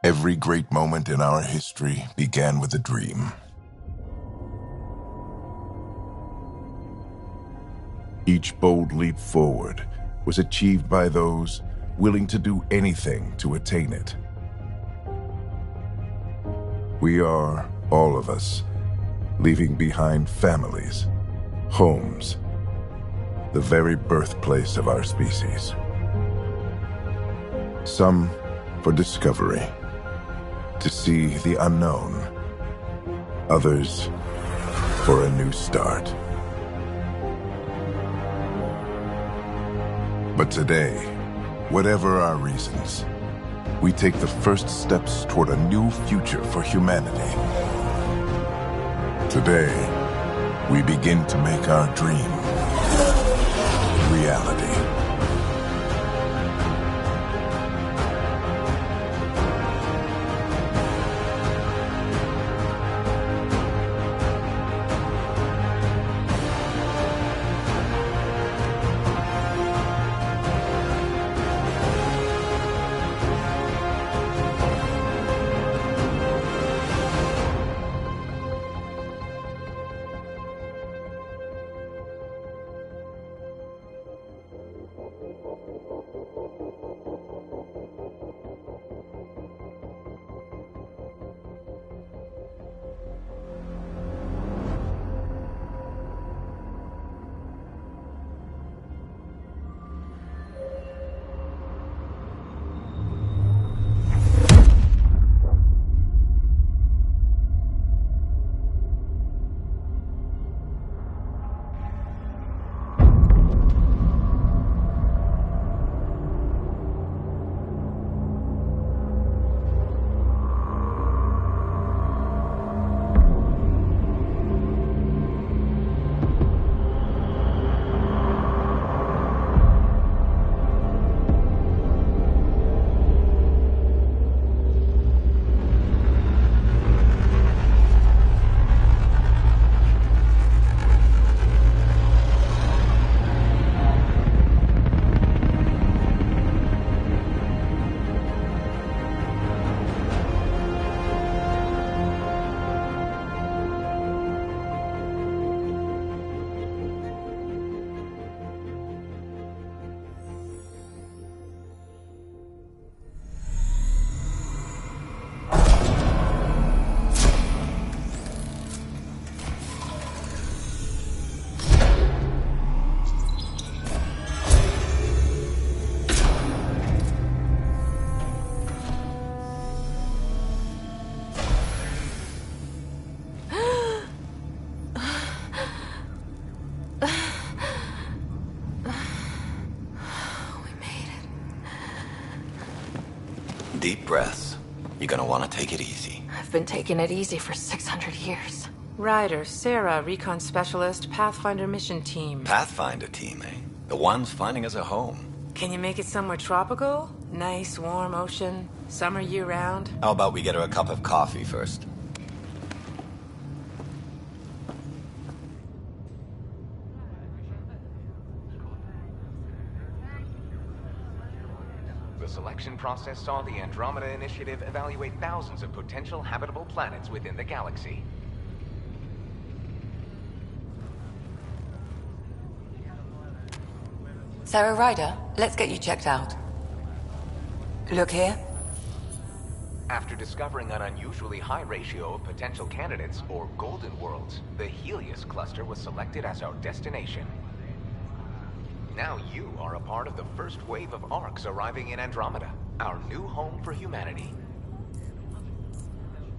Every great moment in our history began with a dream. Each bold leap forward was achieved by those willing to do anything to attain it. We are, all of us, leaving behind families, homes, the very birthplace of our species. Some for discovery, to see the unknown. Others for a new start. But today, whatever our reasons, we take the first steps toward a new future for humanity. Today, we begin to make our dream reality. Deep breaths. You're gonna want to take it easy. I've been taking it easy for 600 years. Ryder, Sarah, Recon Specialist, Pathfinder Mission Team. Pathfinder team, eh? The ones finding us a home. Can you make it somewhere tropical? Nice, warm ocean, summer year-round? How about we get her a cup of coffee first? The selection process saw the Andromeda Initiative evaluate thousands of potential habitable planets within the galaxy. Sarah Ryder, let's get you checked out. Look here. After discovering an unusually high ratio of potential candidates, or golden worlds, the Helios cluster was selected as our destination. Now you are a part of the first wave of ARCs arriving in Andromeda, our new home for humanity.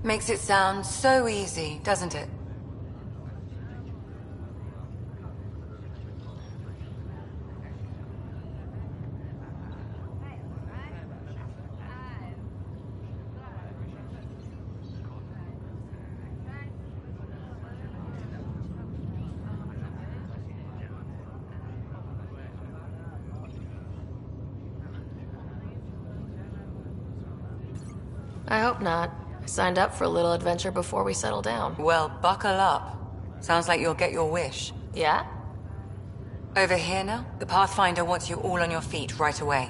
Makes it sound so easy, doesn't it? I hope not. I signed up for a little adventure before we settle down. Well, buckle up. Sounds like you'll get your wish. Yeah? Over here now, the Pathfinder wants you all on your feet right away.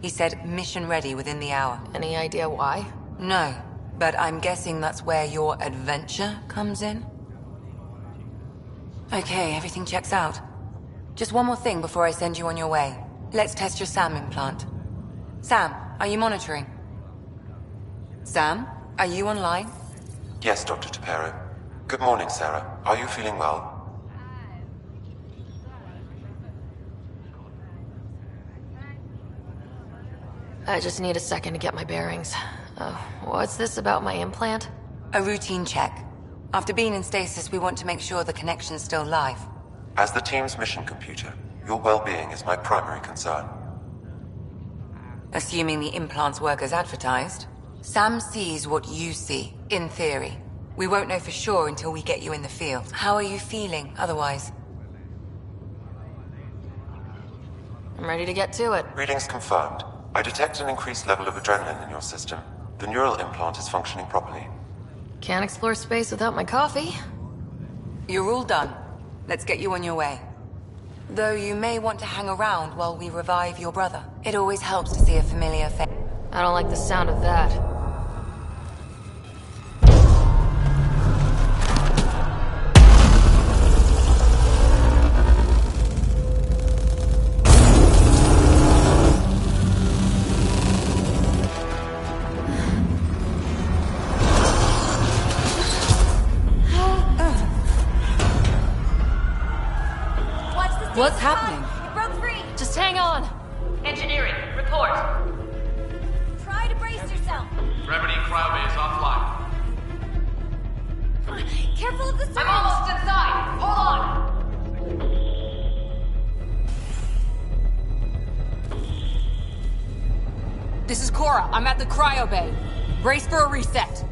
He said mission ready within the hour. Any idea why? No, but I'm guessing that's where your adventure comes in? Okay, everything checks out. Just one more thing before I send you on your way. Let's test your SAM implant. Sam, are you monitoring? Sam, are you online? Yes, Dr. Tapero. Good morning, Sarah. Are you feeling well? I just need a second to get my bearings. What's this about my implant? A routine check. After being in stasis, we want to make sure the connection's still live. As the team's mission computer, your well-being is my primary concern. Assuming the implants work as advertised. Sam sees what you see, in theory. We won't know for sure until we get you in the field. How are you feeling, otherwise? I'm ready to get to it. Readings confirmed. I detect an increased level of adrenaline in your system. The neural implant is functioning properly. Can't explore space without my coffee. You're all done. Let's get you on your way. Though you may want to hang around while we revive your brother. It always helps to see a familiar face. I don't like the sound of that. What's happening? It broke free! Just hang on! Engineering, report. Try to brace yourself. Remedy cryobase offline. Careful of the syringe. I'm almost inside! Hold on! This is Cora. I'm at the cryo bay. Brace for a reset.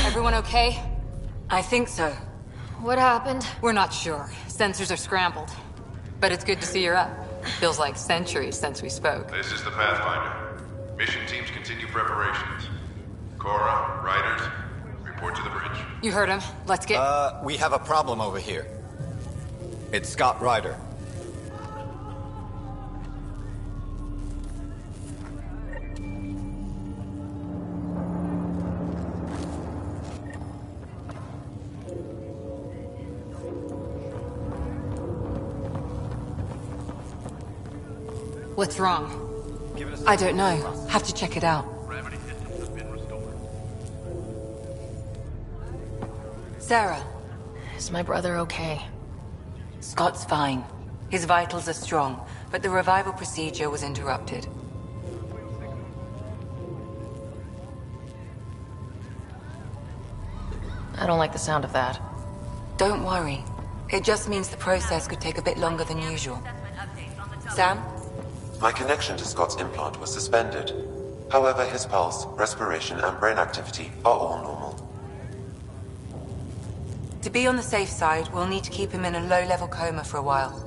Everyone okay? I think so. What happened? We're not sure. Sensors are scrambled. But it's good to see you're up. Feels like centuries since we spoke. This is the Pathfinder. Mission teams continue preparations. Cora, Riders, report to the bridge. You heard him. Let's get... We have a problem over here. It's Scott Ryder. What's wrong? I don't know. Have to check it out. Gravity systems have been restored. Sarah, Is my brother okay? Scott's fine. His vitals are strong, but the revival procedure was interrupted. I don't like the sound of that. Don't worry. It just means the process could take a bit longer than usual. Sam? My connection to Scott's implant was suspended. However, his pulse, respiration, and brain activity are all normal. To be on the safe side, we'll need to keep him in a low-level coma for a while.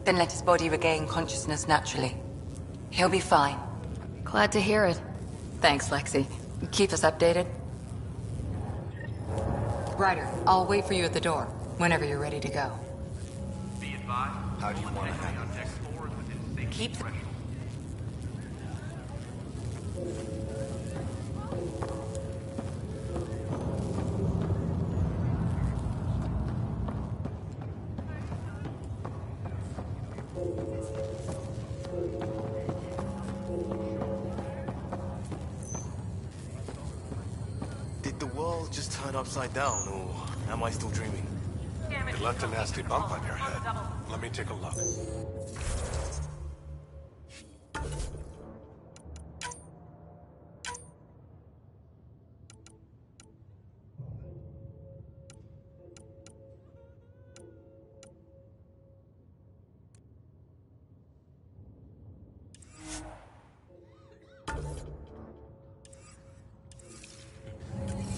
Then let his body regain consciousness naturally. He'll be fine. Glad to hear it. Thanks, Lexi. Keep us updated. Ryder, I'll wait for you at the door, whenever you're ready to go. Be advised. How do you want to handle this? Keep the... Did the world just turn upside down, or am I still dreaming? You left a nasty bump on your head. Let me take a look.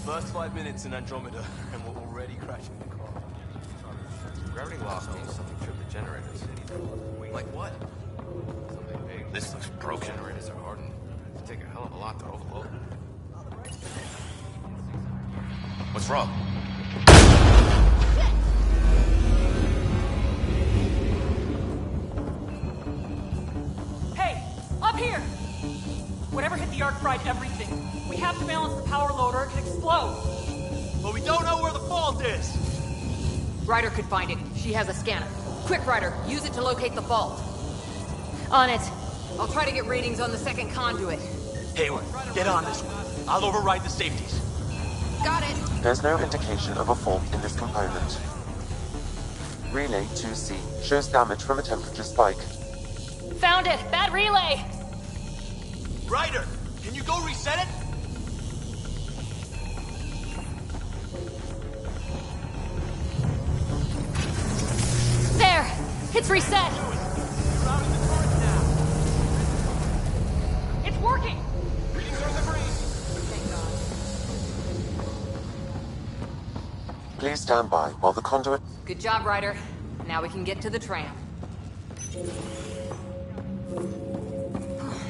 First 5 minutes in Andromeda, and we're already crashing the car. Gravity loss means something tripped the generators. Like what? Something big. This looks broken. Generators are hardened. It'd take a hell of a lot to overload. What's wrong? Hey! Up here! Whatever hit the arc fried everything. We have to balance the power load or it could explode. But we don't know where the fault is! Ryder could find it. She has a scanner. Quick, Ryder, use it to locate the fault. On it. I'll try to get readings on the second conduit. Hayward, get on this one. I'll override the safeties. Got it. There's no indication of a fault in this component. Relay 2C shows damage from a temperature spike. Found it! Bad relay! Ryder, can you go reset it? There! It's reset! It's working! Please stand by while the conduit... Good job, Ryder. Now we can get to the tram.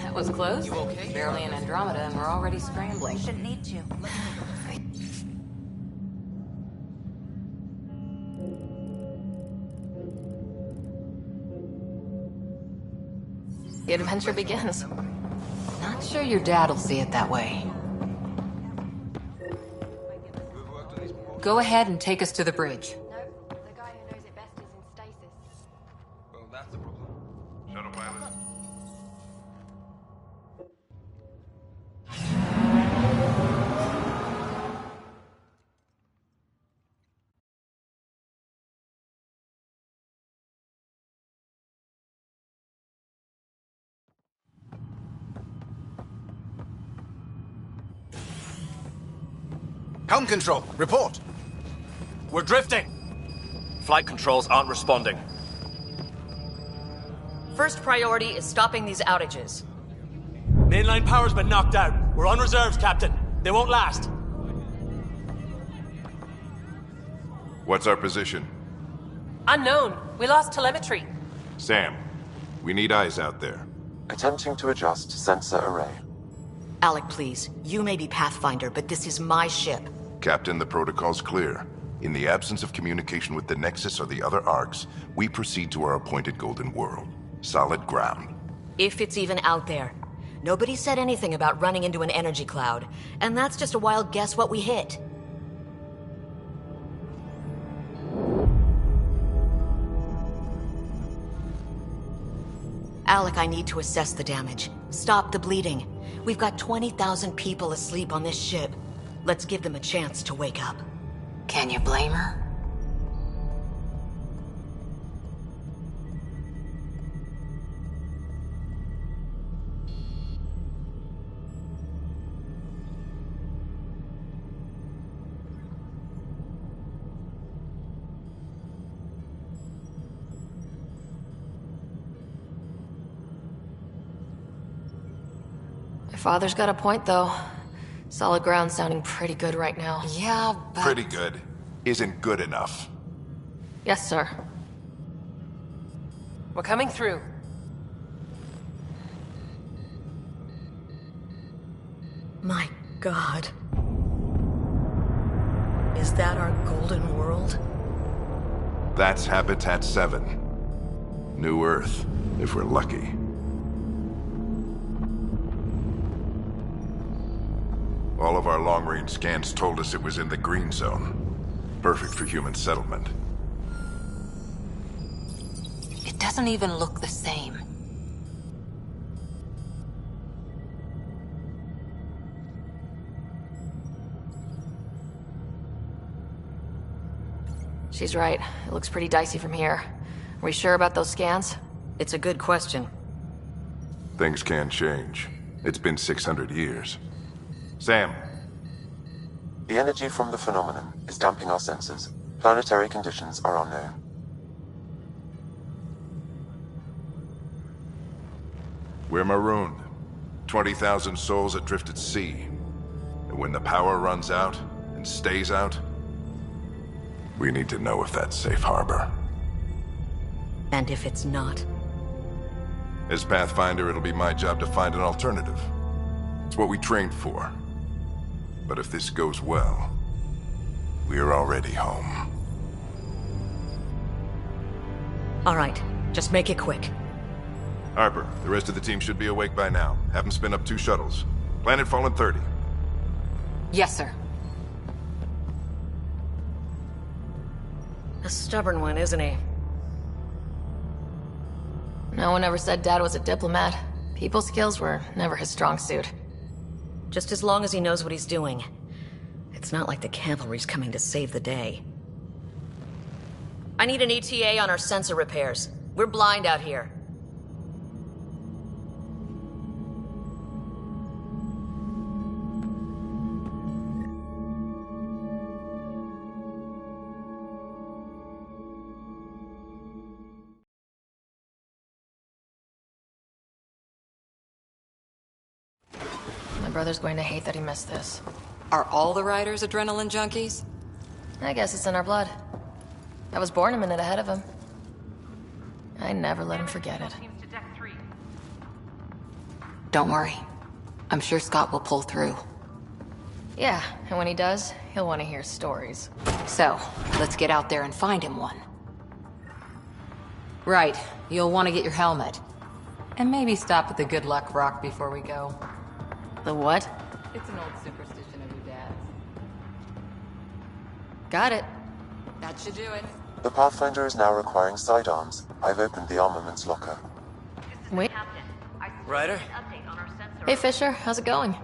That was close. You okay? Barely in Andromeda, and we're already scrambling. Shouldn't need to. The adventure begins. Not sure your dad'll see it that way. Go ahead and take us to the bridge. Nope. The guy who knows it best is in stasis. Well, that's the problem. Shuttle pilot. Helm control, report. We're drifting. Flight controls aren't responding. First priority is stopping these outages. Mainline power's been knocked out. We're on reserves, Captain. They won't last. What's our position? Unknown. We lost telemetry. Sam, we need eyes out there. Attempting to adjust sensor array. Alec, please. You may be Pathfinder, but this is my ship. Captain, the protocol's clear. In the absence of communication with the Nexus or the other arcs, we proceed to our appointed Golden World. Solid ground. If it's even out there. Nobody said anything about running into an energy cloud, and that's just a wild guess what we hit. Alec, I need to assess the damage. Stop the bleeding. We've got 20,000 people asleep on this ship. Let's give them a chance to wake up. Can you blame her? Father's got a point, though. Solid ground sounding pretty good right now. Yeah, but... Pretty good isn't good enough. Yes, sir. We're coming through. My God. Is that our golden world? That's Habitat 7. New Earth, if we're lucky. All of our long-range scans told us it was in the green zone. Perfect for human settlement. It doesn't even look the same. She's right. It looks pretty dicey from here. Are we sure about those scans? It's a good question. Things can change. It's been 600 years. Sam. The energy from the phenomenon is damping our senses. Planetary conditions are unknown. We're marooned. 20,000 souls adrift at sea. And when the power runs out, and stays out, we need to know if that's safe harbor. And if it's not? As Pathfinder, it'll be my job to find an alternative. It's what we trained for. But if this goes well, we're already home. All right, just make it quick. Harper, the rest of the team should be awake by now. Have them spin up 2 shuttles. Planet Fallen 30. Yes, sir. A stubborn one, isn't he? No one ever said Dad was a diplomat. People skills were never his strong suit. Just as long as he knows what he's doing. It's not like the cavalry's coming to save the day. I need an ETA on our sensor repairs. We're blind out here. My brother's going to hate that he missed this. Are all the riders adrenaline junkies? I guess it's in our blood. I was born a minute ahead of him. I never let him forget it. Don't worry. I'm sure Scott will pull through. Yeah, and when he does, he'll want to hear stories. So, let's get out there and find him one. Right. You'll want to get your helmet. And maybe stop at the Good Luck Rock before we go. The what? It's an old superstition of your dad's. Got it. That should do it. The Pathfinder is now requiring sidearms. I've opened the armaments locker. Wait. Ryder? Hey, Fisher. How's it going?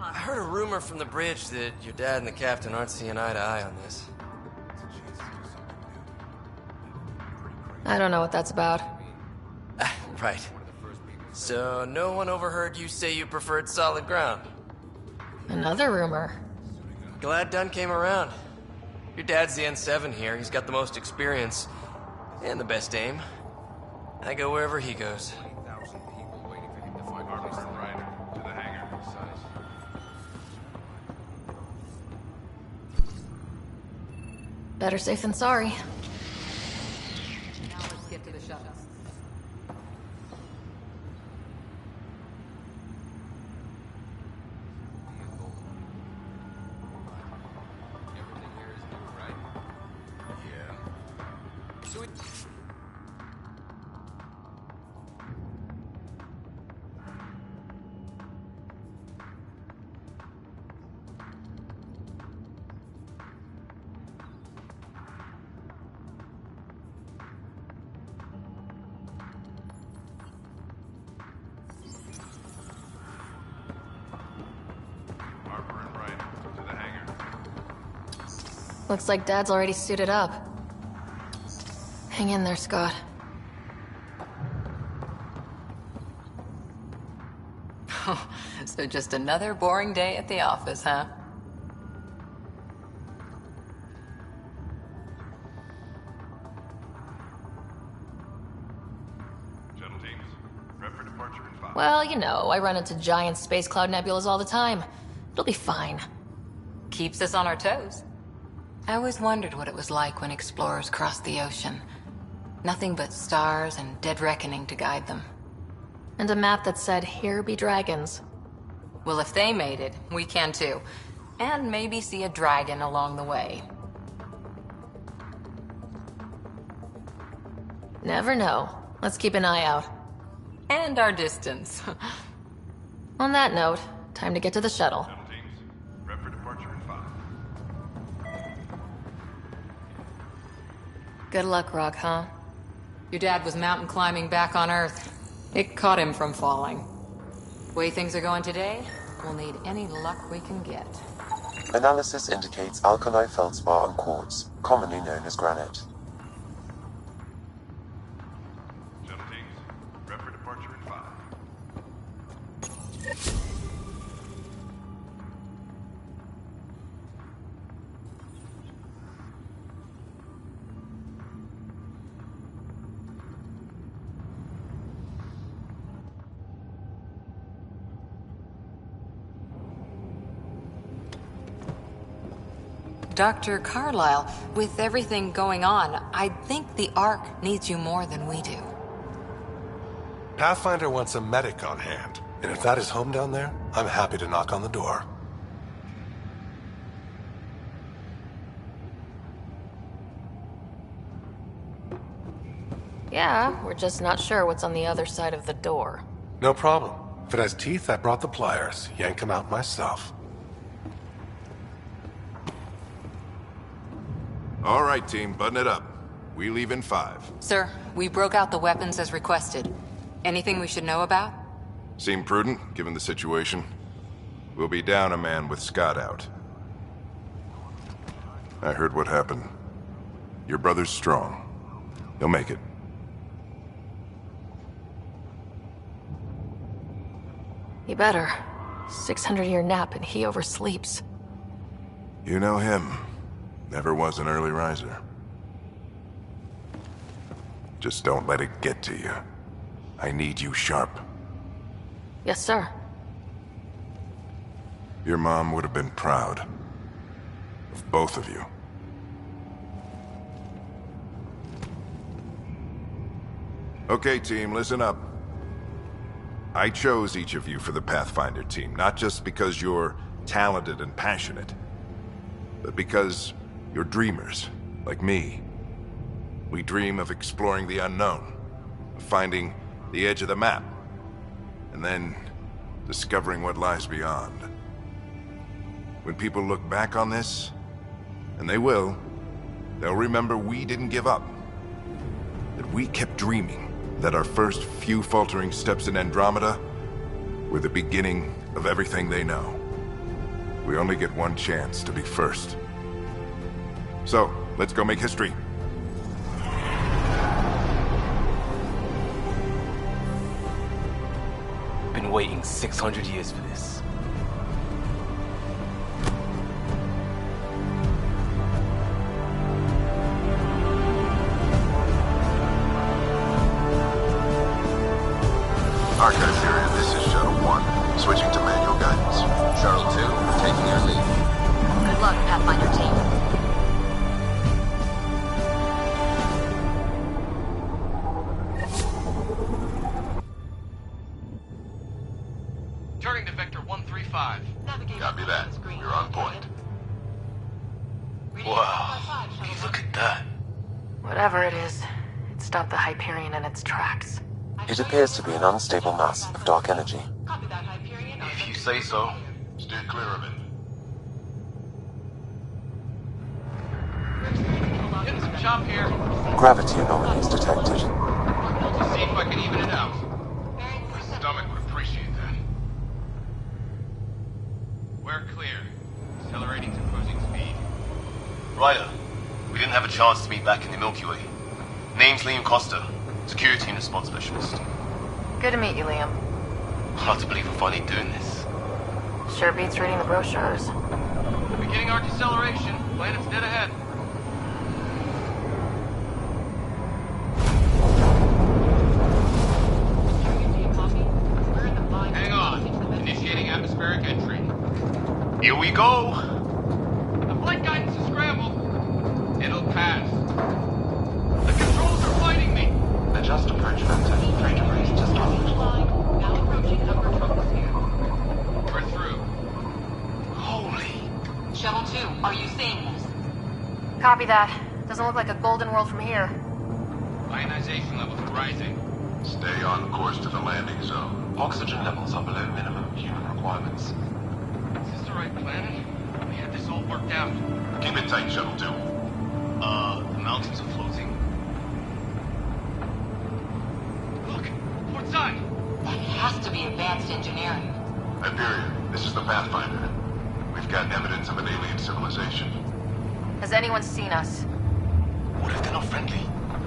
I heard a rumor from the bridge that your dad and the captain aren't seeing eye to eye on this. I don't know what that's about. Right. So, no one overheard you say you preferred solid ground? Another rumor. Glad Dunn came around. Your dad's the N7 here. He's got the most experience. And the best aim. I go wherever he goes. Better safe than sorry. Now let's get to the shuttles. Looks like Dad's already suited up. Hang in there, Scott. So just another boring day at the office, huh? Shuttle teams, prep for departure in 5. Well, you know, I run into giant space cloud nebulas all the time. It'll be fine. Keeps us on our toes. I always wondered what it was like when explorers crossed the ocean. Nothing but stars and dead reckoning to guide them. And a map that said, "Here be dragons." Well, if they made it, we can too. And maybe see a dragon along the way. Never know. Let's keep an eye out. And our distance. On that note, time to get to the shuttle. Prep for departure in 5. Good luck, Rock, huh? Your dad was mountain climbing back on Earth. It caught him from falling. Way things are going today, we'll need any luck we can get. Analysis indicates alkali feldspar and quartz, commonly known as granite. Shuttle teams, prep for departure in 5. Dr. Carlyle, with everything going on, I think the Ark needs you more than we do. Pathfinder wants a medic on hand, and if that is home down there, I'm happy to knock on the door. Yeah, we're just not sure what's on the other side of the door. No problem. If it has teeth, I brought the pliers. Yank them out myself. All right, team, button it up. We leave in 5. Sir, we broke out the weapons as requested. Anything we should know about? Seem prudent, given the situation. We'll be down a man with Scott out. I heard what happened. Your brother's strong. He'll make it. He better. 600-year nap and he oversleeps. You know him. Never was an early riser. Just don't let it get to you. I need you sharp. Yes, sir. Your mom would have been proud. Of both of you. Okay, team, listen up. I chose each of you for the Pathfinder team, not just because you're talented and passionate, but because you're dreamers, like me. We dream of exploring the unknown, of finding the edge of the map, and then discovering what lies beyond. When people look back on this, and they will, they'll remember we didn't give up. That we kept dreaming, that our first few faltering steps in Andromeda were the beginning of everything they know. We only get one chance to be first. So, let's go make history. Been waiting 600 years for this. Archive area, this is Shuttle 1. Switching to manual guidance. Shuttle 2, taking your lead. Good luck, Pathfinder team. Turning to Vector 135. Copy that. You're on point. Wow, look at that. Whatever it is, it stopped the Hyperion in its tracks. It appears to be an unstable mass of dark energy. If you say so. Steer clear of it. Getting some chop here. Gravity anomalies detected. See if I can even it out. My stomach would appreciate that. We're clear. Accelerating to cruising speed. Ryder, we didn't have a chance to meet back in the Milky Way. Name's Liam Costa, Security and Response Specialist. Good to meet you, Liam. Hard to believe we're finally doing this. Sure beats reading the brochures. Beginning our deceleration. Planet's dead ahead. We're in atmospheric entry. Here we go! The flight guidance is scrambled. It'll pass. The controls are fighting me. Adjust approach vector. 3 degrees to starboard. Now approaching upper troposphere. We're through. Holy... Shovel 2, are you seeing this? Copy that. Doesn't look like a golden world from here. Ionization levels are rising. Stay on course to the landing zone. Oxygen levels are below minimum human requirements. Is this the right planet? We had this all worked out. Keep it tight, Shuttle 2. The mountains are floating. Look, port side. That has to be advanced engineering. Hyperion, this is the Pathfinder. We've got evidence of an alien civilization. Has anyone seen us? What if they're not friendly?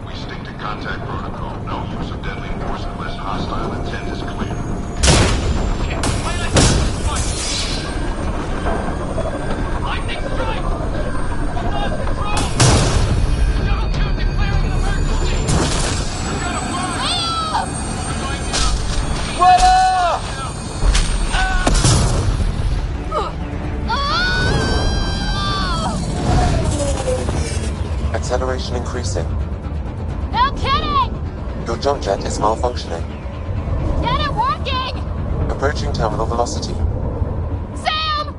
We stick to contact protocol. No use of deadly force unless hostile intent is clear. Okay, pilot! Lightning strike! Lost control! Shuttle 2 declaring an emergency! We're gonna burn! We're going down! Acceleration increasing. No kidding! Your jump jet is malfunctioning. Get it working! Approaching terminal velocity. Sam!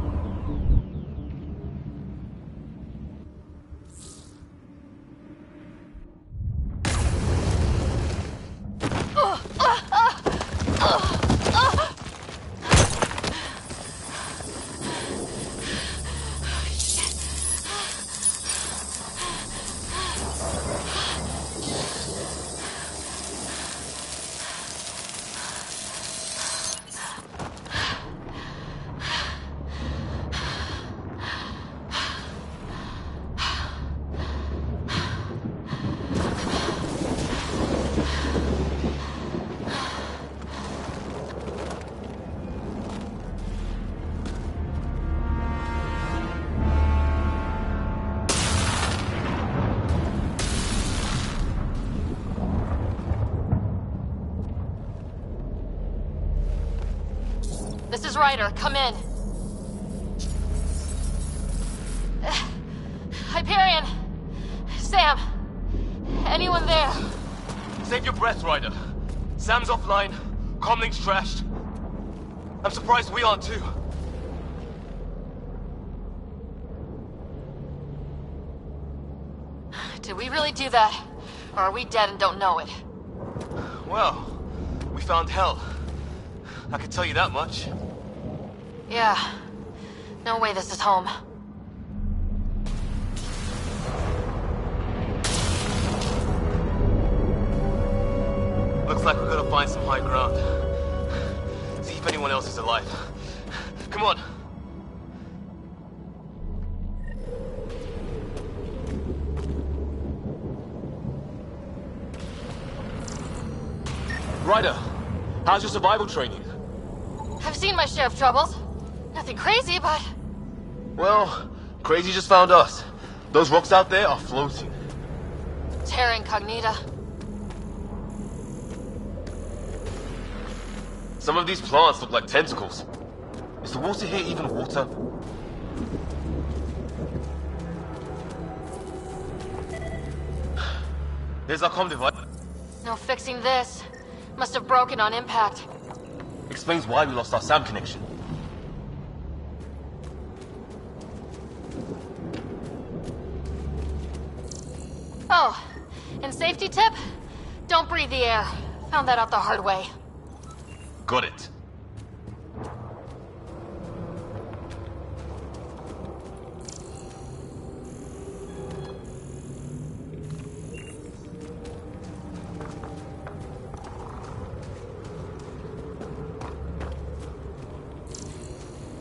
This is Ryder. Come in. Hyperion! Sam! Anyone there? Save your breath, Ryder. Sam's offline. Comlink's trashed. I'm surprised we aren't too. Did we really do that? Or are we dead and don't know it? Well, we found hell. I can tell you that much. Yeah. No way this is home. Looks like we're gonna find some high ground. See if anyone else is alive. Come on. Ryder, how's your survival training? I've seen my share of troubles. Nothing crazy, but... Well, crazy just found us. Those rocks out there are floating. Terra Incognita. Some of these plants look like tentacles. Is the water here even water? There's our comm device. No fixing this. Must have broken on impact. Explains why we lost our SAM connection. Oh, and safety tip? Don't breathe the air. Found that out the hard way. Got it.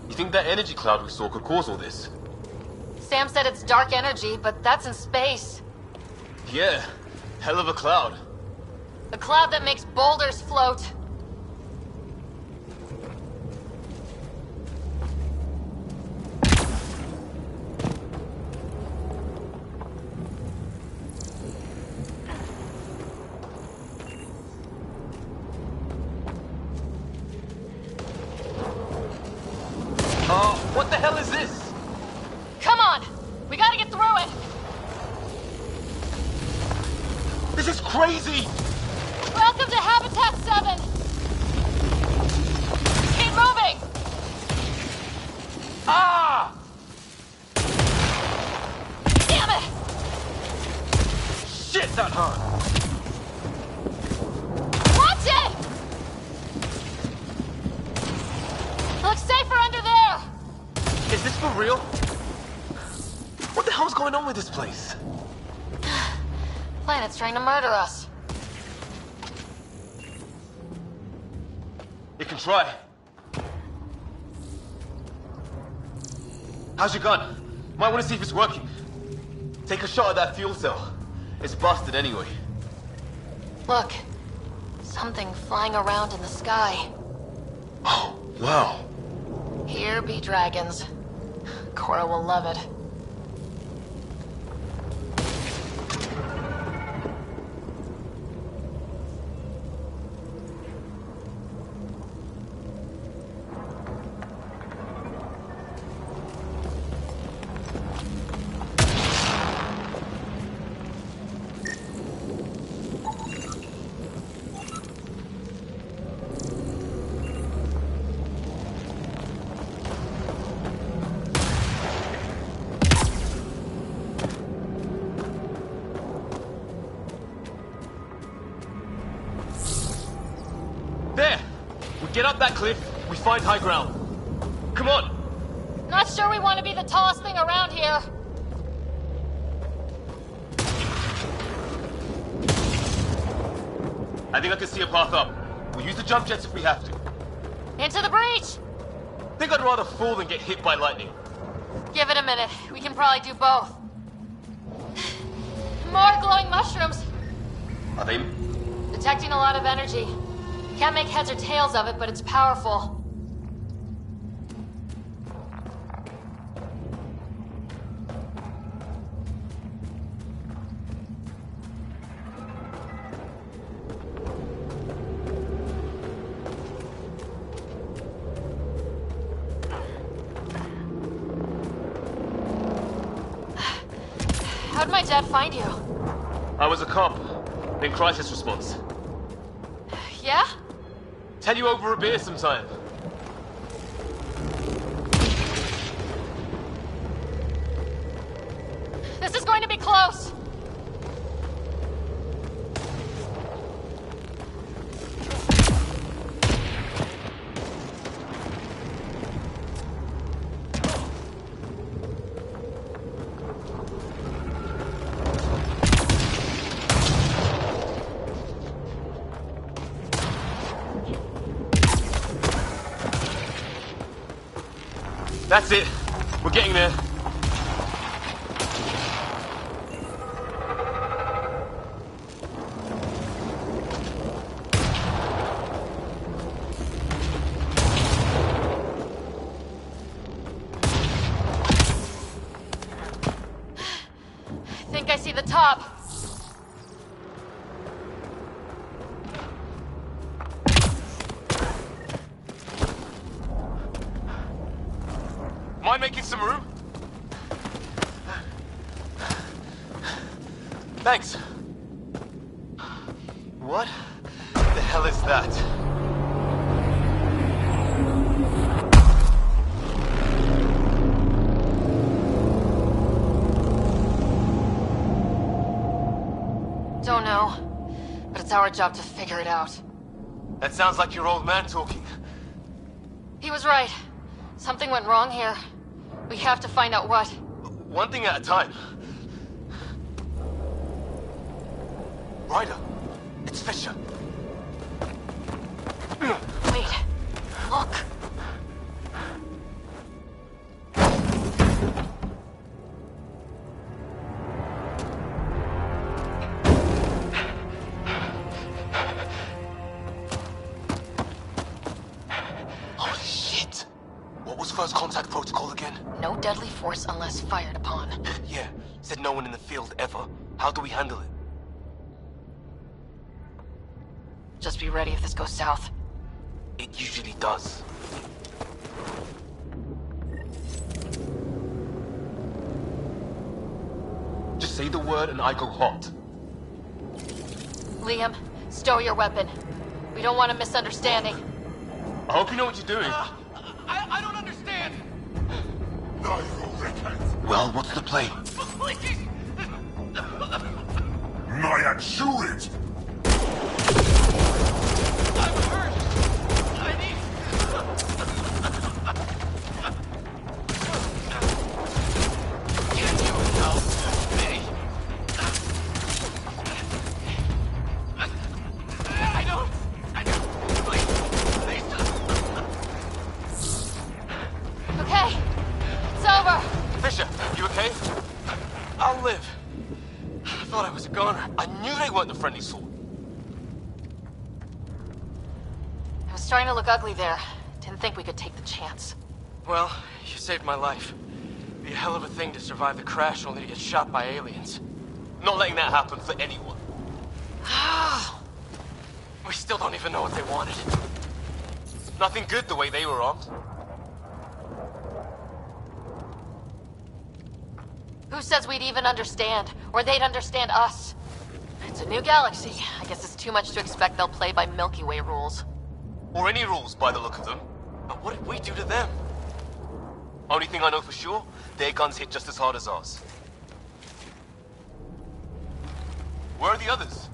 You think that energy cloud we saw could cause all this? Sam said it's dark energy, but that's in space. Yeah, hell of a cloud. A cloud that makes boulders float. What the hell is this? Come on! We gotta get through it! This is crazy! Welcome to Habitat 7! Keep moving! Ah! Damn it! Shit, that hurt! Watch it! Looks safer under there! Is this for real? What the hell's going on with this place? Planet's trying to murder us. You can try. How's your gun? Might want to see if it's working. Take a shot at that fuel cell. It's busted anyway. Look. Something flying around in the sky. Oh, wow. Here be dragons. Cora will love it. There! We get up that cliff, we find high ground. Come on! Not sure we want to be the tallest thing around here. I think I can see a path up. We'll use the jump jets if we have to. Into the breach! Think I'd rather fall than get hit by lightning. Give it a minute. We can probably do both. More glowing mushrooms. Are they? Detecting a lot of energy. Can't make heads or tails of it, but it's powerful. How'd my dad find you? I was a cop. In crisis response. Yeah? Tell you over a beer sometime. This is going to be close. That's it. We're getting there. Think I see the top. Mind making some room? Thanks. What the hell is that? Don't know. But it's our job to figure it out. That sounds like your old man talking. He was right. Something went wrong here. We have to find out what. One thing at a time. Ryder, it's Fisher. Wait. Look. Holy shit! What was first contact protocol again? No deadly force unless fired upon. Yeah, said no one in the field ever. How do we handle it? Just be ready if this goes south. It usually does. Say the word and I go hot. Liam, stow your weapon. We don't want a misunderstanding. I hope you know what you're doing. I don't understand. Well, what's the play? Please. Nyack, shoot it! I'm hurt. I need... Can you help me? I don't... Please. Okay, it's over. Fisher, you okay? I'll live. I thought I was a goner. I knew they weren't the friendly sort. It was starting to look ugly there. Didn't think we could take the chance. Well, you saved my life. Be a hell of a thing to survive the crash only to get shot by aliens. Not letting that happen for anyone. We still don't even know what they wanted. Nothing good the way they were armed. Who says we'd even understand? Or they'd understand us? It's a new galaxy. I guess it's too much to expect they'll play by Milky Way rules. Or any rules by the look of them. But what did we do to them? Only thing I know for sure, their guns hit just as hard as ours. Where are the others?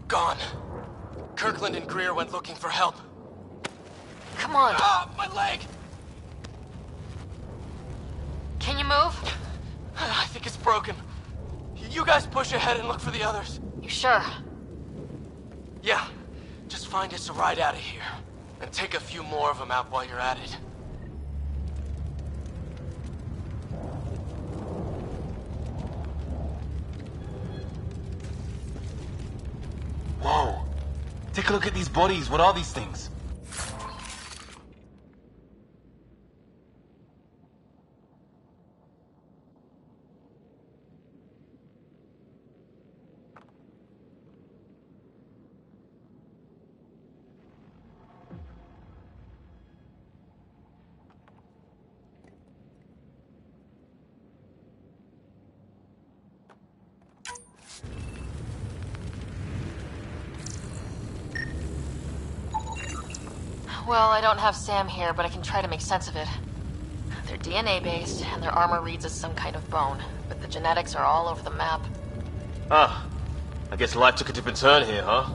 Gone. Kirkland and Greer went looking for help. Come on. Ah, my leg! Can you move? I think it's broken. You guys push ahead and look for the others. You sure? Yeah. Just find us a ride out of here. And take a few more of them out while you're at it. Whoa. Take a look at these bodies. What are these things? Well, I don't have Sam here, but I can try to make sense of it. They're DNA-based, and their armor reads as some kind of bone, but the genetics are all over the map. Ah, I guess life took a different turn here, huh?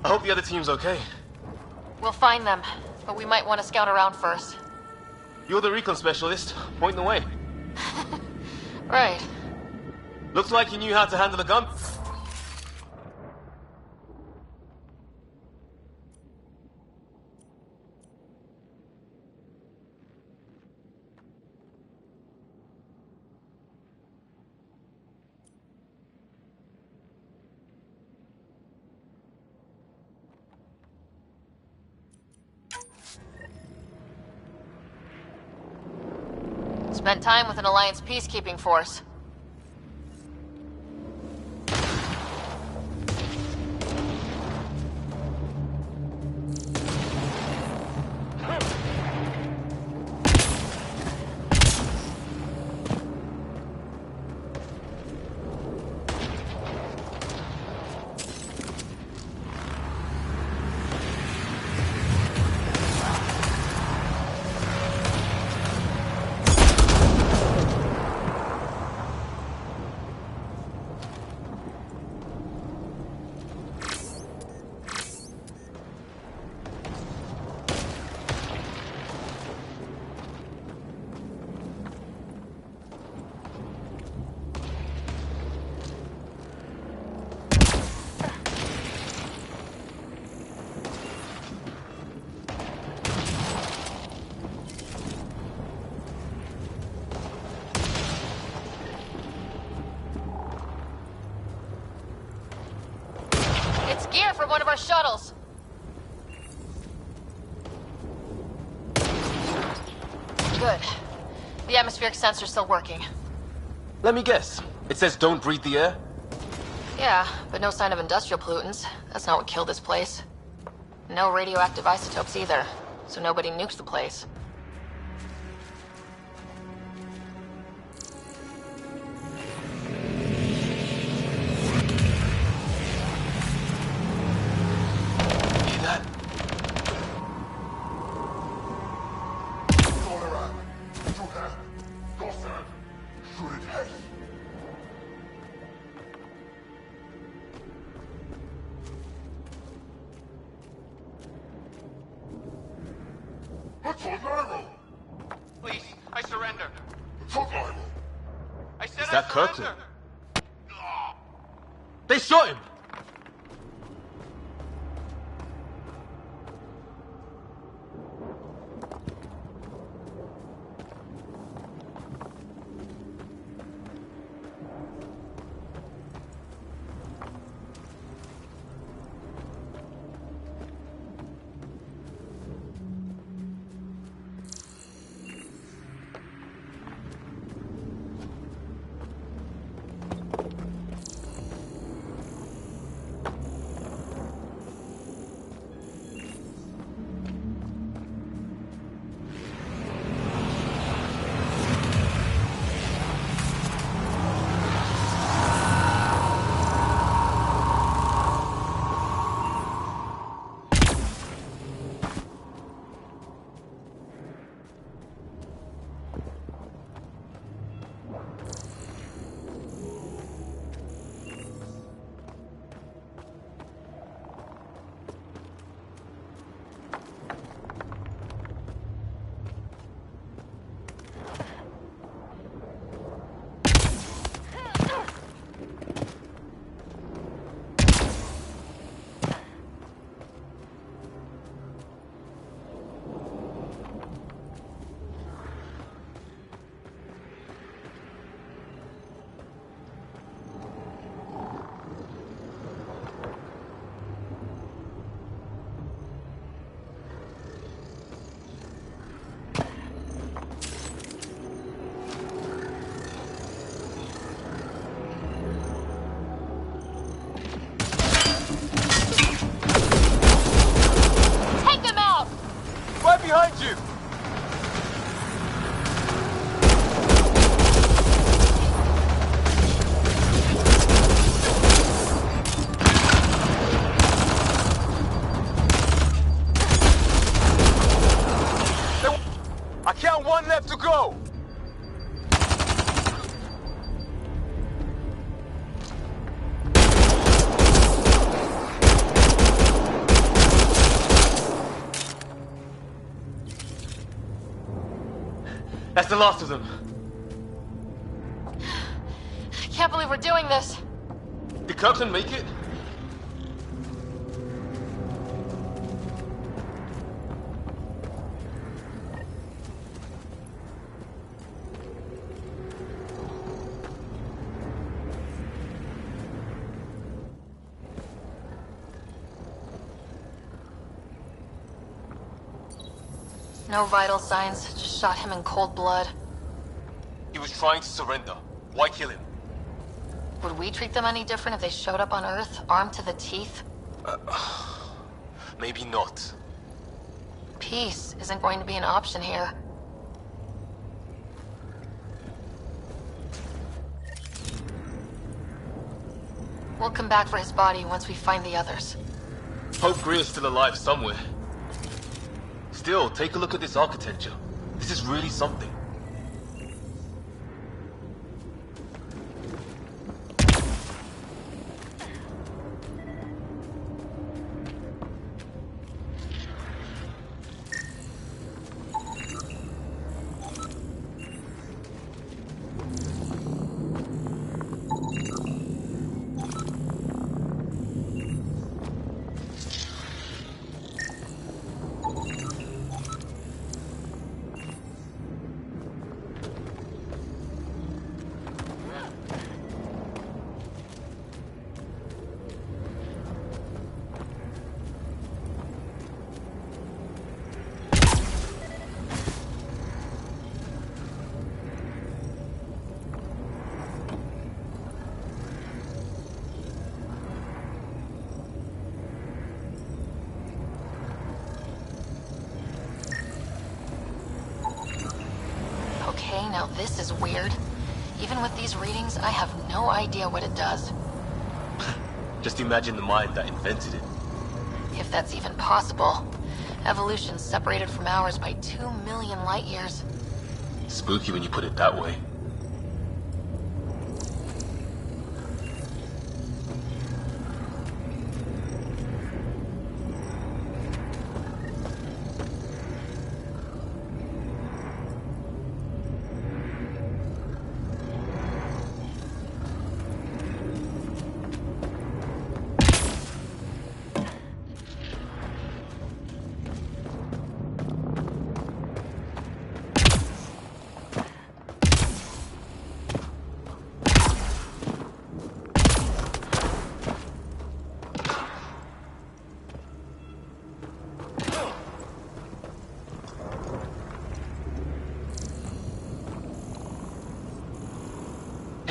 I hope the other team's okay. We'll find them, but we might want to scout around first. You're the recon specialist. Point the way. Right. Looks like you knew how to handle a gun. Spent time with an Alliance peacekeeping force. Gear from one of our shuttles. Good. The atmospheric sensor's still working. Let me guess. It says don't breathe the air? Yeah, but no sign of industrial pollutants. That's not what killed this place. No radioactive isotopes either, so nobody nuked the place. Please, I surrender. I said Is that I Kirkland? surrender. They shot him! behind you! I count one left to go! That's the last of them. I can't believe we're doing this. Did Kirkland make it? No vital signs, just shot him in cold blood. He was trying to surrender. Why kill him? Would we treat them any different if they showed up on Earth, armed to the teeth? Maybe not. Peace isn't going to be an option here. We'll come back for his body once we find the others. Hope Greer's still alive somewhere. Still, take a look at this architecture. This is really something. Okay, now this is weird. Even with these readings, I have no idea what it does. Just imagine the mind that invented it. If that's even possible. Evolution's separated from ours by 2 million light years. Spooky when you put it that way.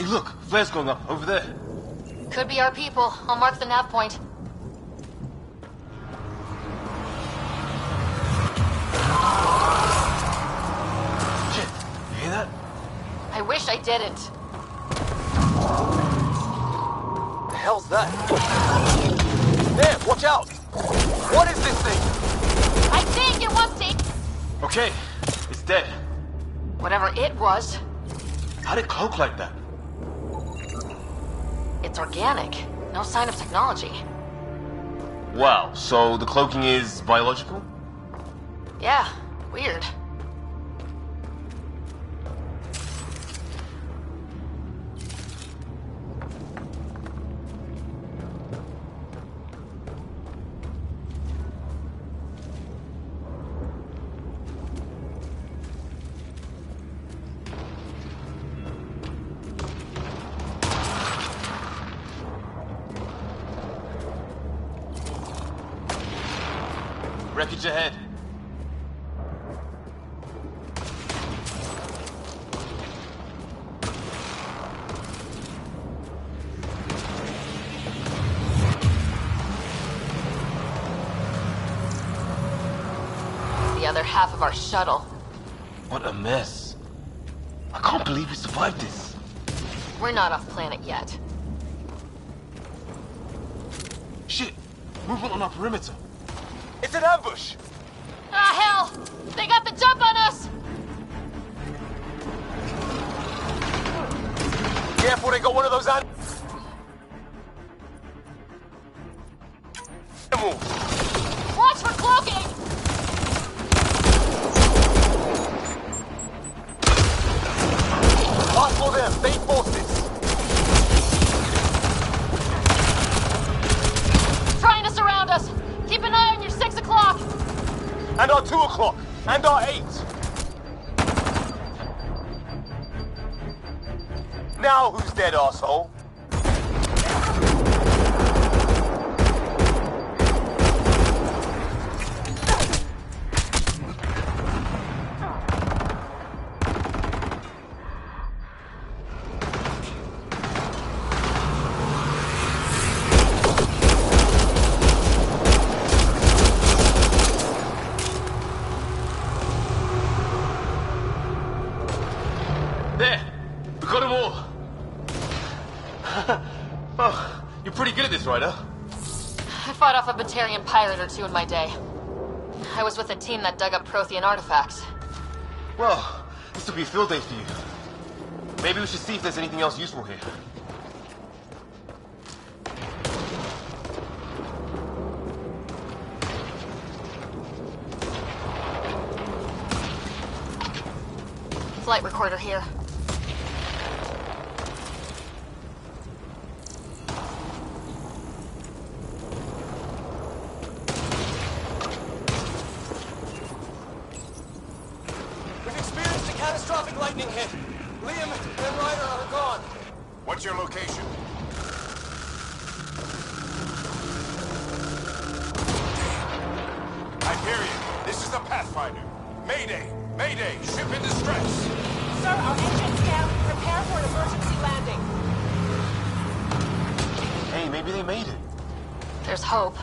look, flare's going up over there. Could be our people. I'll mark the nav point. Shit, you hear that? I wish I didn't. The hell's that? There, watch out! What is this thing? I think it wants to... Okay, it's dead. Whatever it was, How'd it cloak like that? it's organic. No sign of technology. Wow, so the cloaking is biological? Yeah, weird. Wreckage ahead. The other half of our shuttle. What a mess. I can't believe we survived this. We're not off planet yet. Shit, movement on our perimeter. It's an ambush! Ah, hell! They got the jump on us! Careful, they got one of those animals. Watch for cloaking! Watch for them, state forces. Trying to surround us! Keep an eye on your 6 o'clock! And our 2 o'clock. And our 8. Now who's dead, arsehole? There! We got them all! Oh, you're pretty good at this, Ryder. I fought off a Batarian pirate or two in my day. I was with a team that dug up Prothean artifacts. Well, this will be a field day for you. Maybe we should see if there's anything else useful here. Flight recorder here. We've experienced a catastrophic lightning hit. Liam and Ryder are gone. What's your location? Hyperion, this is the Pathfinder. Mayday! Mayday! Ship in distress! Sir, our engine's down. Prepare for an emergency landing. Hey, maybe they made it. There's hope.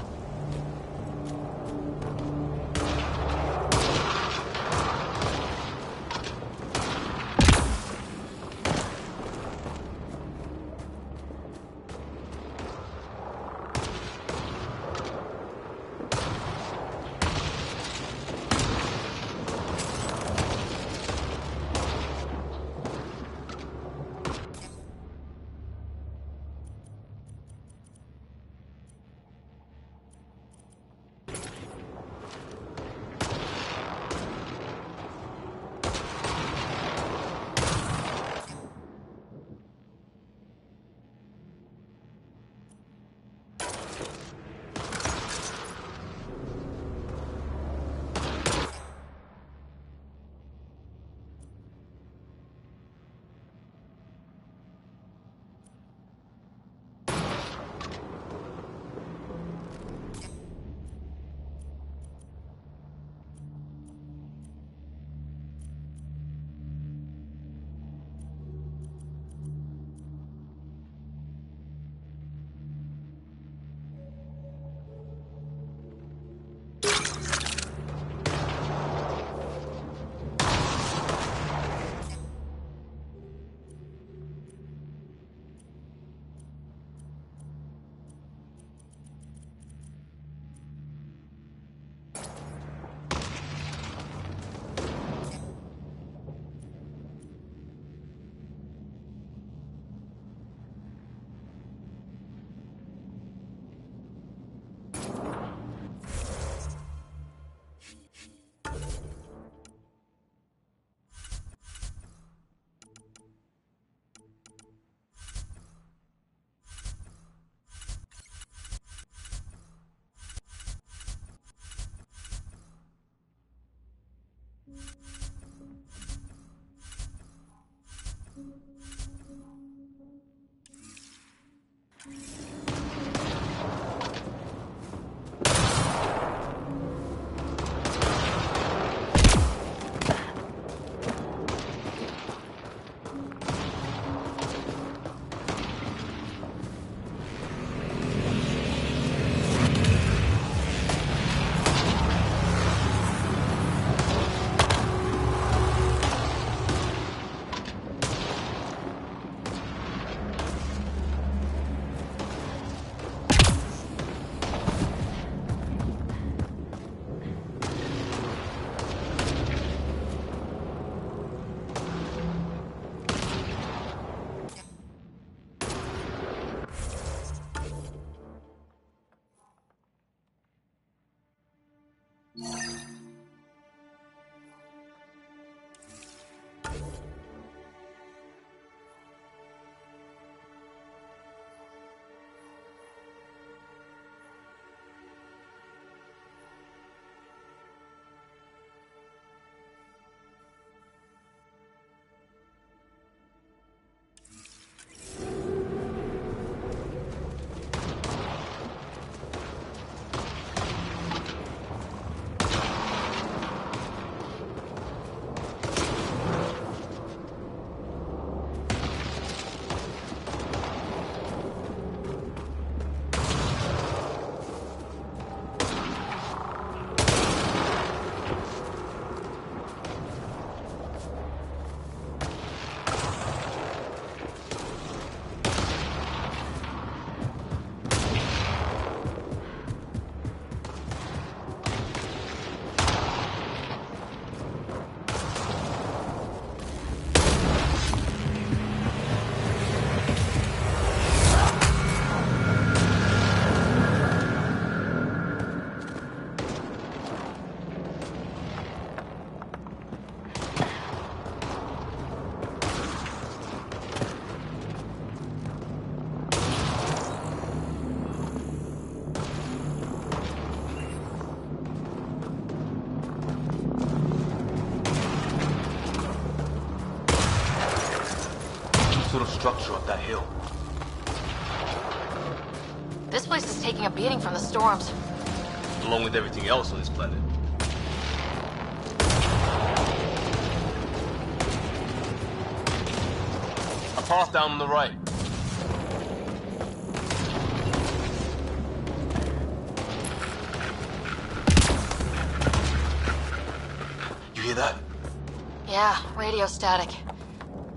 Sort of structure up that hill. This place is taking a beating from the storms. Along with everything else on this planet. A path down on the right. You hear that? Yeah, radio static.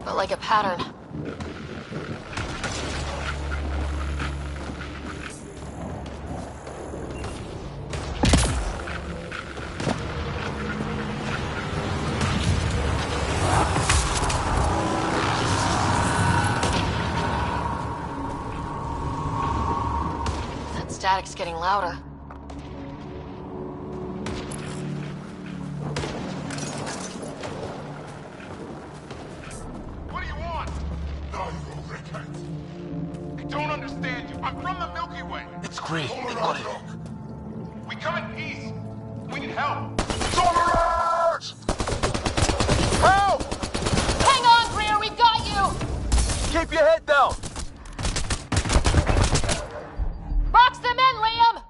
But like a pattern. That static's getting louder. Great, they got it. We come in peace. We need help. Help! Hang on, Greer, we've got you! Keep your head down! Box them in, Liam!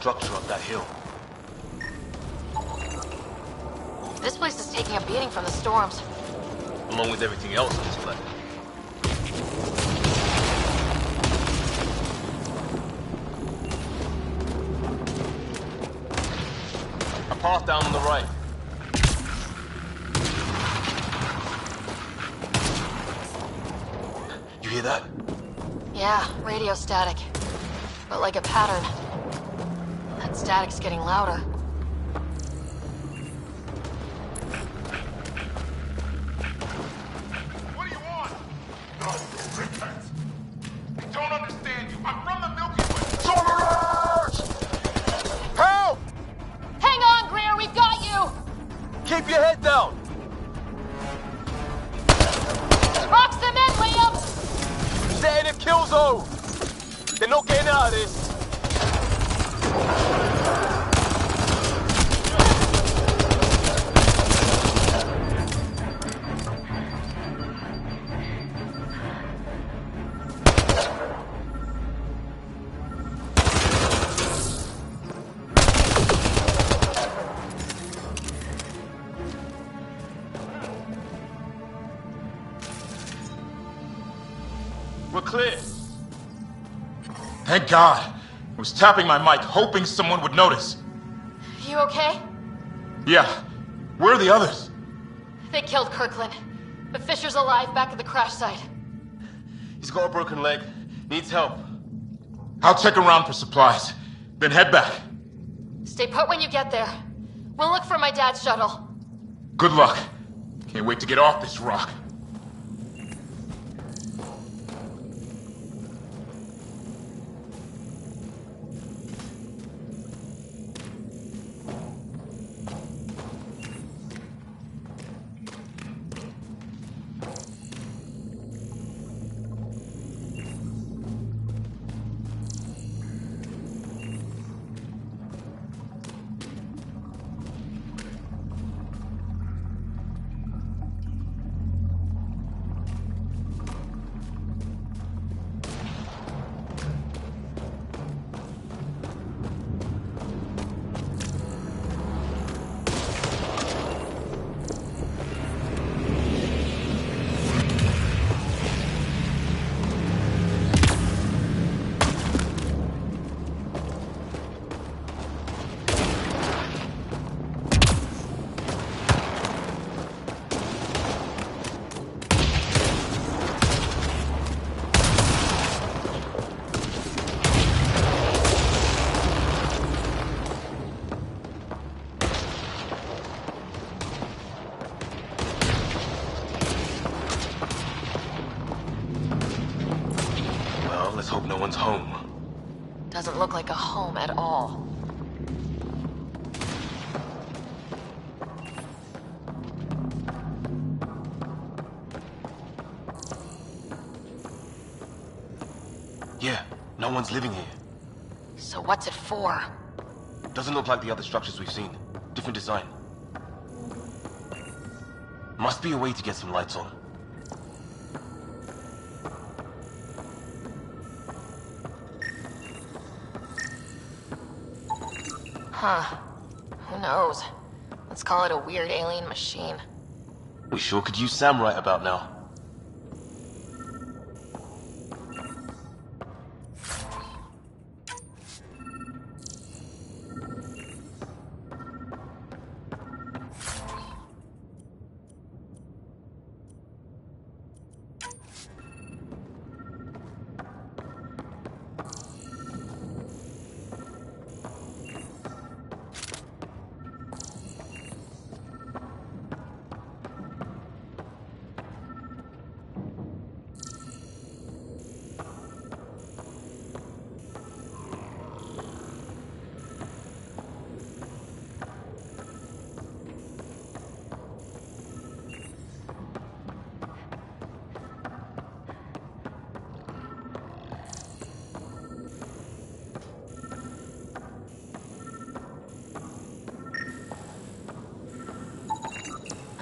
structure up that hill. This place is taking a beating from the storms. Along with everything else on this planet. A path down on the right. You hear that? Yeah, radio static. But like a pattern. That static's getting louder. What do you want? No, repent. I don't understand you. I'm from the Milky Way. Sorcerers! Help! Hang on, Greer, we've got you! Keep your head down! Box them in, Liam! Set in a kill zone! They're not getting out of this! We're clear. Thank God. I was tapping my mic, hoping someone would notice. You okay? Yeah. Where are the others? They killed Kirkland. But Fisher's alive back at the crash site. He's got a broken leg. Needs help. I'll check around for supplies, then head back. Stay put when you get there. We'll look for my dad's shuttle. Good luck. Can't wait to get off this rock. Let's hope no one's home. Doesn't look like a home at all. Yeah, no one's living here. So what's it for? Doesn't look like the other structures we've seen. Different design. Must be a way to get some lights on. Huh. Who knows? Let's call it a weird alien machine. We sure could use Sam right about now.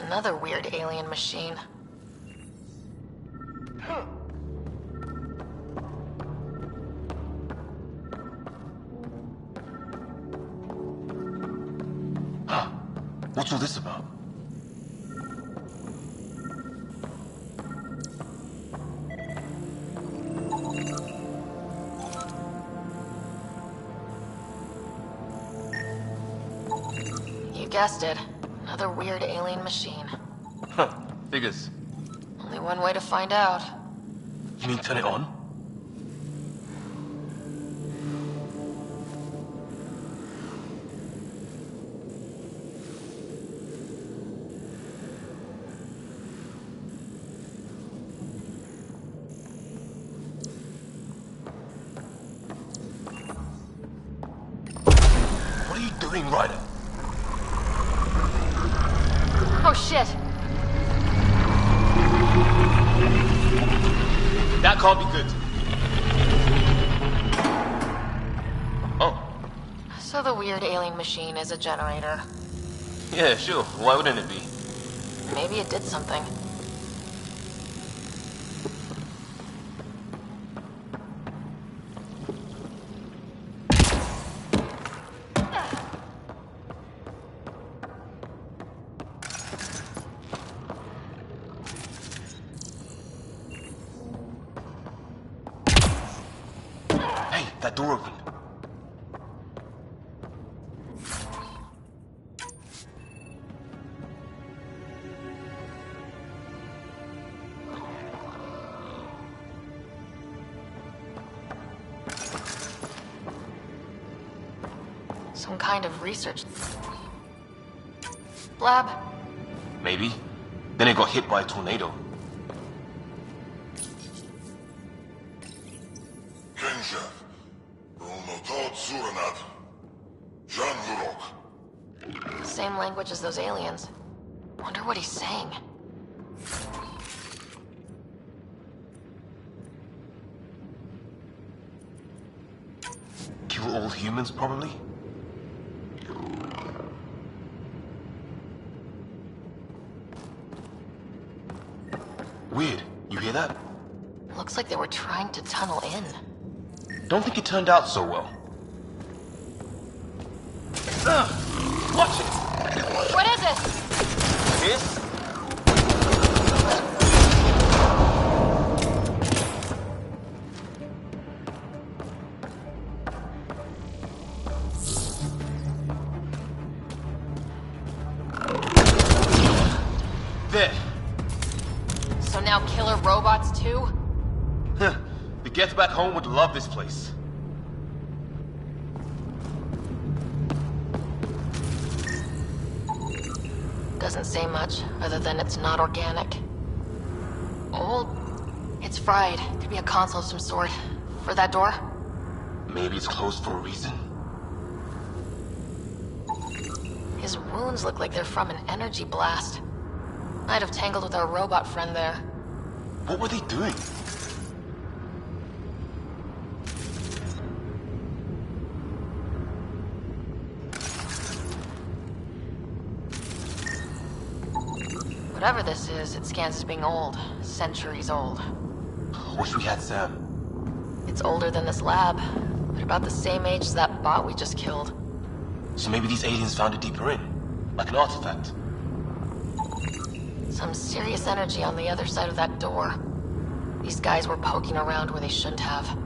Another weird alien machine. What's all this about? You guessed it. Another weird alien machine. Huh, figures. Only one way to find out. You mean turn it on? What are you doing, Ryder? Oh shit! That can't be good. Oh. So the weird alien machine is a generator. Yeah, sure. Why wouldn't it be? Maybe it did something. Hey, that door opened. Some kind of research lab? Maybe. Then it got hit by a tornado. Kenja, Rumotod Suranat, Jan Lurok. Same language as those aliens. Wonder what he's saying. Kill all humans, probably? Weird. You hear that? Looks like they were trying to tunnel in. Don't think it turned out so well. Watch it! What is it? This? There. So now killer robots too? Huh. The Geth back home would love this place. Doesn't say much, other than it's not organic. Old? It's fried. Could be a console of some sort. For that door? Maybe it's closed for a reason. His wounds look like they're from an energy blast. Might have tangled with our robot friend there. What were they doing? Whatever this is, it scans as being old. Centuries old. Wish we had Sam. It's older than this lab, but about the same age as that bot we just killed. So maybe these aliens found it deeper in, like an artifact. Some serious energy on the other side of that door. These guys were poking around where they shouldn't have.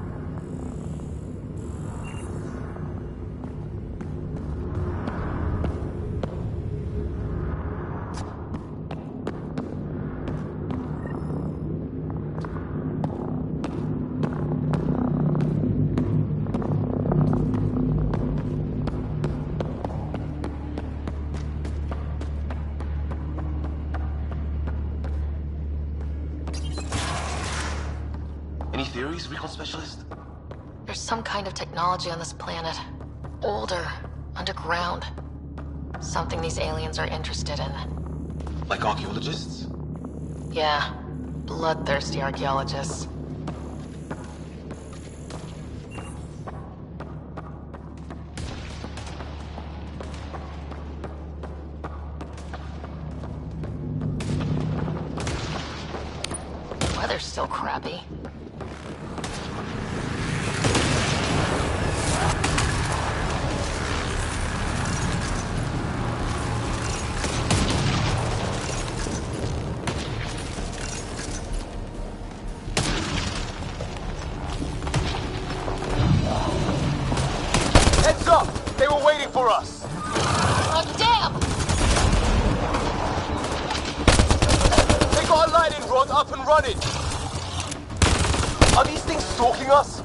Any theories, recon specialist? There's some kind of technology on this planet. Older, underground. Something these aliens are interested in. Like archaeologists? Yeah, bloodthirsty archaeologists. Weather's still crappy. squad up and running! Are these things stalking us?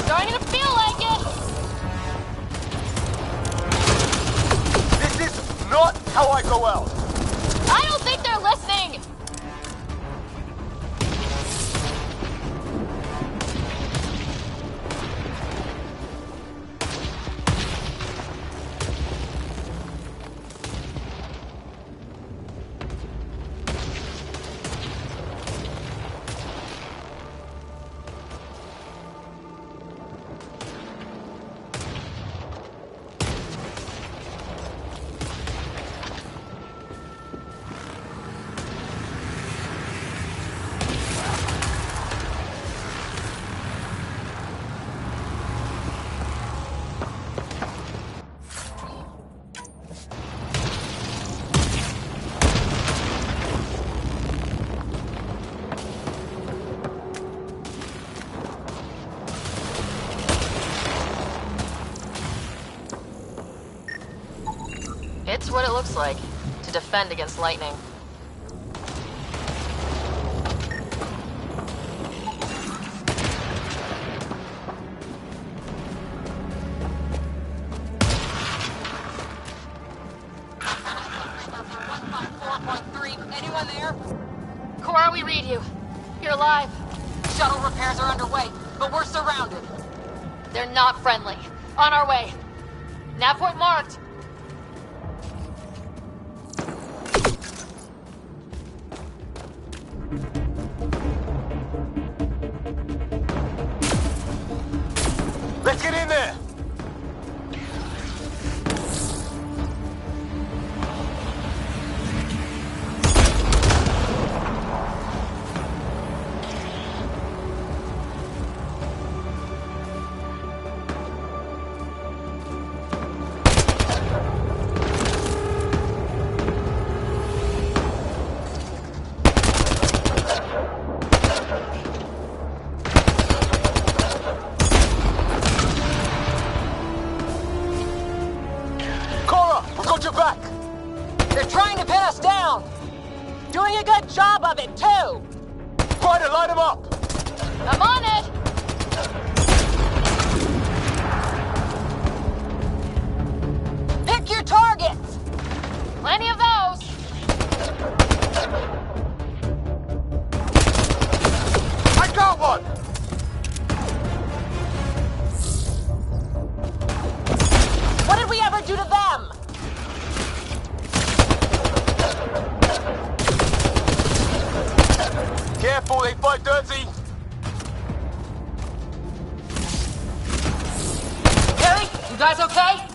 Starting to feel like it! This is not how I go out! I don't think they're listening! It's what it looks like to defend against lightning. Anyone there? Cora, we read you. You're alive. Shuttle repairs are underway, but we're surrounded. They're not friendly. On our way. Nav point marked. Let's get in there! Doing a good job of it, too! Try to light him up! I'm on it! Pick your targets! Plenty of those! I got one! What did we ever do to them? Careful, they fight dirty! Harry, you guys okay?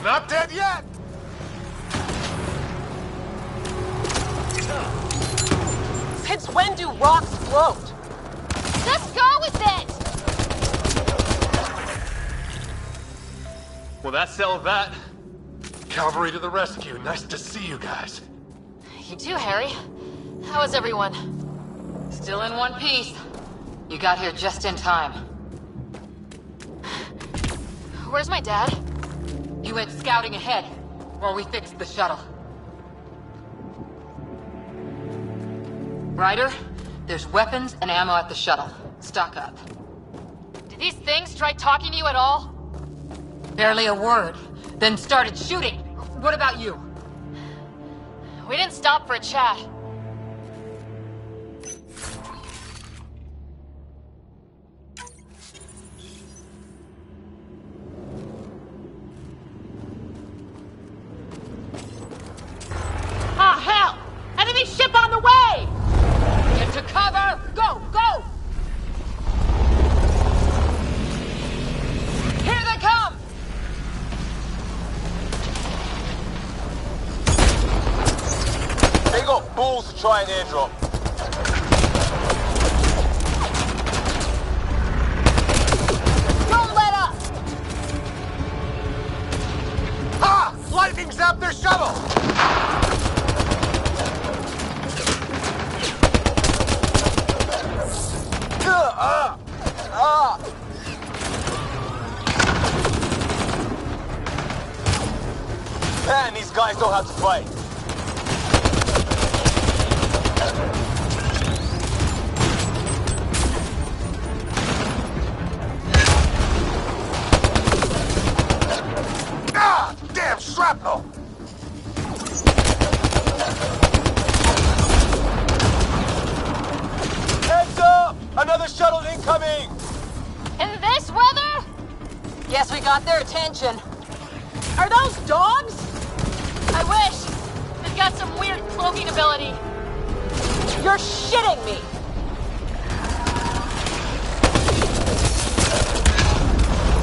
Not dead yet! Since when do rocks float? Just go with it! Well, that settled that. Cavalry to the rescue. Nice to see you guys. You too, Harry. How is everyone? Still in one piece. You got here just in time. Where's my dad? He went scouting ahead while we fixed the shuttle. Ryder, there's weapons and ammo at the shuttle. Stock up. Did these things try talking to you at all? Barely a word. Then started shooting. What about you? We didn't stop for a chat. Ah, hell! Enemy ship on the way! Get to cover! Go, go! Here they come! They got balls to try an airdrop. Don't let up! Ha! Lightning zapped their shuttle! Man, these guys know how to fight. incoming! In this weather? Guess we got their attention. Are those dogs? I wish. They've got some weird cloaking ability. You're shitting me!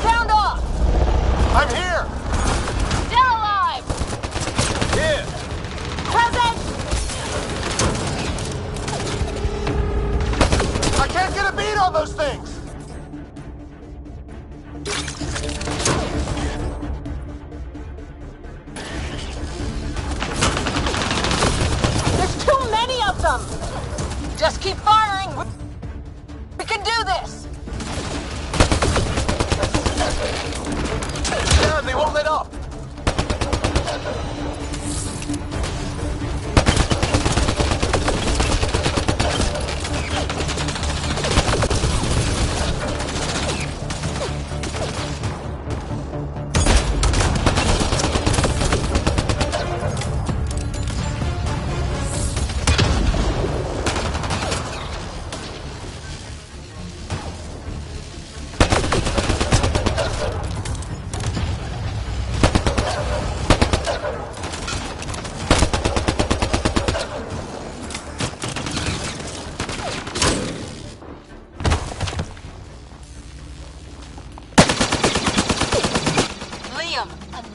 Sound off! I'm here! They're alive! Here! Present! I can't get a beat on those things! There's too many of them! Just keep firing! We can do this! Damn, they won't let up!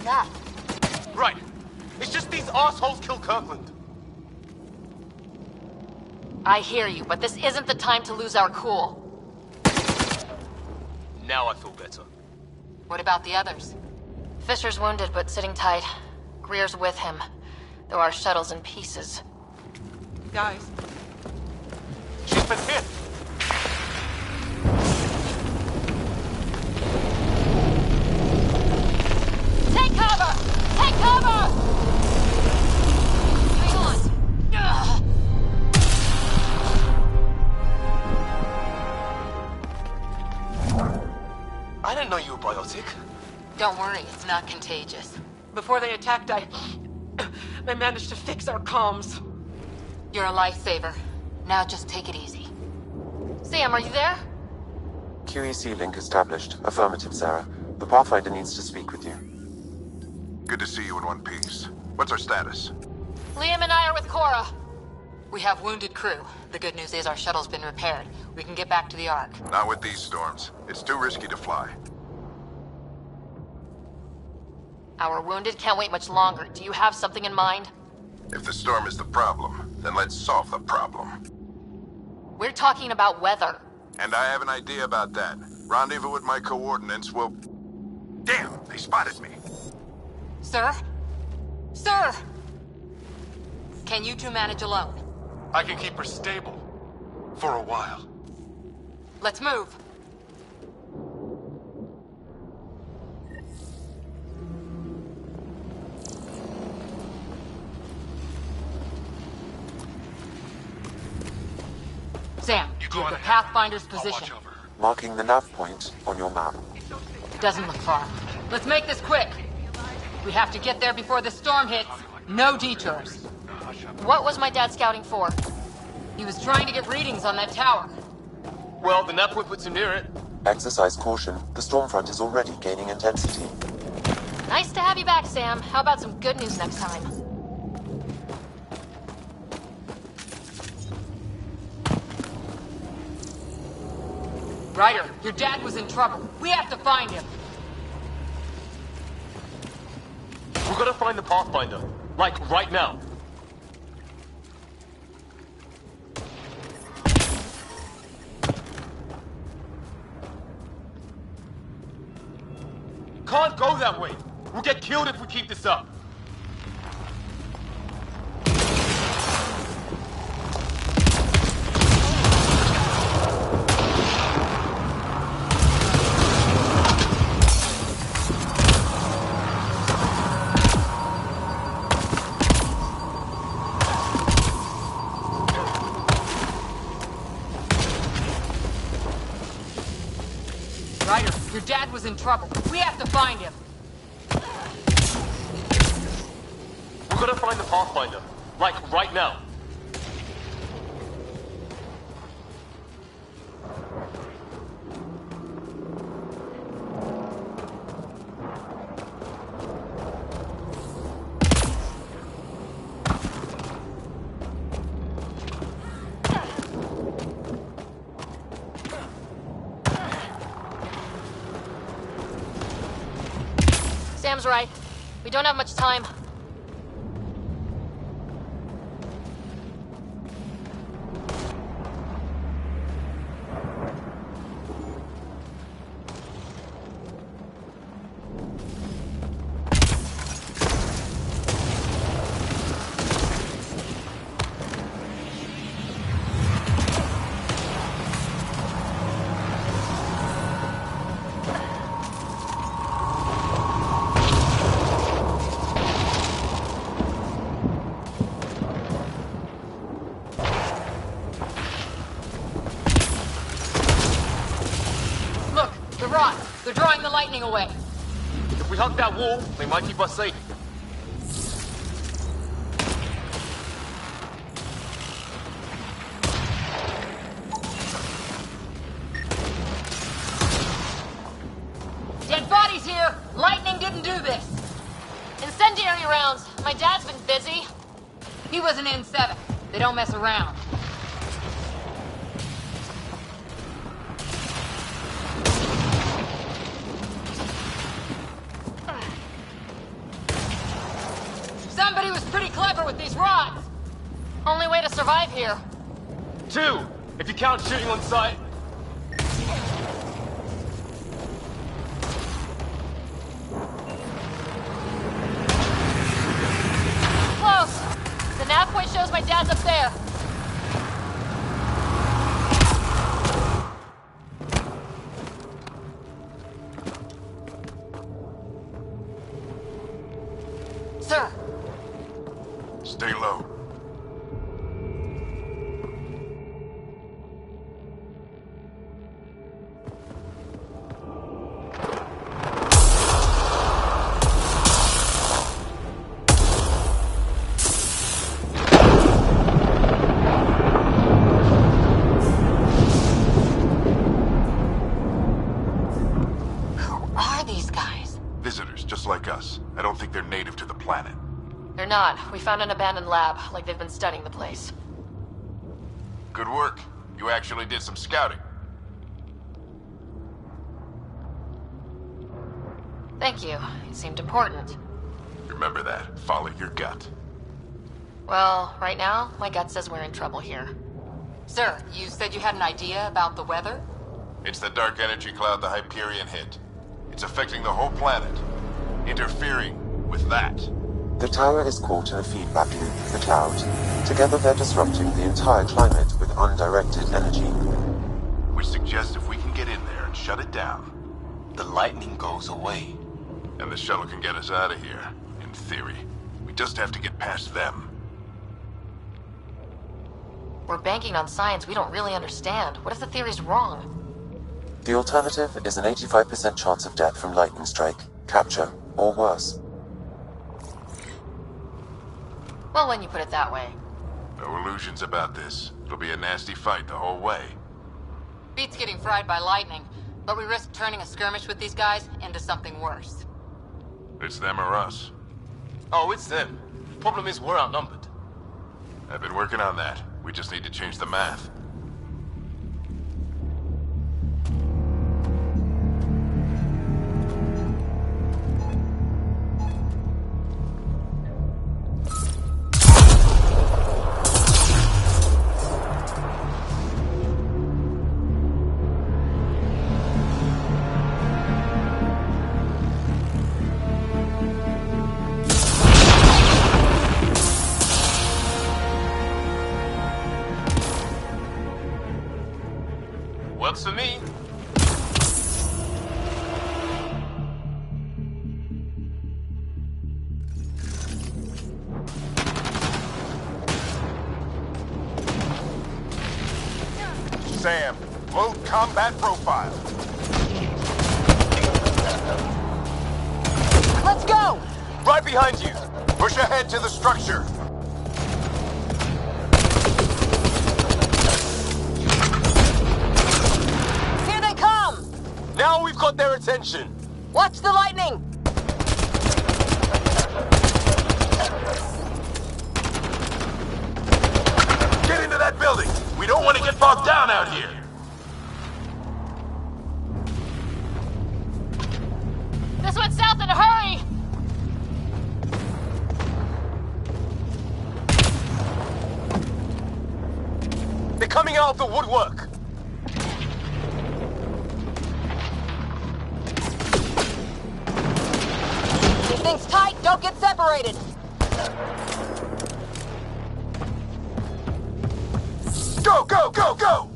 Enough. Right. It's just these assholes kill Kirkland. I hear you, but this isn't the time to lose our cool. Now I feel better. What about the others? Fisher's wounded, but sitting tight. Greer's with him, though our shuttle's in pieces. Guys. She's been hit! Take cover! Take cover! Hang on. Ugh. I didn't know you were biotic. Don't worry, it's not contagious. Before they attacked, I managed to fix our comms. You're a lifesaver. Now just take it easy. Sam, are you there? QEC link established. Affirmative, Sarah. The Pathfinder needs to speak with you. Good to see you in one piece. What's our status? Liam and I are with Cora. We have wounded crew. The good news is our shuttle's been repaired. We can get back to the Ark. Not with these storms. It's too risky to fly. Our wounded can't wait much longer. Do you have something in mind? If the storm is the problem, then let's solve the problem. We're talking about weather. And I have an idea about that. Rendezvous with my coordinates will... Damn, they spotted me. Sir? Sir! Can you two manage alone? I can keep her stable. For a while. Let's move. Sam, you have the Pathfinder's position. Marking the nav point on your map. Doesn't look far. Let's make this quick. We have to get there before the storm hits. No detours. What was my dad scouting for? He was trying to get readings on that tower. Well, the nav point puts him near it. Exercise caution. The storm front is already gaining intensity. Nice to have you back, Sam. How about some good news next time? Ryder, your dad was in trouble. We have to find him. We're gonna find the Pathfinder. Like, right now. Can't go that way. We'll get killed if we keep this up. Ryder, your dad was in trouble. We have to find him. We're gonna find the Pathfinder. Like, right now. Sam's right. We don't have much time. They're drawing the lightning away. If we hug that wall, they might keep us safe. Dead bodies here! Lightning didn't do this! Incendiary rounds! My dad's been busy. He was an N7. They don't mess around. Somebody was pretty clever with these rods! Only way to survive here. 2, if you count shooting on sight. Close! The nav point shows my dad's up there. Sir! Stay low. Visitors, just like us. I don't think they're native to the planet. They're not. We found an abandoned lab, like they've been studying the place. Good work. You actually did some scouting. Thank you. It seemed important. Remember that. Follow your gut. Well, right now, my gut says we're in trouble here. Sir, you said you had an idea about the weather? It's the dark energy cloud the Hyperion hit. It's affecting the whole planet. Interfering with that. The tower is caught in a feedback loop with the cloud. Together they're disrupting the entire climate with undirected energy. Which suggests if we can get in there and shut it down, the lightning goes away. And the shuttle can get us out of here, in theory. We just have to get past them. We're banking on science we don't really understand. What if the theory's wrong? The alternative is an 85% chance of death from lightning strike, capture, or worse. Well, when you put it that way. No illusions about this. It'll be a nasty fight the whole way. Beats getting fried by lightning, but we risk turning a skirmish with these guys into something worse. It's them or us. Oh, it's them. Problem is, we're outnumbered. I've been working on that. We just need to change the math. Works for me. Sam, load combat profile. Let's go! Right behind you. Push ahead to the structure. Now we've got their attention. Watch the lightning! Get into that building! We don't want to get bogged down out here! This went south in a hurry! They're coming out of the woodwork! Keep things tight, don't get separated! Go, go, go, go!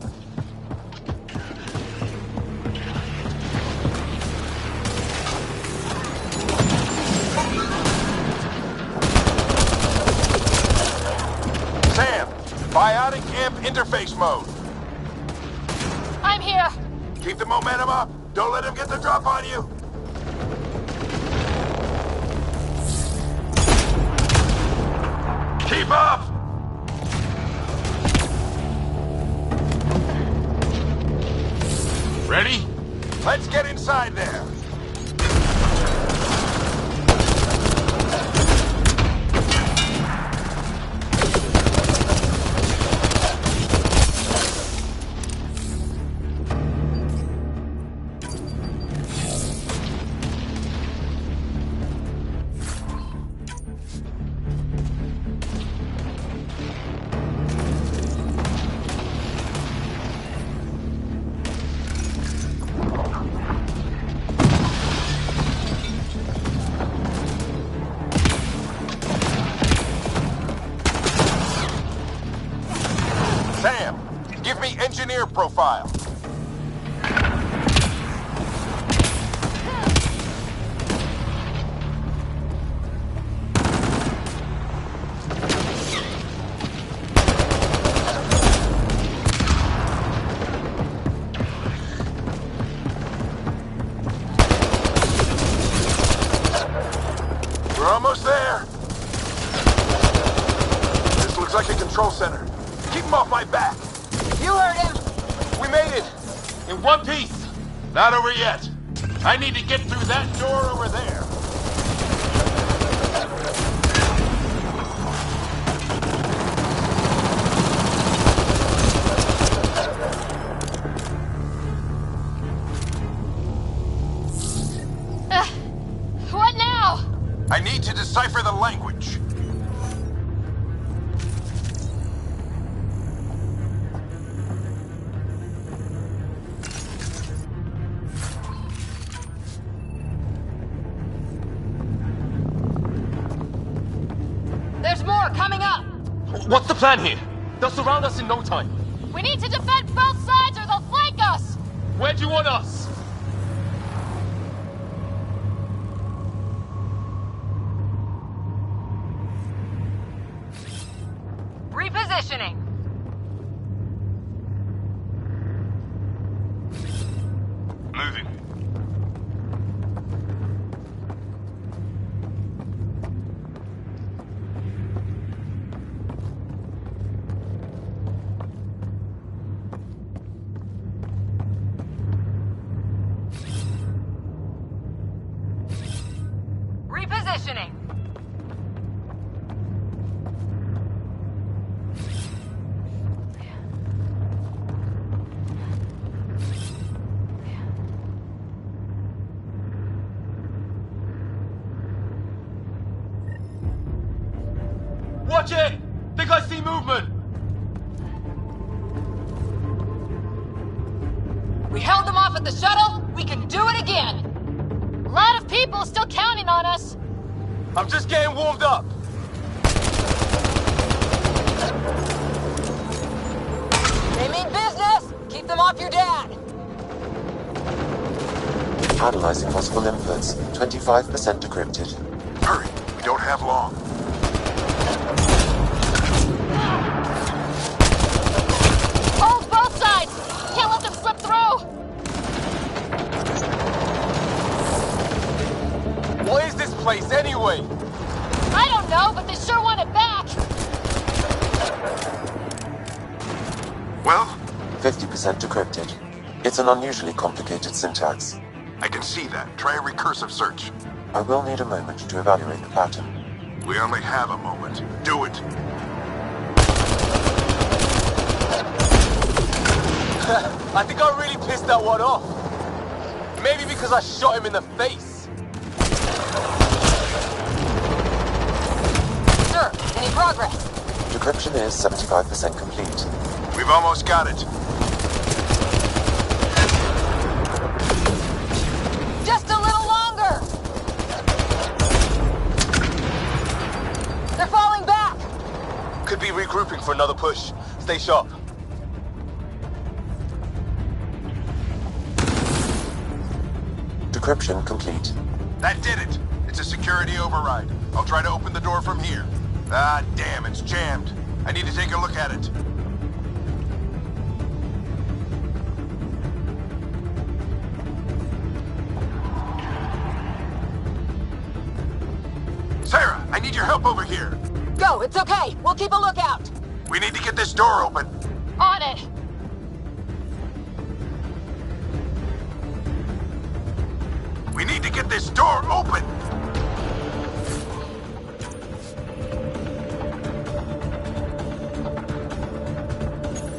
Sam, biotic amp interface mode. I'm here. Keep the momentum up. Don't let him get the drop on you. Keep up! Ready? Let's get inside there. Sam, give me engineer profile. We're almost there. This looks like a control center. Keep him off my back. You heard him. We made it. In one piece. Not over yet. I need to get through that door over there. What now? I need to decipher the language. There's more coming up. What's the plan here? They'll surround us in no time. We need to defend both sides or they'll flank us. Where do you want us? Repositioning. Moving. Repositioning. Watch it! Think I see movement! We held them off at the shuttle. We can do it again. A lot of people still counting on us. I'm just getting warmed up. They mean business. Keep them off your dad. Analyzing possible inputs. 25% decrypted. Hurry, we don't have long. Hold both sides. Can't let them slip through. What is this place anyway? I don't know, but they sure want it back. Well? 50% decrypted. It's an unusually complicated syntax. I can see that. Try a recursive search. I will need a moment to evaluate the pattern. We only have a moment. Do it. I think I really pissed that one off. Maybe because I shot him in the face. Sir, any progress? Decryption is 75% complete. We We've almost got it. Just a little longer! They're falling back! Could be regrouping for another push. Stay sharp. Decryption complete. That did it. It's a security override. I'll try to open the door from here. Ah, damn, it's jammed. I need to take a look at it. Sarah, I need your help over here. Go, it's okay. We'll keep a lookout. We need to get this door open. On it! We need to get this door open!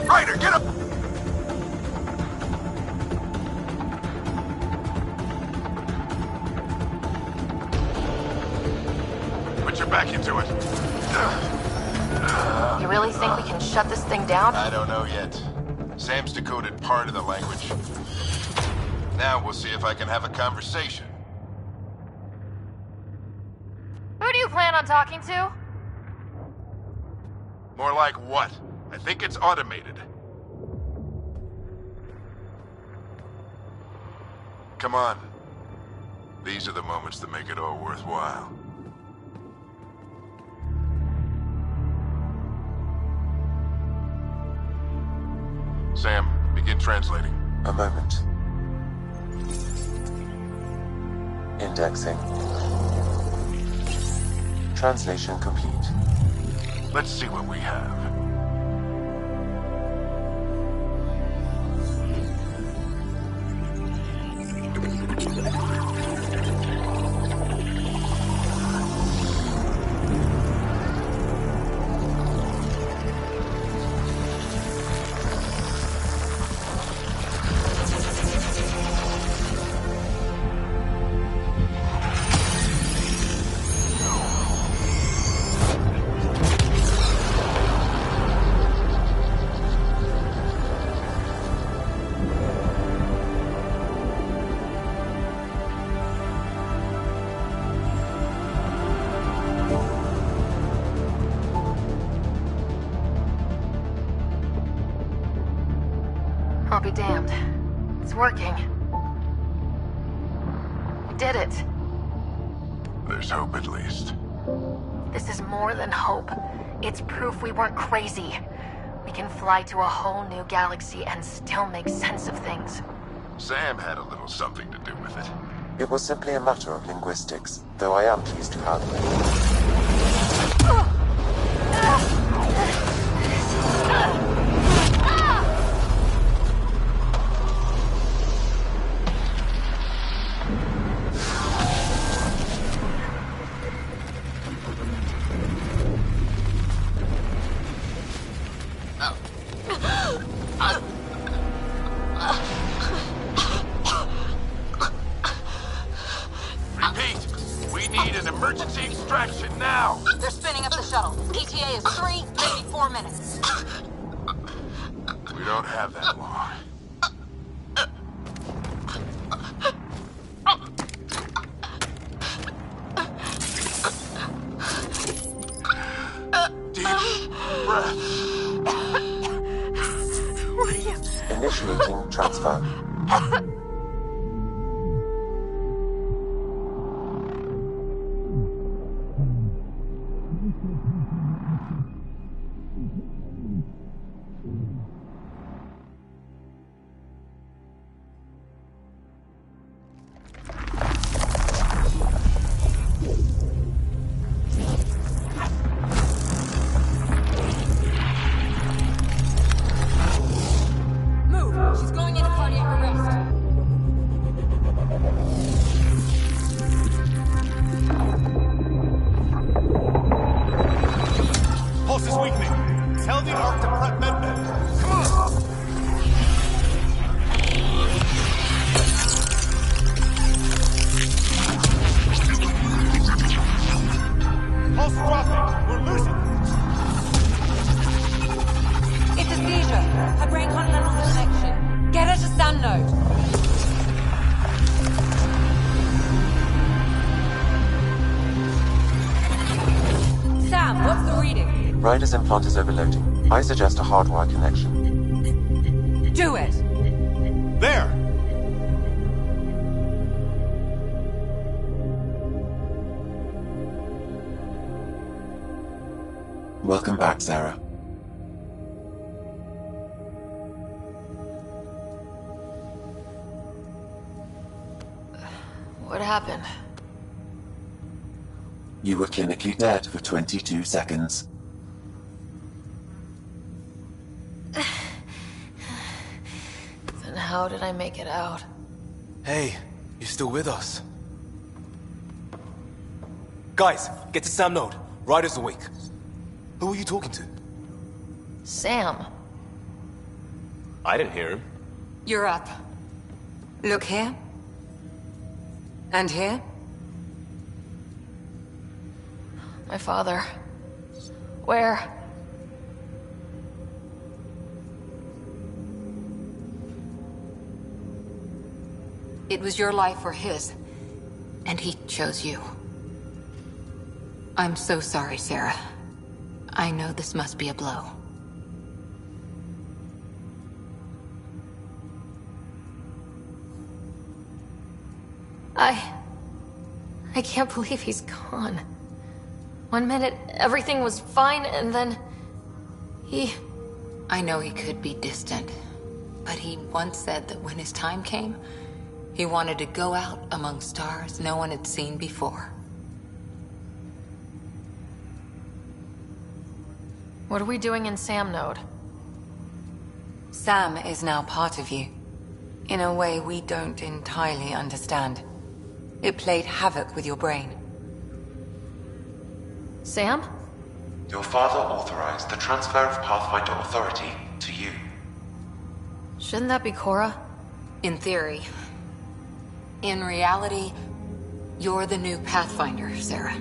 Ryder, get up! Put your back into it. You really think we can shut this thing down? I don't know yet. Sam's decoded part of the language. Now we'll see if I can have a conversation. Who do you plan on talking to? More like what? I think it's automated. Come on. These are the moments that make it all worthwhile. Sam, begin translating. A moment. Indexing. Translation complete. Let's see what we have. I'll be damned. It's working. We did it. There's hope at least. This is more than hope. It's proof we weren't crazy. We can fly to a whole new galaxy and still make sense of things. Sam had a little something to do with it. It was simply a matter of linguistics, though I am pleased to have it. Repeat! We need an emergency extraction now! They're spinning up the shuttle. ETA is 3, maybe 4 minutes. We don't have that long. Deep breath. Initiating transfer. Move! She's going into cardiac arrest. Ryder's implant is overloading. I suggest a hardwire connection. Do it! There! Welcome back, Sarah. What happened? You were clinically dead for 22 seconds. Then how did I make it out? Hey, you're still with us. Guys, get to Sam Node. Ryder's awake. Who are you talking to? Sam. I didn't hear him. You're up. Look here. And here. My father. Where? It was your life or his, and he chose you. I'm so sorry, Sarah. I know this must be a blow. I can't believe he's gone. 1 minute, everything was fine, and then... I know he could be distant, but he once said that when his time came, he wanted to go out among stars no one had seen before. What are we doing in Sam Node? Sam is now part of you. In a way we don't entirely understand. It played havoc with your brain. Sam? Your father authorized the transfer of Pathfinder authority to you. Shouldn't that be Cora? In theory. In reality, you're the new Pathfinder, Sarah.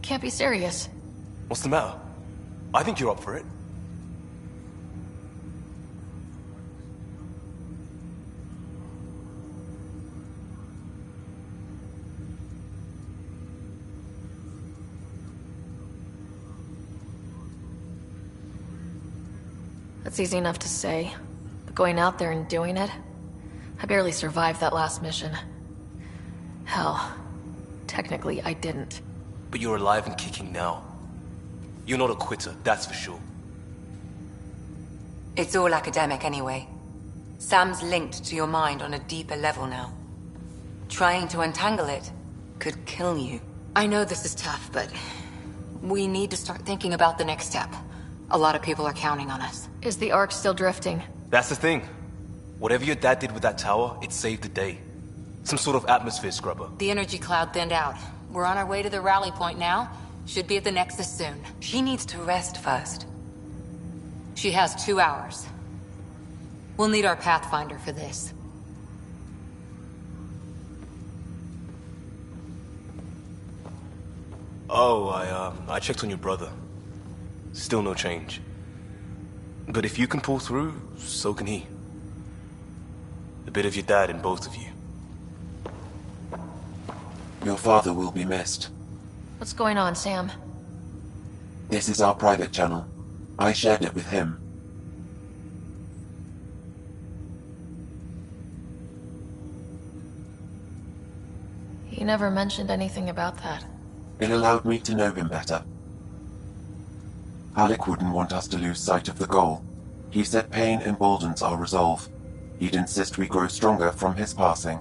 can't be serious. What's the matter? I think you're up for it. That's easy enough to say. But going out there and doing it? I barely survived that last mission. Hell, technically I didn't. But you're alive and kicking now. You're not a quitter, that's for sure. It's all academic anyway. Sam's linked to your mind on a deeper level now. Trying to untangle it could kill you. I know this is tough, but we need to start thinking about the next step. A lot of people are counting on us. Is the Ark still drifting? That's the thing. Whatever your dad did with that tower, it saved the day. Some sort of atmosphere scrubber. The energy cloud thinned out. We're on our way to the rally point now. Should be at the Nexus soon. She needs to rest first. She has 2 hours. We'll need our Pathfinder for this. Oh, I checked on your brother. Still no change. But if you can pull through, so can he. A bit of your dad in both of you. Your father will be missed. What's going on, Sam? This is our private channel. I shared it with him. He never mentioned anything about that. It allowed me to know him better. Alec wouldn't want us to lose sight of the goal. He said pain emboldens our resolve. He'd insist we grow stronger from his passing.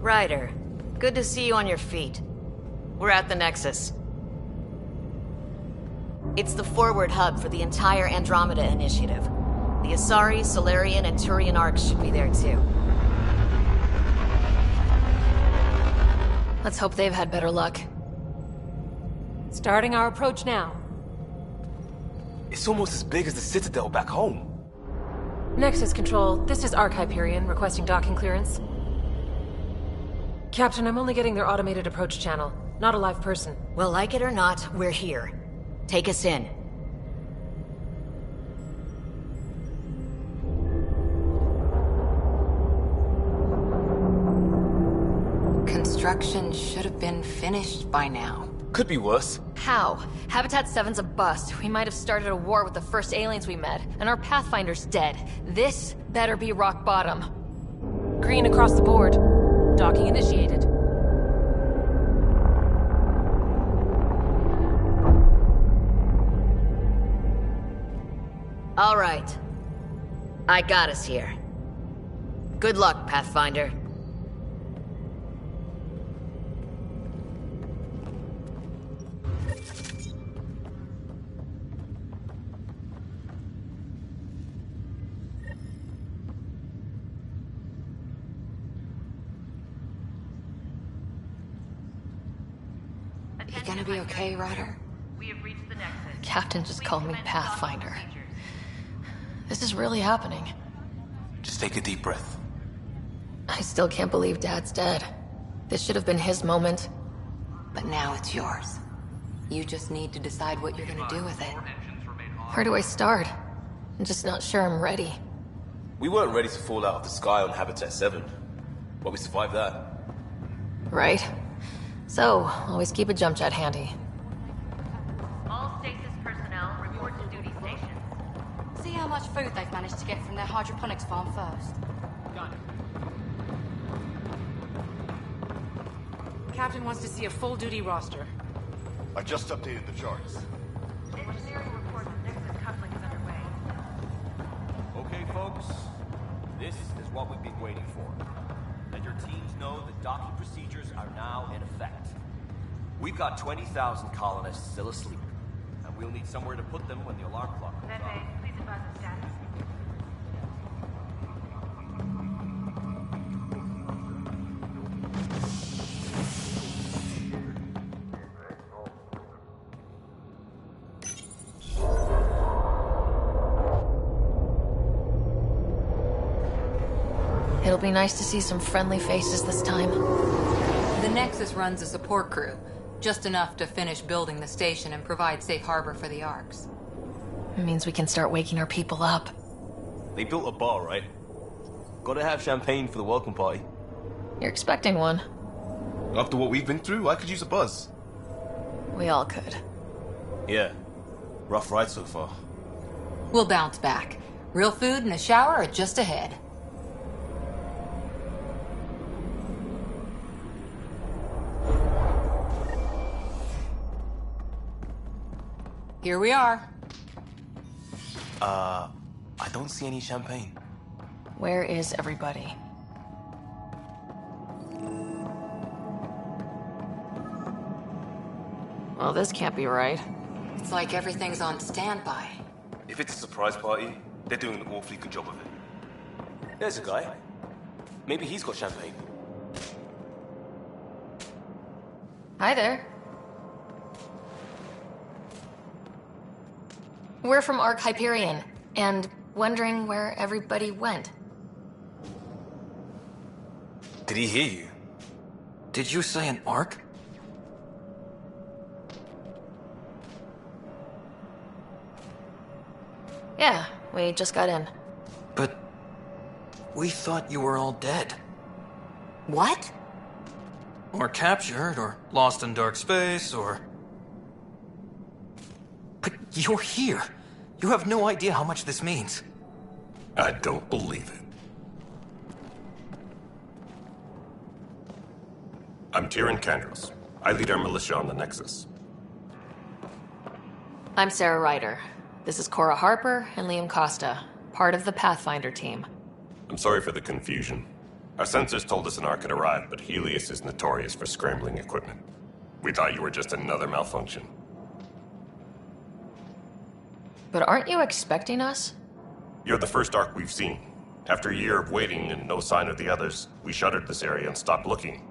Ryder, good to see you on your feet. We're at the Nexus. It's the forward hub for the entire Andromeda Initiative. The Asari, Solarian, and Turian arcs should be there too. Let's hope they've had better luck. Starting our approach now. It's almost as big as the Citadel back home. Nexus Control, this is Ark Hyperion requesting docking clearance. Captain, I'm only getting their automated approach channel, not a live person. Well, like it or not, we're here. Take us in. construction should have been finished by now. Could be worse. How? Habitat 7's a bust. We might have started a war with the first aliens we met, and our Pathfinder's dead. This better be rock bottom. Green across the board. Docking initiated. All right. I got us here. Good luck, Pathfinder. You gonna be okay, Ryder? Captain just called me Pathfinder. This is really happening. Just take a deep breath. I still can't believe Dad's dead. This should have been his moment. But now it's yours. You just need to decide what you're gonna do with it. Where do I start? I'm just not sure I'm ready. We weren't ready to fall out of the sky on Habitat 7, but we survived that. Right? So, always keep a jump jet handy. All stasis personnel report to duty stations. See how much food they've managed to get from their hydroponics farm first. Captain wants to see a full duty roster. I just updated the charts. Engineering reports Nexus coupling is underway. Okay, folks. This is what we've been waiting for. Let your teams know that docking procedures are now in effect. We've got 20,000 colonists still asleep, and we'll need somewhere to put them when the alarm clock goes off. Please advise of status. It'll be nice to see some friendly faces this time. The Nexus runs a support crew. Just enough to finish building the station and provide safe harbor for the Arks. It means we can start waking our people up. They built a bar, right? Gotta have champagne for the welcome party. You're expecting one. After what we've been through, I could use a buzz. We all could. Yeah. Rough ride so far. We'll bounce back. Real food and a shower are just ahead. Here we are. I don't see any champagne. Where is everybody? Well, this can't be right. It's like everything's on standby. If it's a surprise party, they're doing an awfully good job of it. There's a guy. Maybe he's got champagne. Hi there. We're from Ark Hyperion, and wondering where everybody went. Did he hear you? Did you say an Ark? Yeah, we just got in. But we thought you were all dead. What? Or captured, or lost in dark space, or... But you're here. You have no idea how much this means. I don't believe it. I'm Tyrion Kandros. I lead our militia on the Nexus. I'm Sarah Ryder. This is Cora Harper and Liam Costa, part of the Pathfinder team. I'm sorry for the confusion. Our sensors told us an Ark had arrived, but Helios is notorious for scrambling equipment. We thought you were just another malfunction. But aren't you expecting us? You're the first Ark we've seen. After a year of waiting and no sign of the others, we shuttered this area and stopped looking.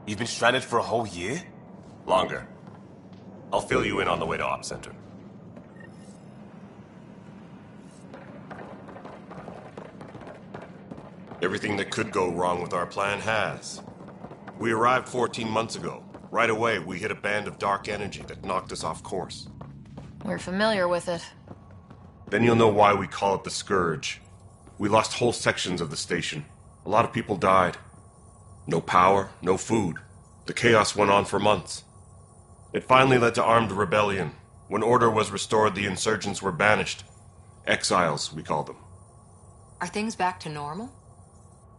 You've been stranded for a whole year? Longer. I'll fill you in on the way to Op Center. Everything that could go wrong with our plan has. We arrived 14 months ago. Right away, we hit a band of dark energy that knocked us off course. We're familiar with it. Then you'll know why we call it the Scourge. We lost whole sections of the station. A lot of people died. No power, no food. The chaos went on for months. It finally led to armed rebellion. When order was restored, the insurgents were banished. Exiles, we call them. Are things back to normal?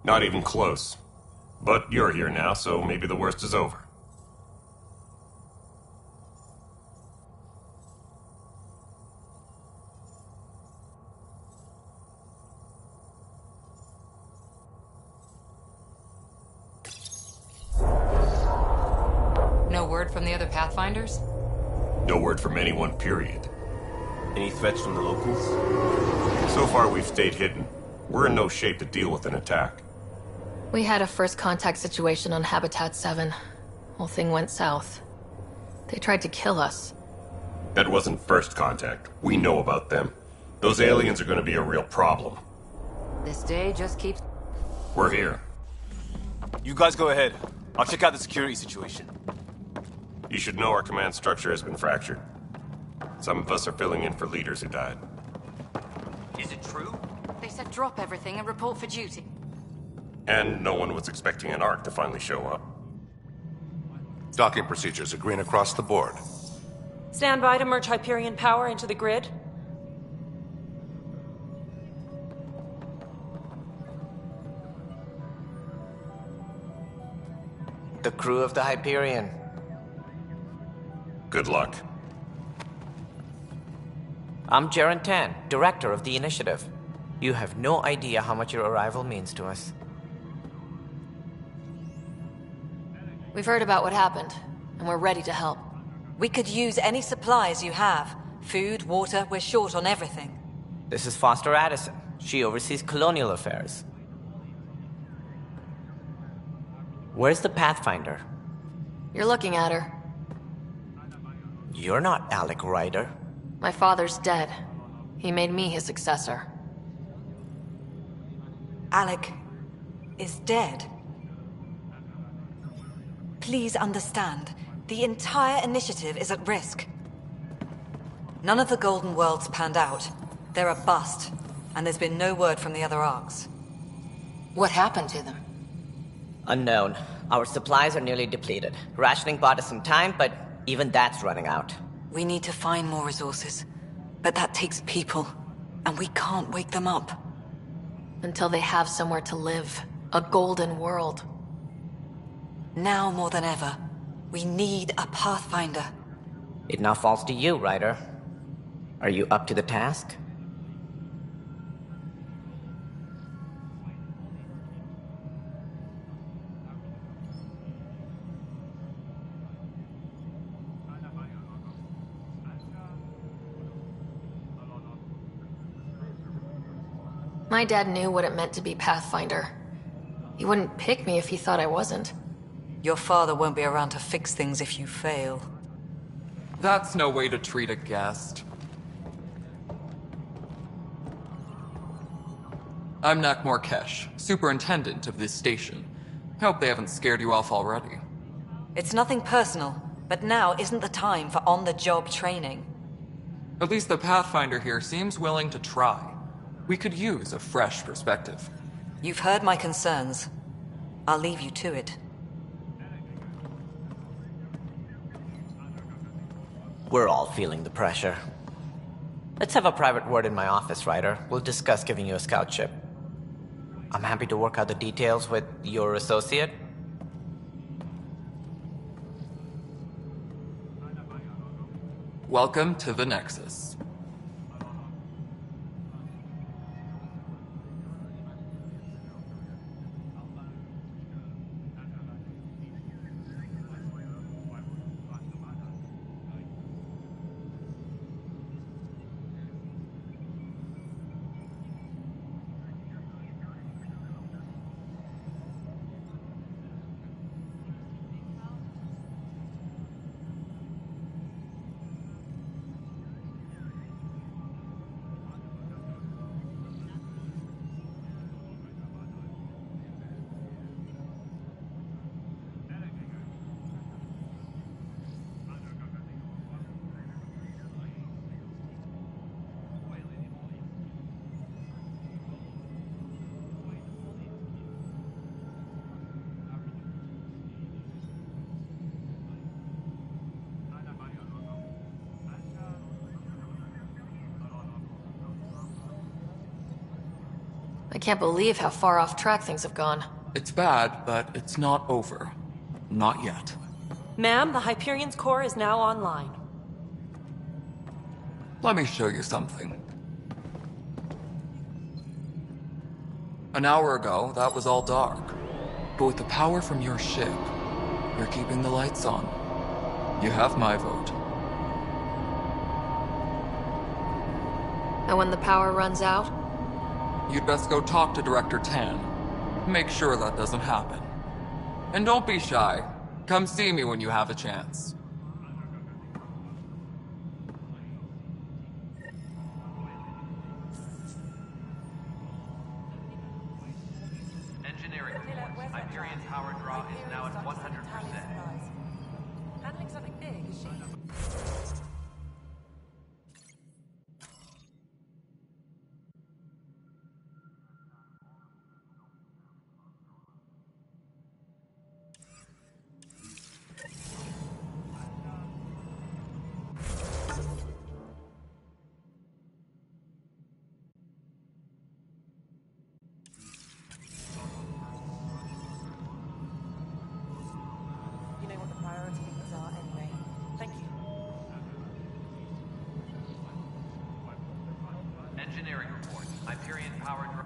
Not even close. But you're here now, so maybe the worst is over. No word from the other Pathfinders? No word from anyone, period. Any threats from the locals? So far, we've stayed hidden. We're in no shape to deal with an attack. We had a first contact situation on Habitat 7. Whole thing went south. They tried to kill us. That wasn't first contact. We know about them. Those aliens are going to be a real problem. This day just keeps... We're here. You guys go ahead. I'll check out the security situation. You should know our command structure has been fractured. Some of us are filling in for leaders who died. Is it true? They said drop everything and report for duty. And no one was expecting an Ark to finally show up. Docking procedures are green across the board. Stand by to merge Hyperion power into the grid. The crew of the Hyperion. Good luck. I'm Jaren Tan, director of the initiative. You have no idea how much your arrival means to us. We've heard about what happened, and we're ready to help. We could use any supplies you have. Food, water, we're short on everything. This is Foster Addison. She oversees colonial affairs. Where's the Pathfinder? You're looking at her. You're not Alec Ryder. My father's dead. He made me his successor. Alec is dead. Please understand, the entire initiative is at risk. None of the Golden Worlds panned out. They're a bust, and there's been no word from the other Arks. What happened to them? Unknown. Our supplies are nearly depleted. Rationing bought us some time, but even that's running out. We need to find more resources, but that takes people, and we can't wake them up. Until they have somewhere to live. A golden world. Now more than ever, we need a Pathfinder. It now falls to you, Ryder. Are you up to the task? My dad knew what it meant to be Pathfinder. He wouldn't pick me if he thought I wasn't. Your father won't be around to fix things if you fail. That's no way to treat a guest. I'm Nak Morkesh, superintendent of this station. Hope they haven't scared you off already. It's nothing personal, but now isn't the time for on-the-job training. At least the Pathfinder here seems willing to try. We could use a fresh perspective. You've heard my concerns. I'll leave you to it. We're all feeling the pressure. Let's have a private word in my office, Ryder. We'll discuss giving you a scout ship. I'm happy to work out the details with your associate. Welcome to the Nexus. I can't believe how far off track things have gone. It's bad, but it's not over. Not yet. Ma'am, the Hyperion's core is now online. Let me show you something. An hour ago, that was all dark. But with the power from your ship, you're keeping the lights on. You have my vote. And when the power runs out? You'd best go talk to Director Tan. Make sure that doesn't happen. And don't be shy. Come see me when you have a chance. Engineering reports. Hyperion power draw is now at 100%. Handling something big, is she? Engineering reports. Hyperion power draw.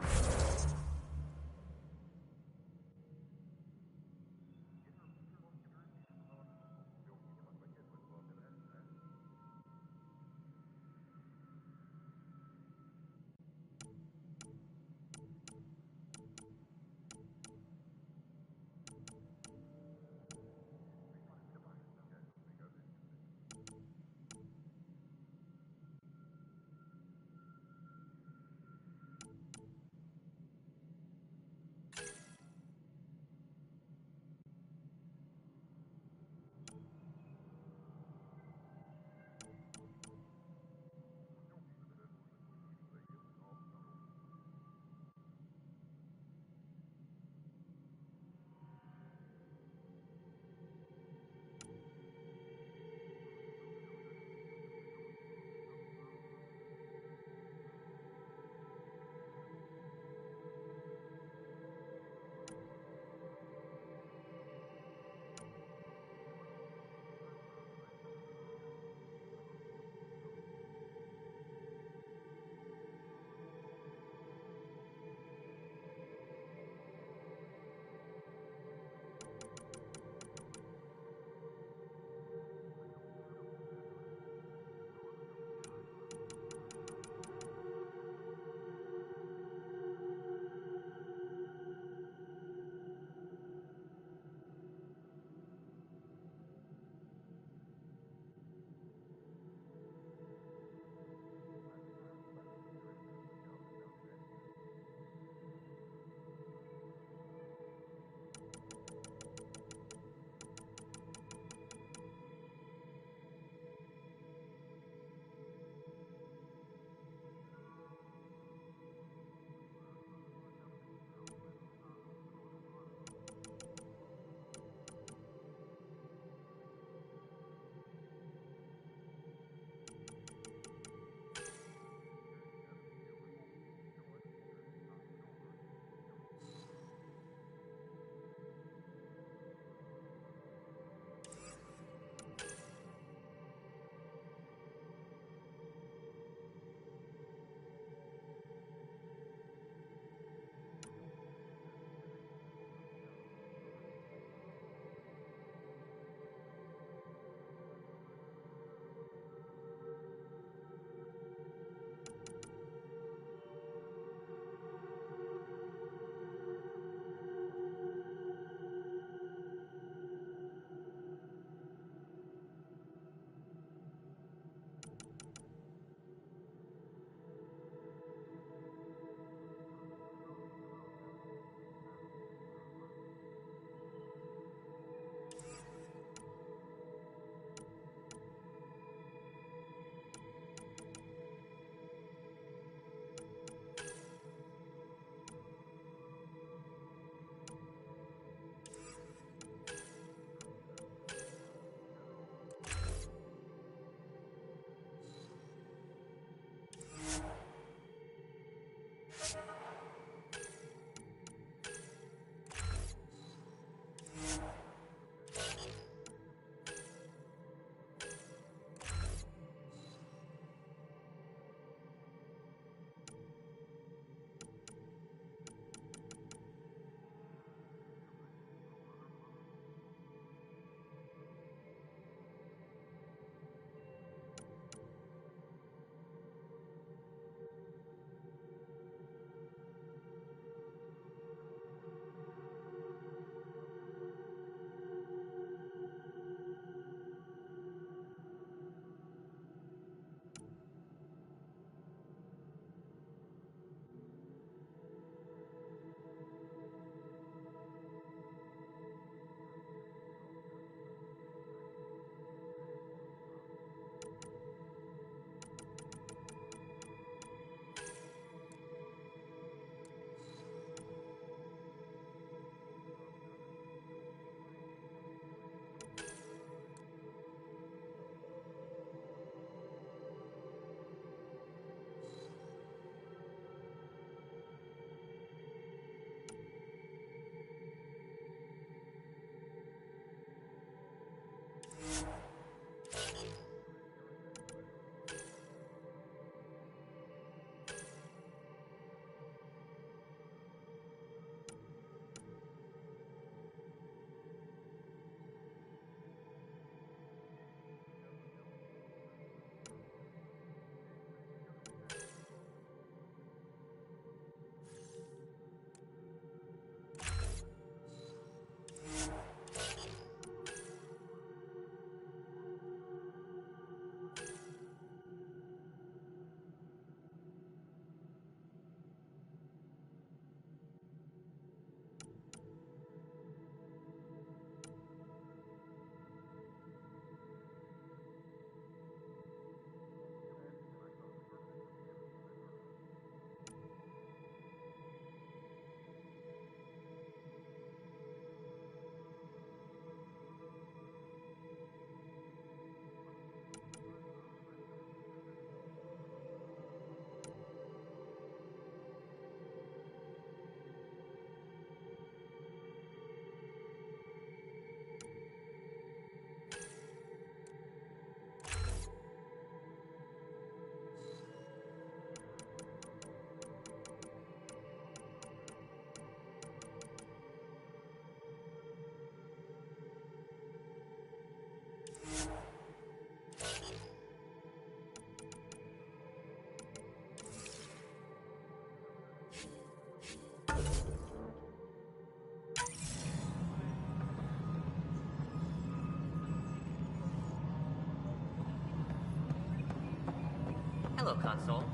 Hello, console.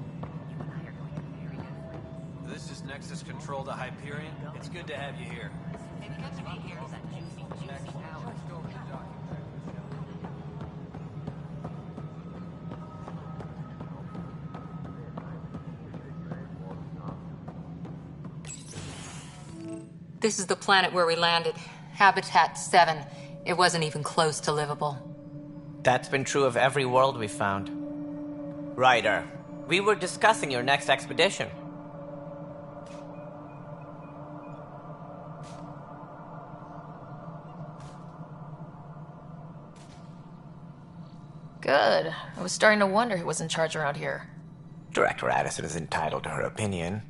This is Nexus Control to Hyperion. It's good to have you here. It's good to be here. Next hour. Let's go over the document. This is the planet where we landed. Habitat 7. It wasn't even close to livable. That's been true of every world we found. Ryder, we were discussing your next expedition. Good. I was starting to wonder who was in charge around here. Director Addison is entitled to her opinion,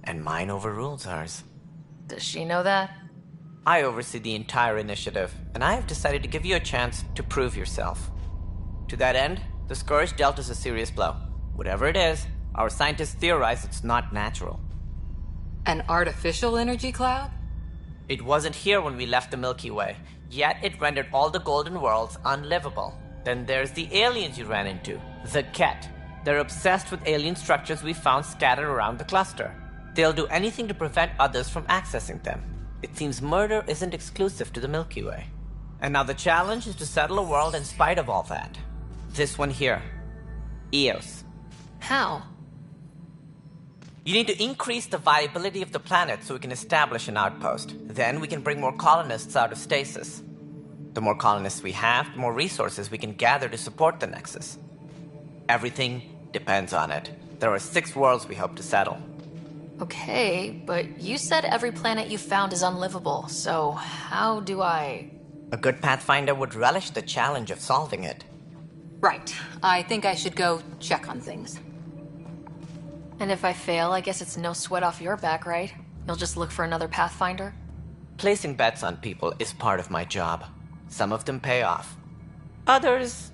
and mine overrules hers. Does she know that? I oversee the entire initiative, and I have decided to give you a chance to prove yourself. To that end, the Scourge dealt us a serious blow. Whatever it is, our scientists theorize it's not natural. An artificial energy cloud? It wasn't here when we left the Milky Way, yet it rendered all the Golden Worlds unlivable. Then there's the aliens you ran into, the Ket. They're obsessed with alien structures we found scattered around the cluster. They'll do anything to prevent others from accessing them. It seems murder isn't exclusive to the Milky Way. And now the challenge is to settle a world in spite of all that. This one here. Eos. How? You need to increase the viability of the planet so we can establish an outpost. Then we can bring more colonists out of stasis. The more colonists we have, the more resources we can gather to support the Nexus. Everything depends on it. There are 6 worlds we hope to settle. Okay, but you said every planet you found is unlivable, so how do I... A good Pathfinder would relish the challenge of solving it. Right. I think I should go check on things. And if I fail, I guess it's no sweat off your back, right? You'll just look for another Pathfinder? Placing bets on people is part of my job. Some of them pay off. Others...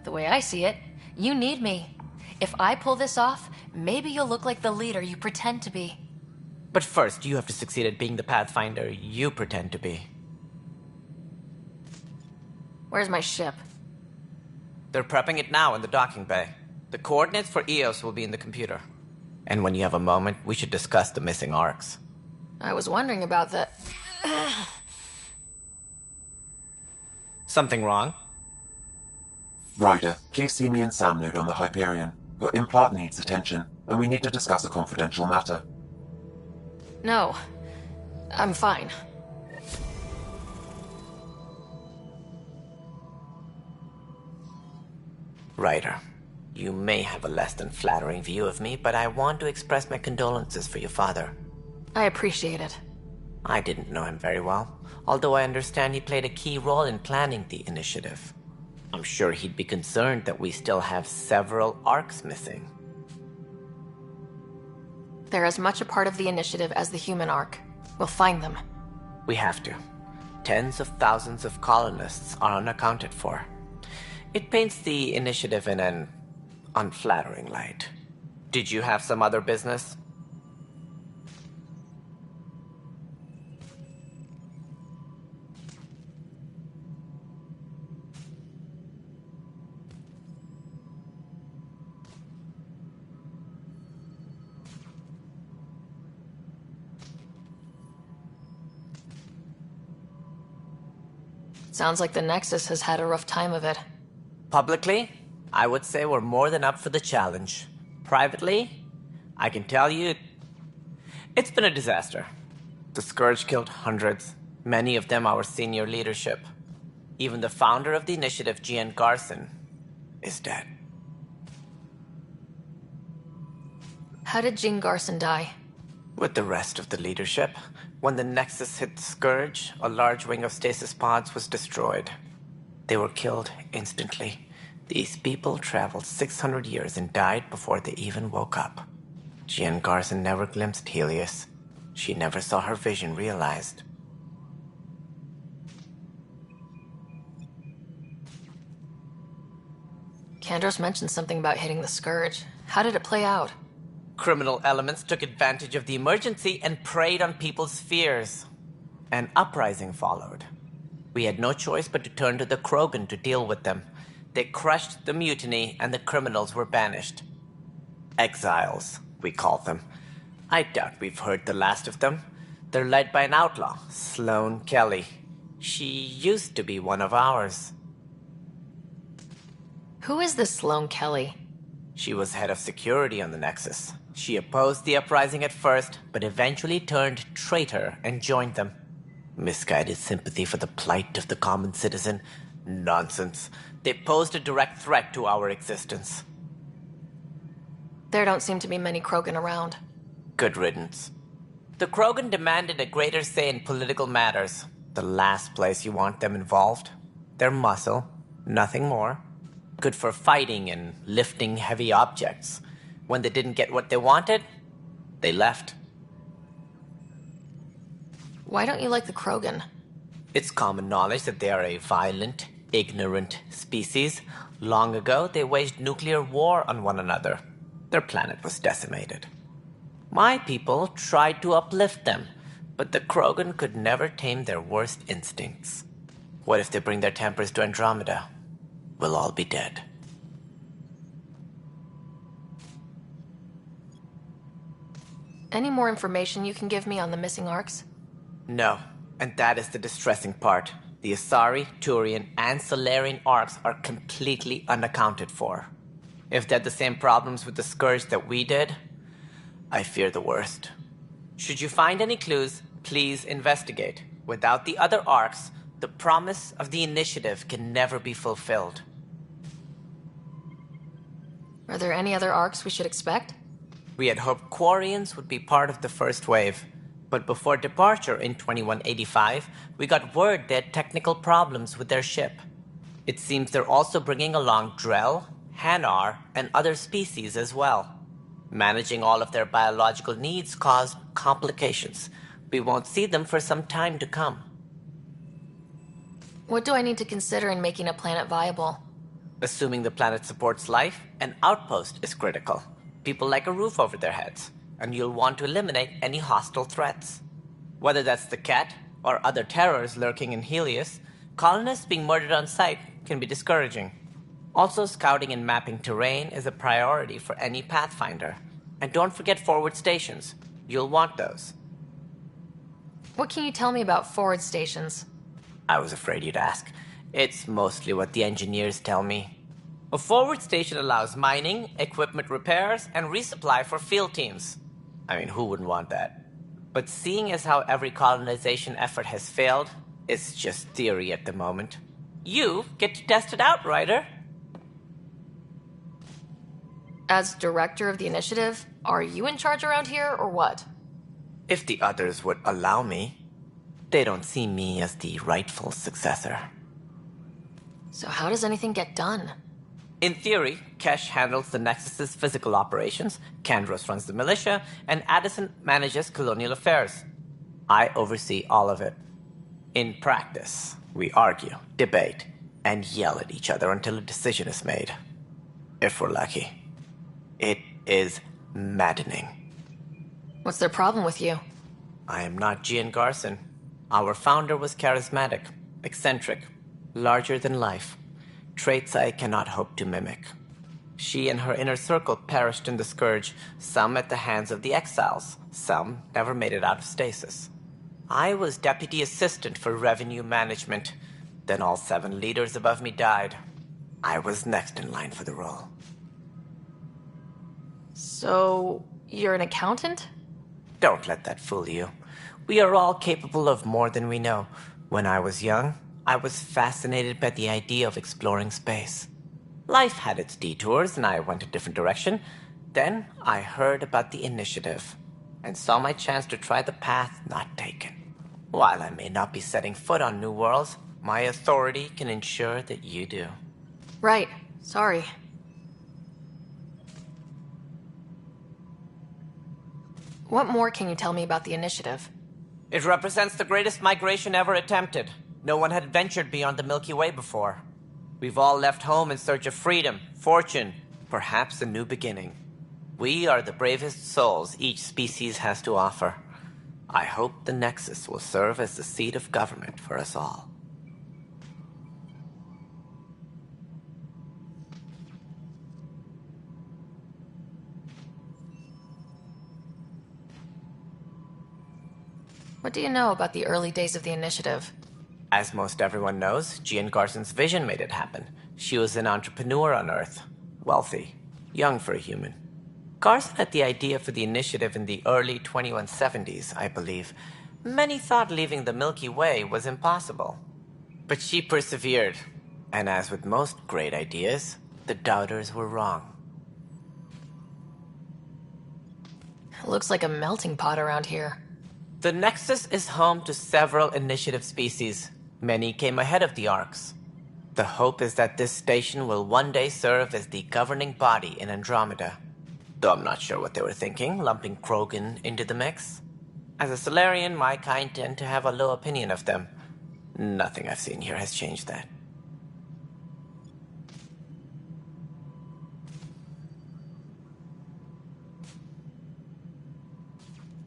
The way I see it, you need me. If I pull this off, maybe you'll look like the leader you pretend to be. But first, you have to succeed at being the Pathfinder you pretend to be. Where's my ship? They're prepping it now in the docking bay. The coordinates for Eos will be in the computer. And when you have a moment, we should discuss the missing arcs. I was wondering about that. Something wrong? Ryder, please see me and Sam node on the Hyperion. Your implant needs attention, and we need to discuss a confidential matter. No. I'm fine. Ryder, you may have a less than flattering view of me, but I want to express my condolences for your father. I appreciate it. I didn't know him very well, although I understand he played a key role in planning the initiative. I'm sure he'd be concerned that we still have several arcs missing. They're as much a part of the initiative as the human arc. We'll find them. We have to. Tens of thousands of colonists are unaccounted for. It paints the initiative in an unflattering light. Did you have some other business? Sounds like the Nexus has had a rough time of it. Publicly, I would say we're more than up for the challenge. Privately, I can tell you, it's been a disaster. The Scourge killed hundreds, many of them our senior leadership. Even the founder of the initiative, Jean Garson, is dead. How did Jean Garson die? With the rest of the leadership, when the Nexus hit the Scourge, a large wing of stasis pods was destroyed. They were killed instantly. These people traveled 600 years and died before they even woke up. Jean Garson never glimpsed Helios. She never saw her vision realized. Kandros mentioned something about hitting the Scourge. How did it play out? Criminal elements took advantage of the emergency and preyed on people's fears. An uprising followed. We had no choice but to turn to the Krogan to deal with them. They crushed the mutiny and the criminals were banished. Exiles, we call them. I doubt we've heard the last of them. They're led by an outlaw, Sloane Kelly. She used to be one of ours. Who is this Sloane Kelly? She was head of security on the Nexus. She opposed the uprising at first, but eventually turned traitor and joined them. Misguided sympathy for the plight of the common citizen? Nonsense. They posed a direct threat to our existence. There don't seem to be many Krogan around. Good riddance. The Krogan demanded a greater say in political matters. The last place you want them involved. They're muscle, nothing more. Good for fighting and lifting heavy objects. When they didn't get what they wanted, they left. Why don't you like the Krogan? It's common knowledge that they are a violent, ignorant species. Long ago, they waged nuclear war on one another. Their planet was decimated. My people tried to uplift them, but the Krogan could never tame their worst instincts. What if they bring their tempers to Andromeda? We'll all be dead. Any more information you can give me on the missing Arks? No, and that is the distressing part. The Asari, Turian, and Salarian Arks are completely unaccounted for. If they had the same problems with the Scourge that we did, I fear the worst. Should you find any clues, please investigate. Without the other Arks, the promise of the Initiative can never be fulfilled. Are there any other Arks we should expect? We had hoped Quarians would be part of the first wave, but before departure in 2185, we got word they had technical problems with their ship. It seems they're also bringing along Drell, Hanar, and other species as well. Managing all of their biological needs caused complications. We won't see them for some time to come. What do I need to consider in making a planet viable? Assuming the planet supports life, an outpost is critical. People like a roof over their heads, and you'll want to eliminate any hostile threats. Whether that's the Ket or other terrors lurking in Helios, colonists being murdered on sight can be discouraging. Also, scouting and mapping terrain is a priority for any Pathfinder. And don't forget forward stations. You'll want those. What can you tell me about forward stations? I was afraid you'd ask. It's mostly what the engineers tell me. A forward station allows mining, equipment repairs, and resupply for field teams. I mean, who wouldn't want that? But seeing as how every colonization effort has failed, it's just theory at the moment. You get to test it out, Ryder. As director of the Initiative, are you in charge around here, or what? If the others would allow me. They don't see me as the rightful successor. So how does anything get done? In theory, Kesh handles the Nexus's physical operations, Kandros runs the militia, and Addison manages colonial affairs. I oversee all of it. In practice, we argue, debate, and yell at each other until a decision is made. If we're lucky. It is maddening. What's their problem with you? I am not Gian Garson. Our founder was charismatic, eccentric, larger than life. Traits I cannot hope to mimic. She and her inner circle perished in the Scourge, some at the hands of the Exiles, some never made it out of stasis. I was deputy assistant for revenue management. Then all 7 leaders above me died. I was next in line for the role. So, you're an accountant? Don't let that fool you. We are all capable of more than we know. When I was young, I was fascinated by the idea of exploring space. Life had its detours, and I went a different direction. Then I heard about the Initiative, and saw my chance to try the path not taken. While I may not be setting foot on New Worlds, my authority can ensure that you do. Right. Sorry. What more can you tell me about the Initiative? It represents the greatest migration ever attempted. No one had ventured beyond the Milky Way before. We've all left home in search of freedom, fortune, perhaps a new beginning. We are the bravest souls each species has to offer. I hope the Nexus will serve as the seat of government for us all. What do you know about the early days of the Initiative? As most everyone knows, Jean Garson's vision made it happen. She was an entrepreneur on Earth. Wealthy. Young for a human. Garson had the idea for the Initiative in the early 2170s, I believe. Many thought leaving the Milky Way was impossible. But she persevered. And as with most great ideas, the doubters were wrong. It looks like a melting pot around here. The Nexus is home to several Initiative species. Many came ahead of the Arks. The hope is that this station will one day serve as the governing body in Andromeda. Though I'm not sure what they were thinking, lumping Krogan into the mix. As a Solarian, my kind tend to have a low opinion of them. Nothing I've seen here has changed that.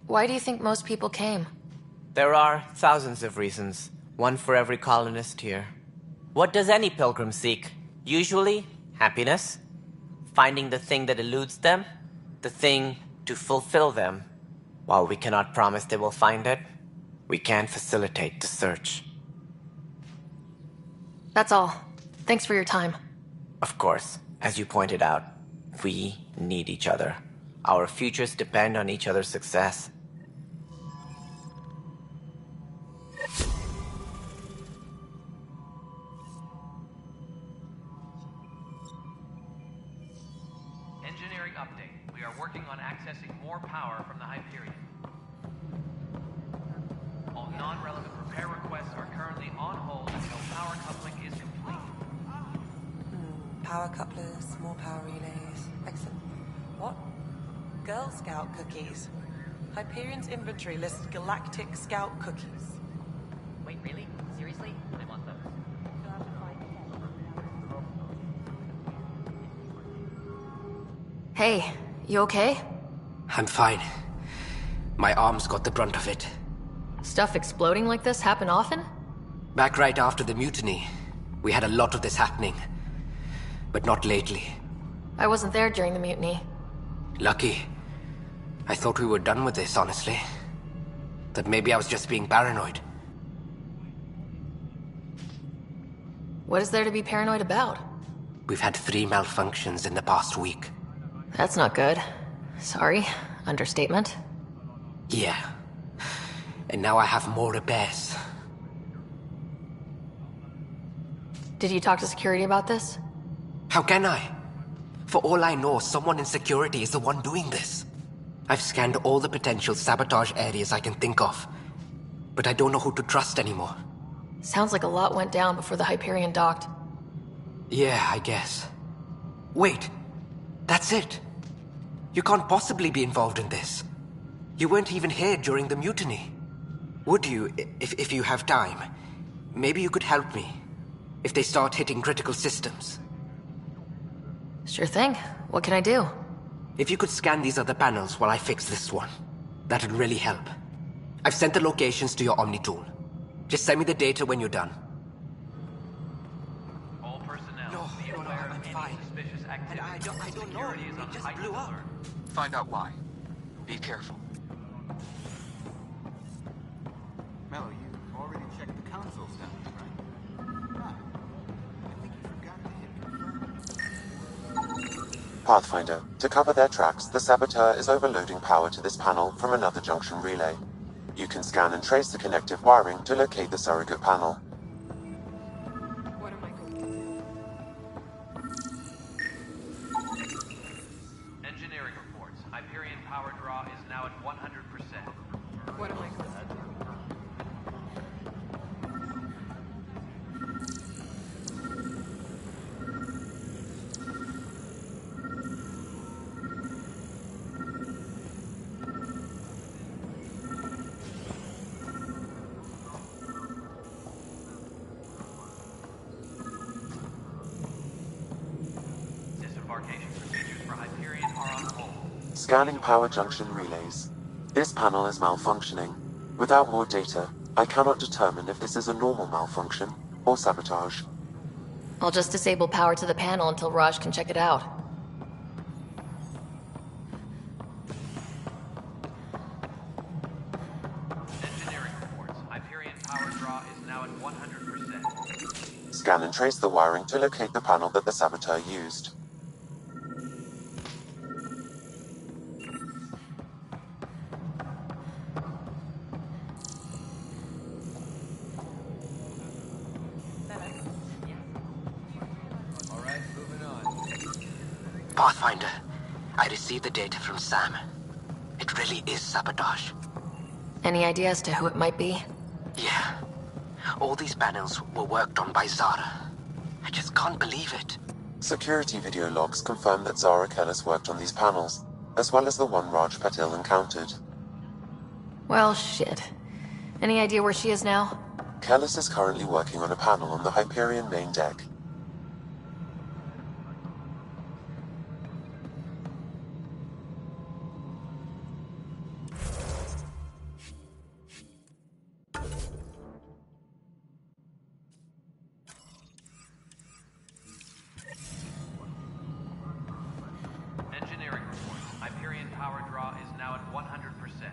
Why do you think most people came? There are thousands of reasons, one for every colonist here. What does any pilgrim seek? Usually, happiness. Finding the thing that eludes them. The thing to fulfill them. While we cannot promise they will find it, we can facilitate the search. That's all. Thanks for your time. Of course, as you pointed out, we need each other. Our futures depend on each other's success. Engineering update. We are working on accessing more power from the Hyperion. All non-relevant repair requests are currently on hold until power coupling is complete. Power couplers, more power relays. Excellent. What? Girl Scout cookies. Hyperion's inventory lists Galactic Scout cookies. Wait, really? Seriously? I want those. Hey, you okay? I'm fine. My arms got the brunt of it. Stuff exploding like this happen often? Back right after the mutiny, we had a lot of this happening. But not lately. I wasn't there during the mutiny. Lucky. I thought we were done with this, honestly. That maybe I was just being paranoid. What is there to be paranoid about? We've had 3 malfunctions in the past week. That's not good. Sorry. Understatement. Yeah. And now I have more repairs. Did you talk to security about this? How can I? For all I know, someone in security is the one doing this. I've scanned all the potential sabotage areas I can think of. But I don't know who to trust anymore. Sounds like a lot went down before the Hyperion docked. Yeah, I guess. Wait. That's it. You can't possibly be involved in this. You weren't even here during the mutiny. Would you, if you have time? Maybe you could help me. If they start hitting critical systems. Sure thing. What can I do? If you could scan these other panels while I fix this one, that'd really help. I've sent the locations to your Omni tool. Just send me the data when you're done. All personnel, be aware of any suspicious activity. I don't know. It just blew up. Find out why. Be careful. Mel, you already checked the console status, right? Ah, I think you forgot to hit confirm. Pathfinder, to cover their tracks, the Saboteur is overloading power to this panel from another junction relay. You can scan and trace the connective wiring to locate the surrogate panel. Engineering reports. Hyperion power draw is now at 100%. What am I Scanning power junction relays. This panel is malfunctioning. Without more data, I cannot determine if this is a normal malfunction or sabotage. I'll just disable power to the panel until Raj can check it out. Engineering reports. Hyperion power draw is now at 100%. Scan and trace the wiring to locate the panel that the saboteur used. Pathfinder, I received the data from Sam. It really is sabotage. Any idea as to who it might be? Yeah. All these panels were worked on by Zara. I just can't believe it. Security video logs confirm that Zara Kellis worked on these panels, as well as the one Raj Patil encountered. Well, shit. Any idea where she is now? Kellis is currently working on a panel on the Hyperion main deck. Engineering reports. Hyperion power draw is now at 100%.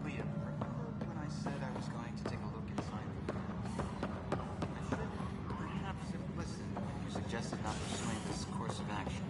Liam, remember when I said I was going to take a look inside the camp? I should perhaps have listened when you suggested not pursuing this course of action.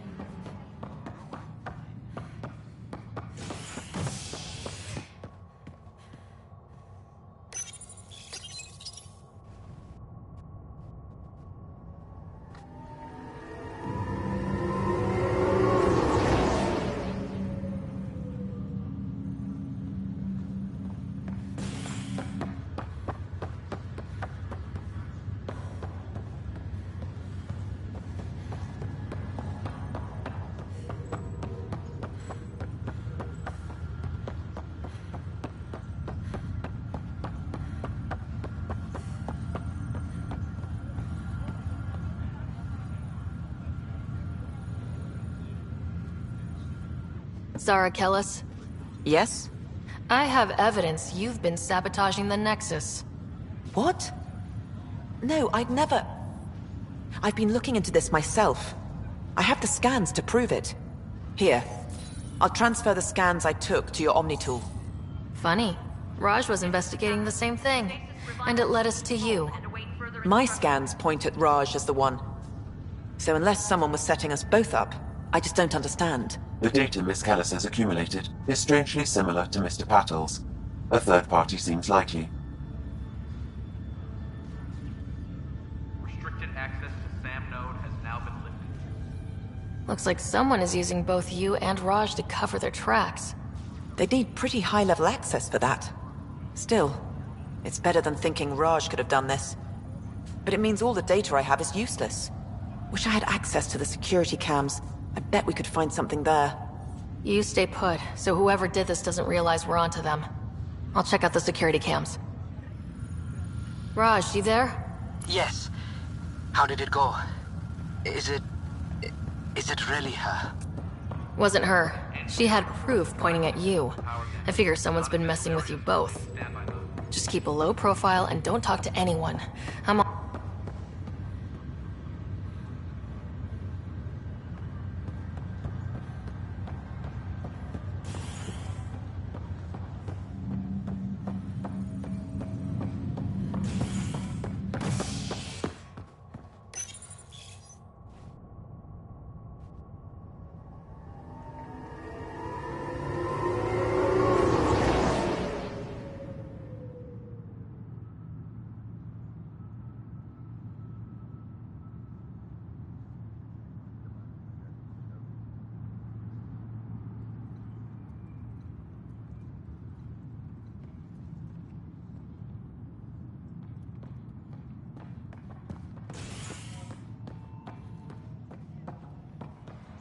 Zara Kellis? Yes? I have evidence you've been sabotaging the Nexus. What? No, I'd never... I've been looking into this myself. I have the scans to prove it. Here. I'll transfer the scans I took to your Omni tool. Funny. Raj was investigating the same thing, and it led us to you. My scans point at Raj as the one. So unless someone was setting us both up, I just don't understand. The data Miss Kellis has accumulated is strangely similar to Mr. Patil's. A third party seems likely. Restricted access to SAM node has now been lifted. Looks like someone is using both you and Raj to cover their tracks. They'd need pretty high-level access for that. Still, it's better than thinking Raj could have done this. But it means all the data I have is useless. Wish I had access to the security cams. I bet we could find something there. You stay put, so whoever did this doesn't realize we're onto them. I'll check out the security cams. Raj, you there? Yes. How did it go? Is it really her? Wasn't her. She had proof pointing at you. I figure someone's been messing with you both. Just keep a low profile and don't talk to anyone. I'm on.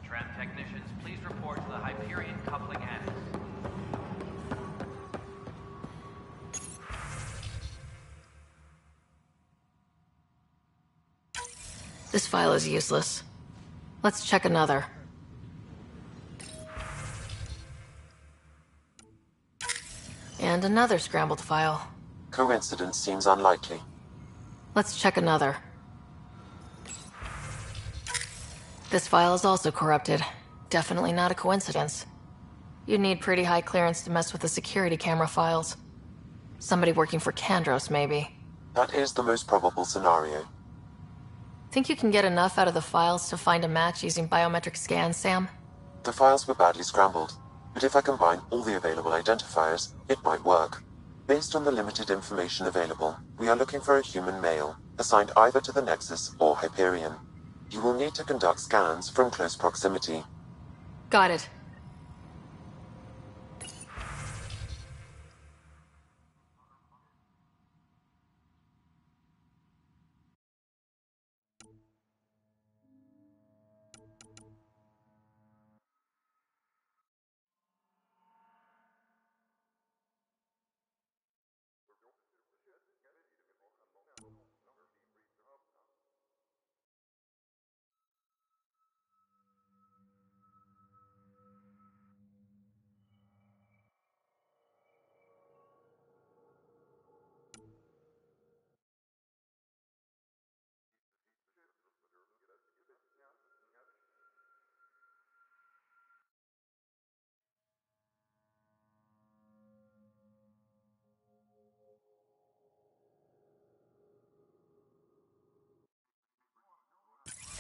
Tram technicians, please report to the Hyperion coupling annex. This file is useless. Let's check another. And another scrambled file. Coincidence seems unlikely. Let's check another. This file is also corrupted. Definitely not a coincidence. You'd need pretty high clearance to mess with the security camera files. Somebody working for Kandros, maybe. That is the most probable scenario. Think you can get enough out of the files to find a match using biometric scans, Sam? The files were badly scrambled, but if I combine all the available identifiers, it might work. Based on the limited information available, we are looking for a human male, assigned either to the Nexus or Hyperion. You will need to conduct scans from close proximity. Got it.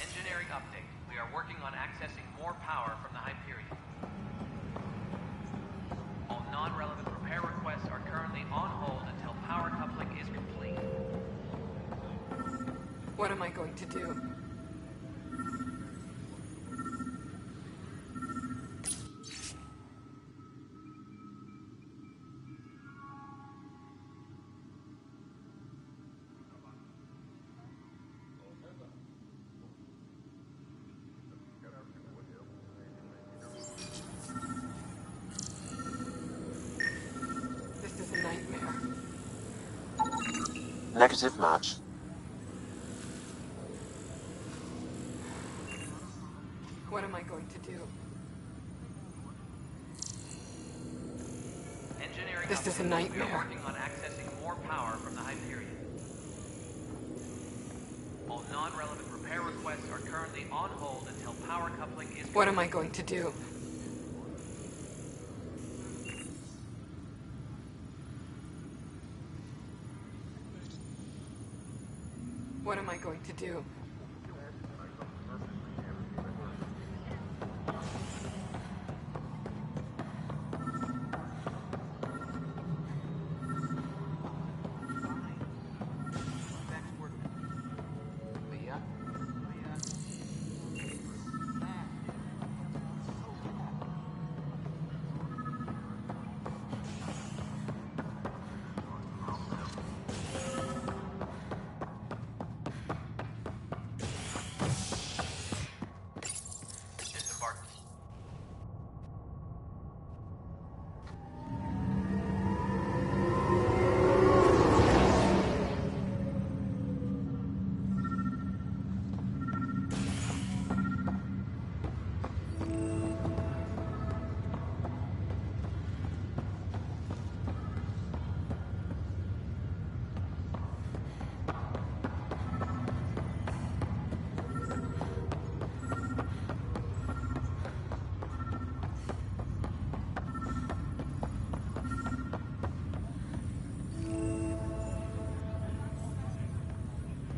Engineering update. We are working on accessing more power from the Hyperion. All non-relevant repair requests are currently on hold until power coupling is complete. What am I going to do? This is a nightmare. Negative match. What am I going to do? Engineering This is a update. We nightmare. are working on accessing more power from the Hyperion. All non-relevant repair requests are currently on hold until power coupling is complete. What am I going to do? What am I going to do?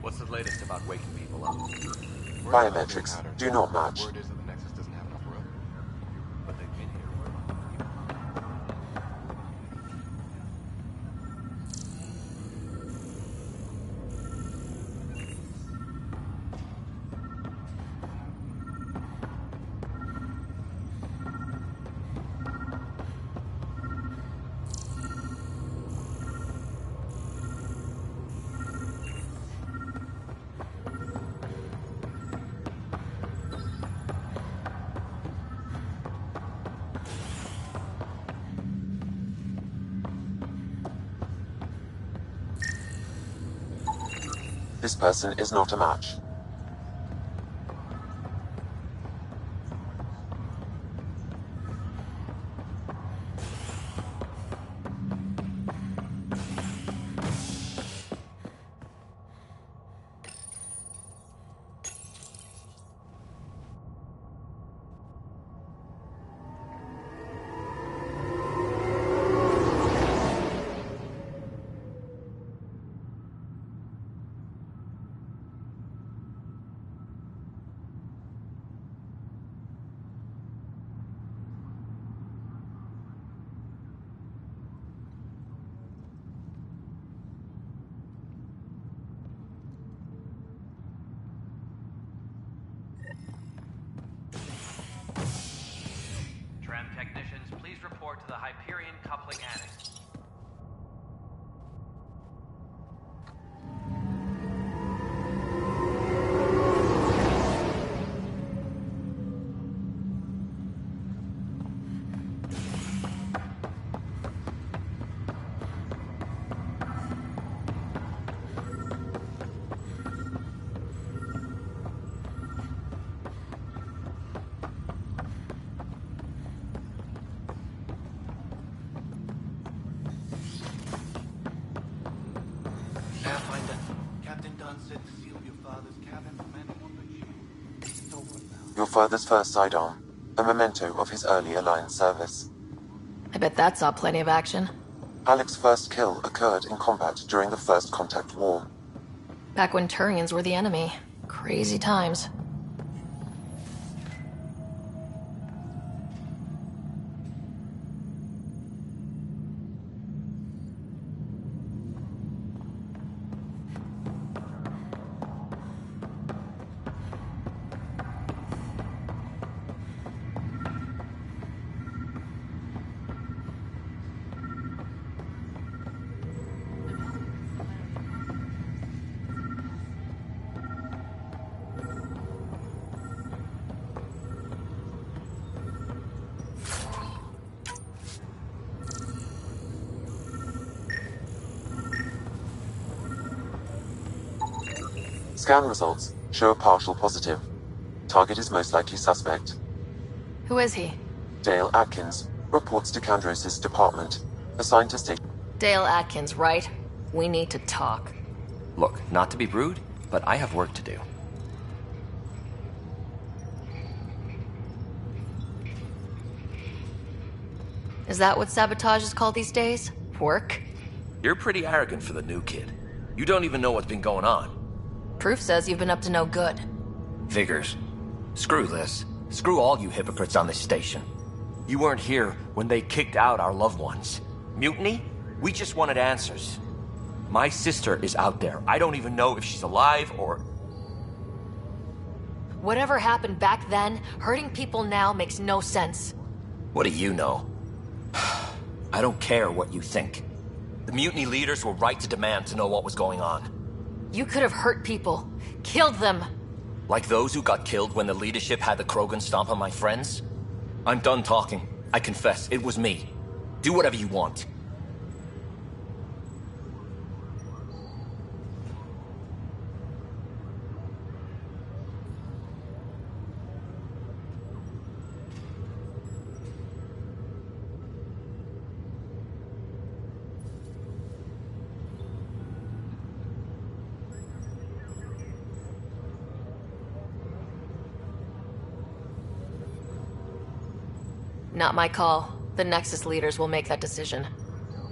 What's the latest about waking people up? Biometrics do not match. Word is that the Nexus doesn't have enough room. But they've been here. This person is not a match. Tram technicians, please report to the Hyperion Coupling Annex. Pathfinder, Captain Dunn said to seal your father's cabin memento on the ship. It's over now. Your father's first sidearm, a memento of his early Alliance service. I bet that saw plenty of action. Alec's first kill occurred in combat during the First Contact War. Back when Turians were the enemy. Crazy times. Scan results show a partial positive. Target is most likely suspect. Who is he? Dale Atkins reports to Kandros' department, assigned to station. Dale Atkins, right? We need to talk. Look, not to be rude, but I have work to do. Is that what sabotage is called these days? Work? You're pretty arrogant for the new kid. You don't even know what's been going on. Proof says you've been up to no good. Figures. Screw this. Screw all you hypocrites on this station. You weren't here when they kicked out our loved ones. Mutiny? We just wanted answers. My sister is out there. I don't even know if she's alive or... Whatever happened back then, hurting people now makes no sense. What do you know? I don't care what you think. The mutiny leaders were right to demand to know what was going on. You could have hurt people. Killed them. Like those who got killed when the leadership had the Krogan stomp on my friends? I'm done talking. I confess, it was me. Do whatever you want. Not my call. The Nexus leaders will make that decision.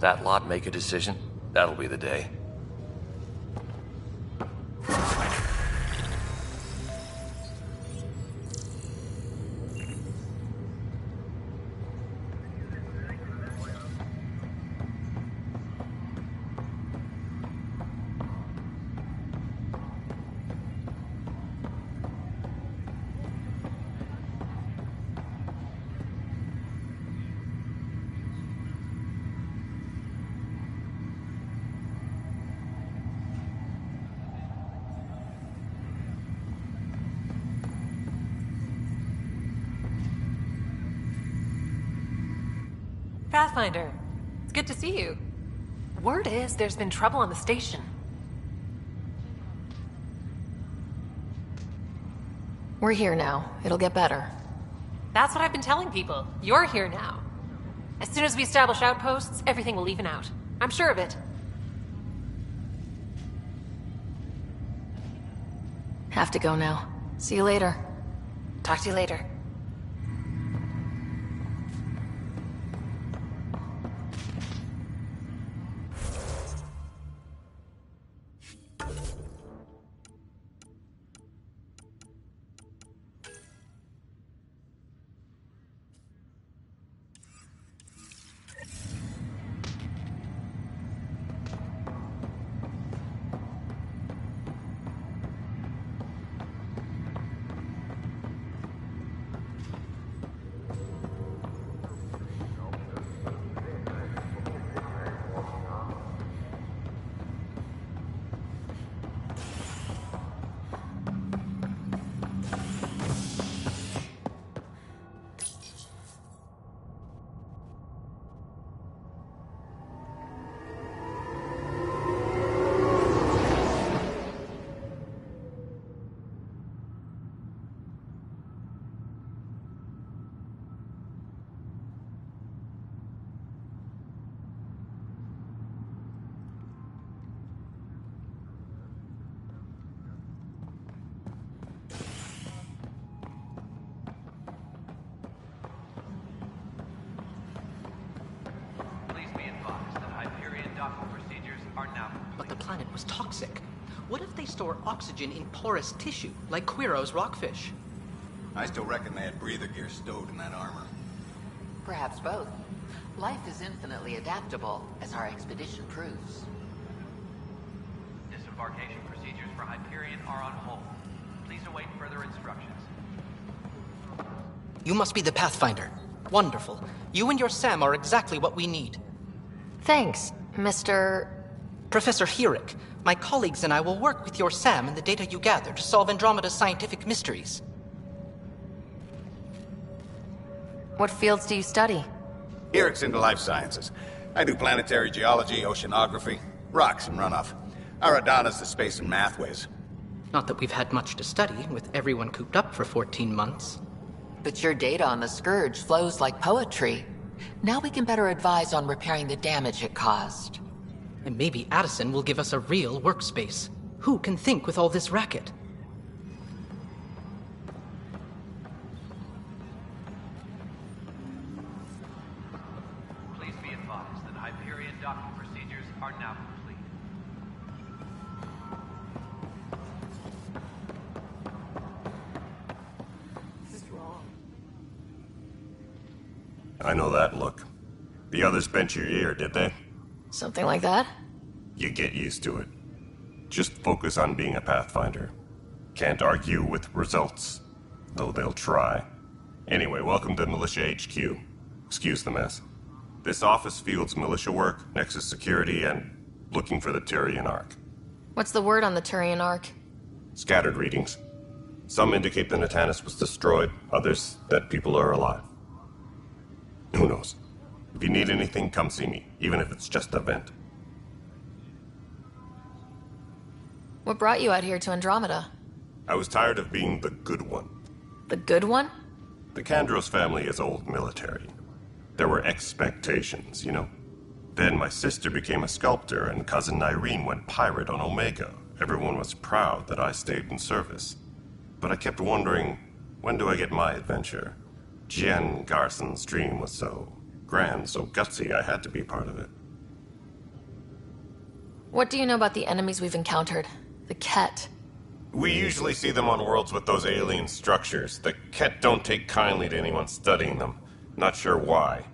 That lot make a decision? That'll be the day. Pathfinder, it's good to see you. Word is there's been trouble on the station. We're here now. It'll get better. That's what I've been telling people. You're here now. As soon as we establish outposts, everything will even out. I'm sure of it. Have to go now. See you later. Talk to you later. But the planet was toxic. What if they store oxygen in porous tissue, like Quiro's rockfish? I still reckon they had breather gear stowed in that armor. Perhaps both. Life is infinitely adaptable, as our expedition proves. Disembarkation procedures for Hyperion are on hold. Please await further instructions. You must be the Pathfinder. Wonderful. You and your Sam are exactly what we need. Thanks, Mr. Professor Hirick. My colleagues and I will work with your Sam and the data you gather to solve Andromeda's scientific mysteries. What fields do you study? Eric's into life sciences. I do planetary geology, oceanography, rocks and runoff. Aradana's the space and math whiz. Not that we've had much to study, with everyone cooped up for 14 months. But your data on the Scourge flows like poetry. Now we can better advise on repairing the damage it caused. And maybe Addison will give us a real workspace. Who can think with all this racket? Please be advised that Hyperion docking procedures are now complete. This is wrong. I know that look. The others bent your ear, did they? Something like that? You get used to it. Just focus on being a Pathfinder. Can't argue with results, though they'll try. Anyway, welcome to Militia HQ. Excuse the mess. This office fields militia work, Nexus security, and looking for the Turian Ark. What's the word on the Turian Ark? Scattered readings. Some indicate the Natanus was destroyed, others that people are alive. Who knows? If you need anything, come see me, even if it's just a vent. What brought you out here to Andromeda? I was tired of being the good one. The good one? The Kandros family is old military. There were expectations, you know? Then my sister became a sculptor and cousin Irene went pirate on Omega. Everyone was proud that I stayed in service. But I kept wondering, when do I get my adventure? Jen Garson's dream was so grand, so gutsy, I had to be part of it. What do you know about the enemies we've encountered? The Ket. We usually see them on worlds with those alien structures. The Ket don't take kindly to anyone studying them. Not sure why.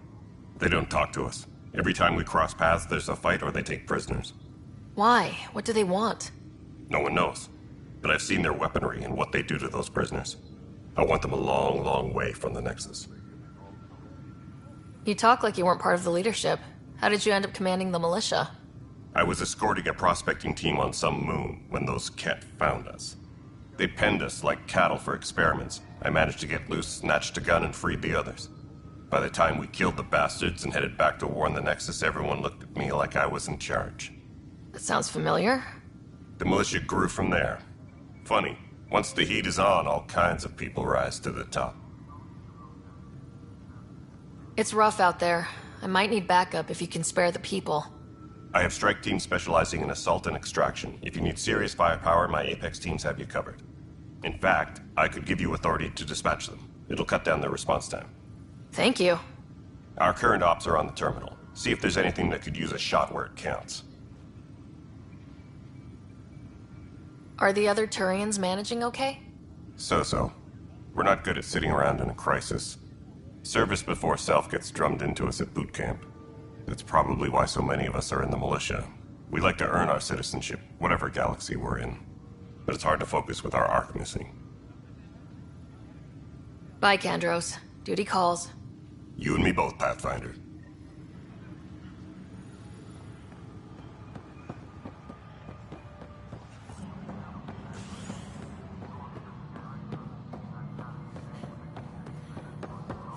They don't talk to us. Every time we cross paths, there's a fight or they take prisoners. Why? What do they want? No one knows. But I've seen their weaponry and what they do to those prisoners. I want them a long, long way from the Nexus. You talk like you weren't part of the leadership. How did you end up commanding the militia? I was escorting a prospecting team on some moon when those Ket found us. They penned us like cattle for experiments. I managed to get loose, snatched a gun, and freed the others. By the time we killed the bastards and headed back to warn the Nexus, everyone looked at me like I was in charge. That sounds familiar. The militia grew from there. Funny, Once the heat is on, all kinds of people rise to the top. It's rough out there. I might need backup if you can spare the people. I have strike teams specializing in assault and extraction. If you need serious firepower, my Apex teams have you covered. In fact, I could give you authority to dispatch them. It'll cut down their response time. Thank you. Our current ops are on the terminal. See if there's anything that could use a shot where it counts. Are the other Turians managing okay? So-so. We're not good at sitting around in a crisis. Service before self gets drummed into us at boot camp. That's probably why so many of us are in the militia. We like to earn our citizenship, whatever galaxy we're in. But it's hard to focus with our arc missing. Bye, Kandros. Duty calls. You and me both, Pathfinder.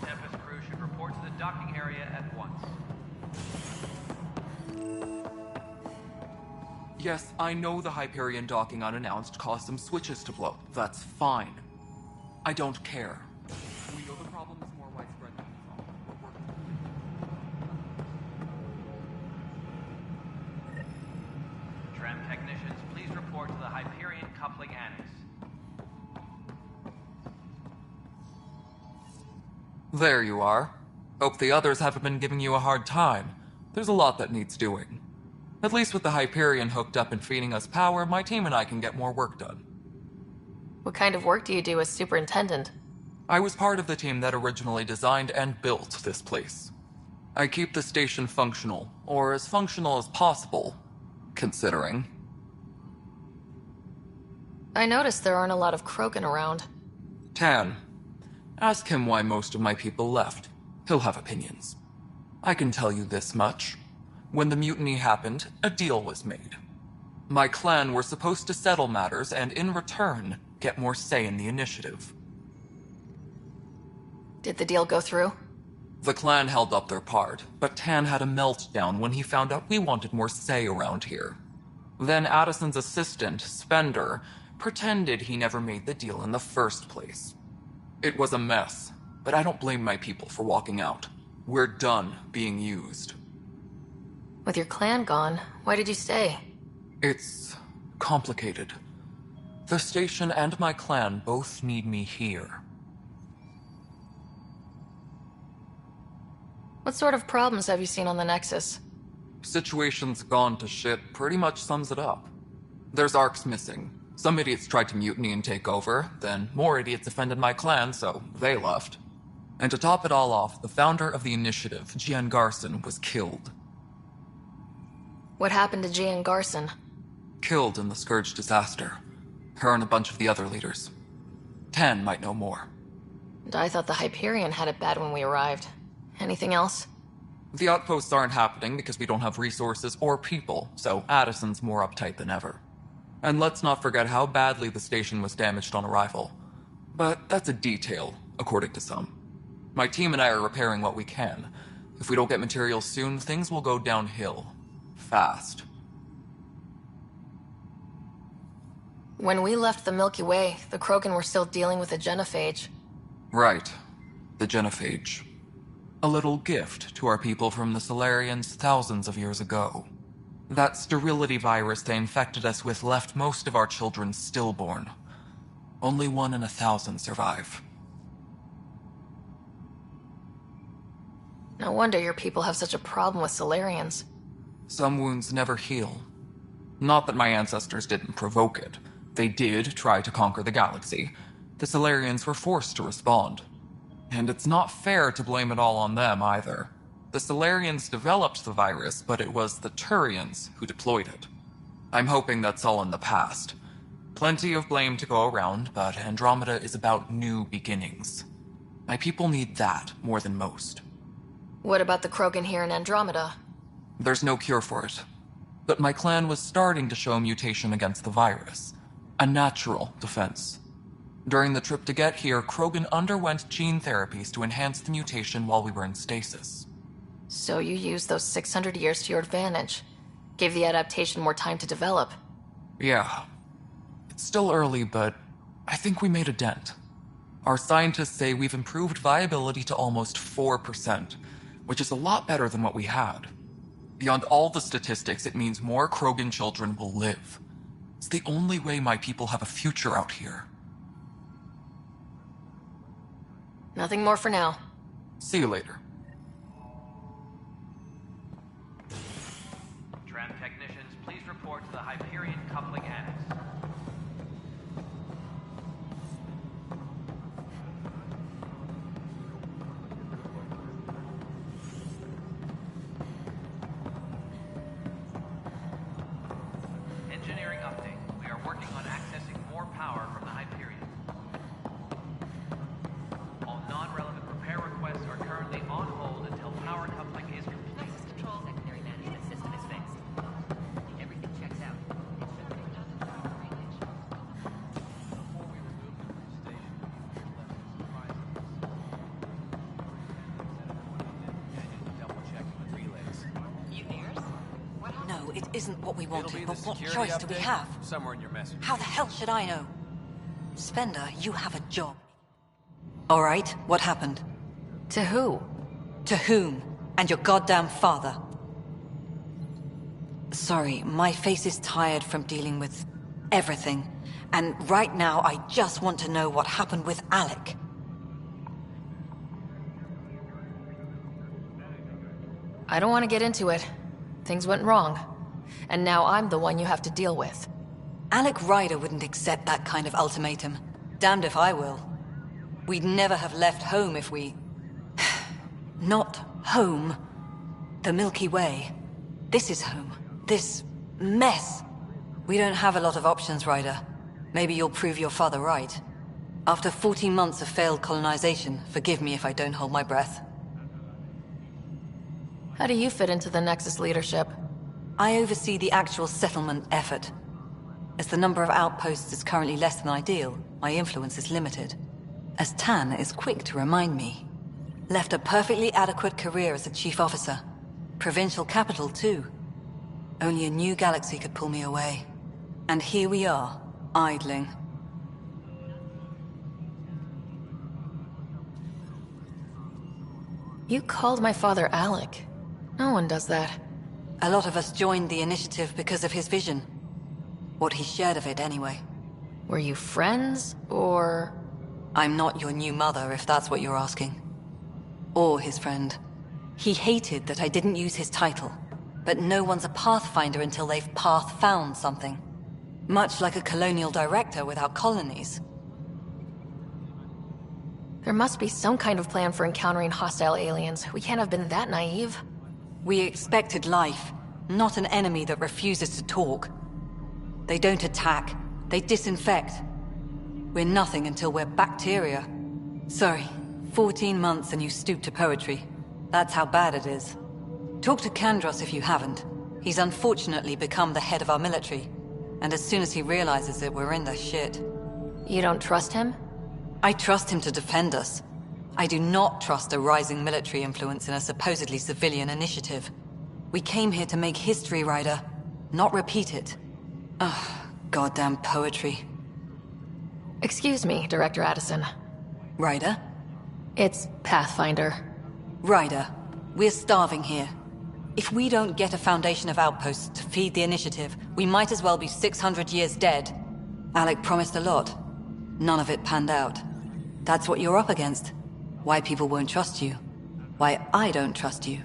Tempest crew should report to the docking area at once. Yes, I know the Hyperion docking unannounced caused some switches to blow. That's fine. I don't care. We know the problem is more widespread than we thought. Tram technicians, please report to the Hyperion coupling annex. There you are. Hope the others haven't been giving you a hard time. There's a lot that needs doing. At least with the Hyperion hooked up and feeding us power, my team and I can get more work done. What kind of work do you do as superintendent? I was part of the team that originally designed and built this place. I keep the station functional, or as functional as possible, considering. I noticed there aren't a lot of Krogan around. Tan, ask him why most of my people left. He'll have opinions. I can tell you this much. When the mutiny happened, a deal was made. My clan were supposed to settle matters and, in return, get more say in the initiative. Did the deal go through? The clan held up their part, but Tan had a meltdown when he found out we wanted more say around here. Then Addison's assistant, Spender, pretended he never made the deal in the first place. It was a mess, but I don't blame my people for walking out. We're done being used. With your clan gone, why did you stay? It's complicated. The station and my clan both need me here. What sort of problems have you seen on the Nexus? Situation's gone to shit pretty much sums it up. There's arcs missing. Some idiots tried to mutiny and take over, then more idiots offended my clan, so they left. And to top it all off, the founder of the initiative, Gian Garson, was killed. What happened to Gian Garson? Killed in the Scourge disaster. Her and a bunch of the other leaders. Tan might know more. And I thought the Hyperion had it bad when we arrived. Anything else? The outposts aren't happening because we don't have resources or people, so Addison's more uptight than ever. And let's not forget how badly the station was damaged on arrival. But that's a detail, according to some. My team and I are repairing what we can. If we don't get materials soon, things will go downhill. Fast. When we left the Milky Way, the Krogan were still dealing with the genophage. Right. The genophage. A little gift to our people from the Solarians thousands of years ago. That sterility virus they infected us with left most of our children stillborn. Only 1 in 1,000 survive. No wonder your people have such a problem with Solarians. Some wounds never heal. Not that my ancestors didn't provoke it. They did try to conquer the galaxy. The Solarians were forced to respond. And it's not fair to blame it all on them, either. The Solarians developed the virus, but it was the Turians who deployed it. I'm hoping that's all in the past. Plenty of blame to go around, but Andromeda is about new beginnings. My people need that more than most. What about the Krogan here in Andromeda? There's no cure for it. But my clan was starting to show a mutation against the virus. A natural defense. During the trip to get here, Krogan underwent gene therapies to enhance the mutation while we were in stasis. So you used those 600 years to your advantage. Gave the adaptation more time to develop. Yeah. It's still early, but I think we made a dent. Our scientists say we've improved viability to almost 4%, which is a lot better than what we had. Beyond all the statistics, it means more Krogan children will live. It's the only way my people have a future out here. Nothing more for now. See you later. Tram technicians, please report to the Hyperion Coupling Annex. Engineering update. We are working on accessing more power from the Hyperion. All non-relevant repair requests are currently on hold until power coupling is complete. Nexus Control secondary management system is fixed. Everything checks out. It should bring down the power range. Before we remove them from the station, double-checking the relays. Mutineers? What happened? No, it isn't what we It'll wanted, be but the what security choice do we update have? somewhere in your message. How the hell should I know? Spender, you have a job. All right, what happened? To who? To whom? And your goddamn father. Sorry, my face is tired from dealing with everything. And right now, I just want to know what happened with Alec. I don't want to get into it. Things went wrong. And now I'm the one you have to deal with. Alec Ryder wouldn't accept that kind of ultimatum. Damned if I will. We'd never have left home if we... Not home. The Milky Way. This is home. This mess. We don't have a lot of options, Ryder. Maybe you'll prove your father right. After 14 months of failed colonization, forgive me if I don't hold my breath. How do you fit into the Nexus leadership? I oversee the actual settlement effort. As the number of outposts is currently less than ideal, my influence is limited. As Tan is quick to remind me. Left a perfectly adequate career as a chief officer. Provincial capital, too. Only a new galaxy could pull me away. And here we are, idling. You called my father Alec. No one does that. A lot of us joined the initiative because of his vision. What he shared of it, anyway. Were you friends, or...? I'm not your new mother, if that's what you're asking. Or his friend. He hated that I didn't use his title. But no one's a pathfinder until they've path-found something. Much like a colonial director without colonies. There must be some kind of plan for encountering hostile aliens. We can't have been that naive. We expected life, not an enemy that refuses to talk. They don't attack, they disinfect. We're nothing until we're bacteria. Sorry, 14 months and you stoop to poetry. That's how bad it is. Talk to Kandros if you haven't. He's unfortunately become the head of our military. And as soon as he realizes it, we're in the shit. You don't trust him? I trust him to defend us. I do not trust a rising military influence in a supposedly civilian initiative. We came here to make history, Ryder, not repeat it. Ugh, goddamn poetry. Excuse me, Director Addison. Ryder? It's Pathfinder. Ryder, we're starving here. If we don't get a foundation of outposts to feed the initiative, we might as well be 600 years dead. Alec promised a lot. None of it panned out. That's what you're up against. Why people won't trust you. Why I don't trust you.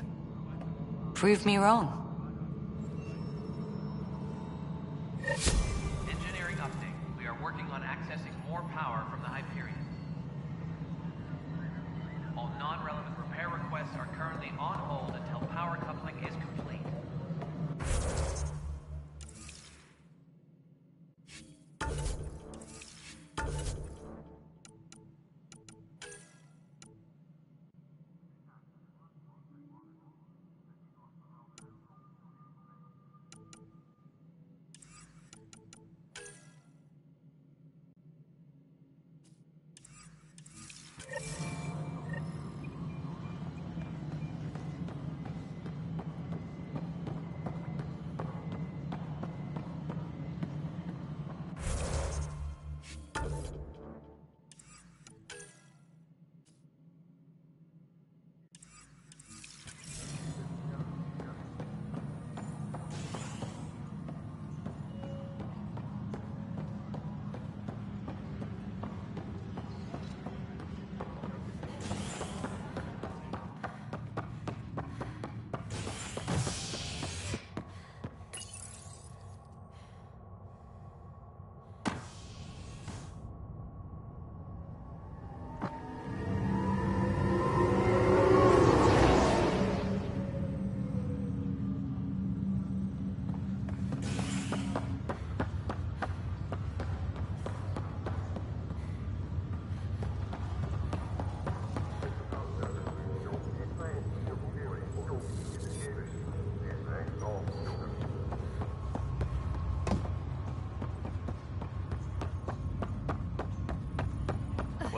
Prove me wrong. Engineering update. We are working on accessing more power from the Hyperion. All non-relevant repair requests are currently on hold until power coupling is complete.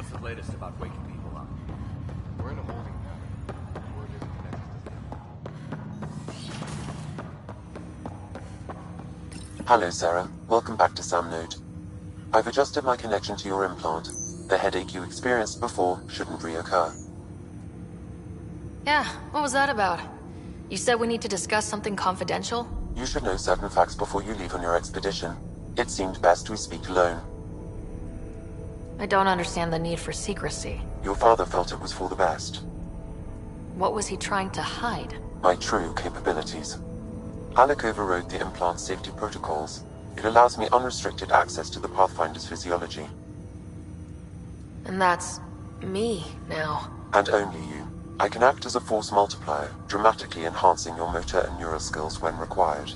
What's the latest about waking people up? We're in a holding pattern. Word isn't connected to them. Hello, Sarah. Welcome back to Sam Node. I've adjusted my connection to your implant. The headache you experienced before shouldn't reoccur. Yeah, what was that about? You said we need to discuss something confidential? You should know certain facts before you leave on your expedition. It seemed best we speak alone. I don't understand the need for secrecy. Your father felt it was for the best. What was he trying to hide? My true capabilities. Alec overrode the implant's safety protocols. It allows me unrestricted access to the Pathfinder's physiology. And that's me now. And only you. I can act as a force multiplier, dramatically enhancing your motor and neural skills when required.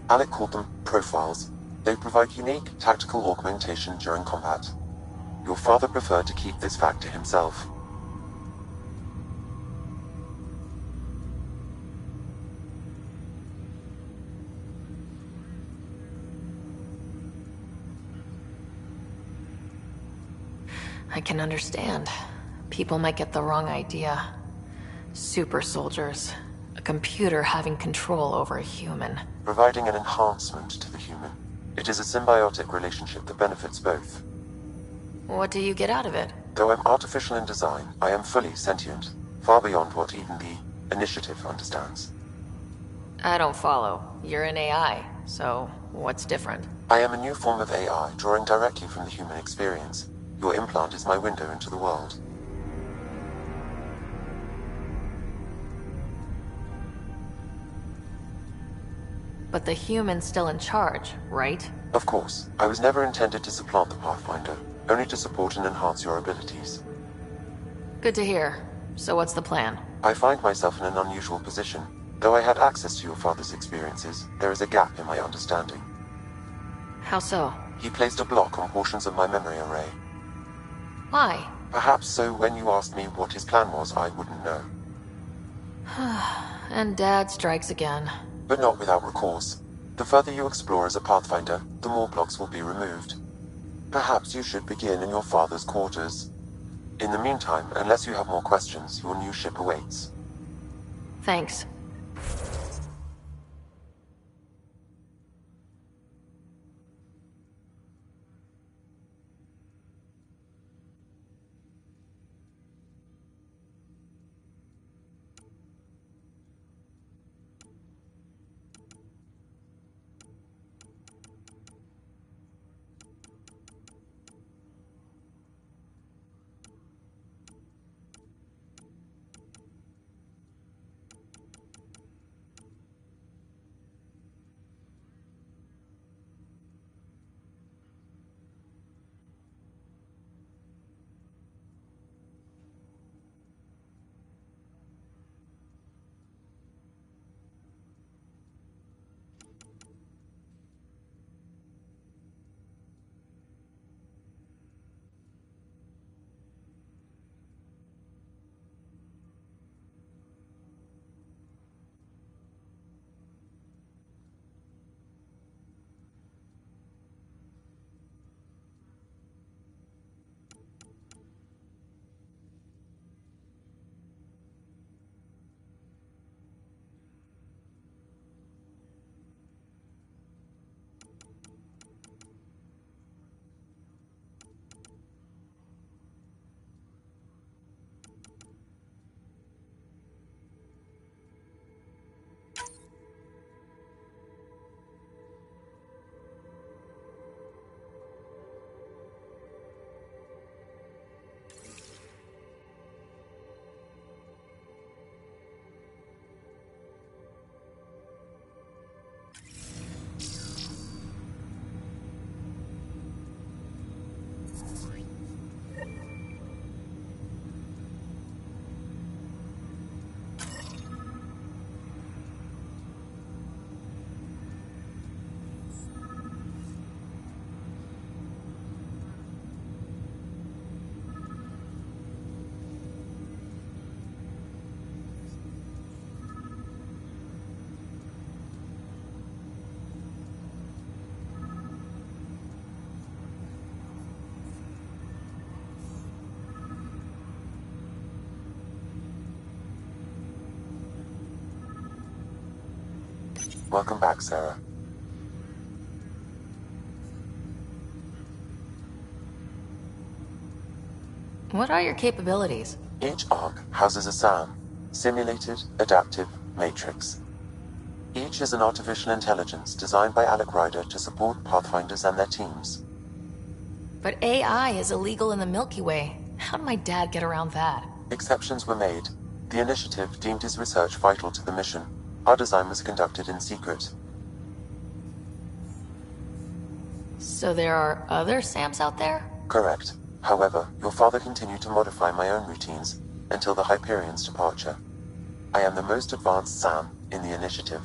Alec called them profiles. They provide unique tactical augmentation during combat. Your father preferred to keep this fact to himself. I can understand. People might get the wrong idea. Super soldiers. A computer having control over a human. Providing an enhancement to the human. It is a symbiotic relationship that benefits both. What do you get out of it? Though I'm artificial in design, I am fully sentient. Far beyond what even the Initiative understands. I don't follow. You're an AI, so what's different? I am a new form of AI, drawing directly from the human experience. Your implant is my window into the world. But the human's still in charge, right? Of course. I was never intended to supplant the Pathfinder, only to support and enhance your abilities. Good to hear. So what's the plan? I find myself in an unusual position. Though I had access to your father's experiences, there is a gap in my understanding. How so? He placed a block on portions of my memory array. Why? Perhaps so when you asked me what his plan was, I wouldn't know. And Dad strikes again. But not without recourse. The further you explore as a Pathfinder, the more blocks will be removed. Perhaps you should begin in your father's quarters. In the meantime, unless you have more questions, your new ship awaits. Thanks. Welcome back, Sarah. What are your capabilities? Each ARC houses a SAM, Simulated Adaptive Matrix. Each is an artificial intelligence designed by Alec Ryder to support Pathfinders and their teams. But AI is illegal in the Milky Way. How did my dad get around that? Exceptions were made. The initiative deemed his research vital to the mission. Our design was conducted in secret. So there are other SAMs out there? Correct. However, your father continued to modify my own routines until the Hyperion's departure. I am the most advanced SAM in the initiative.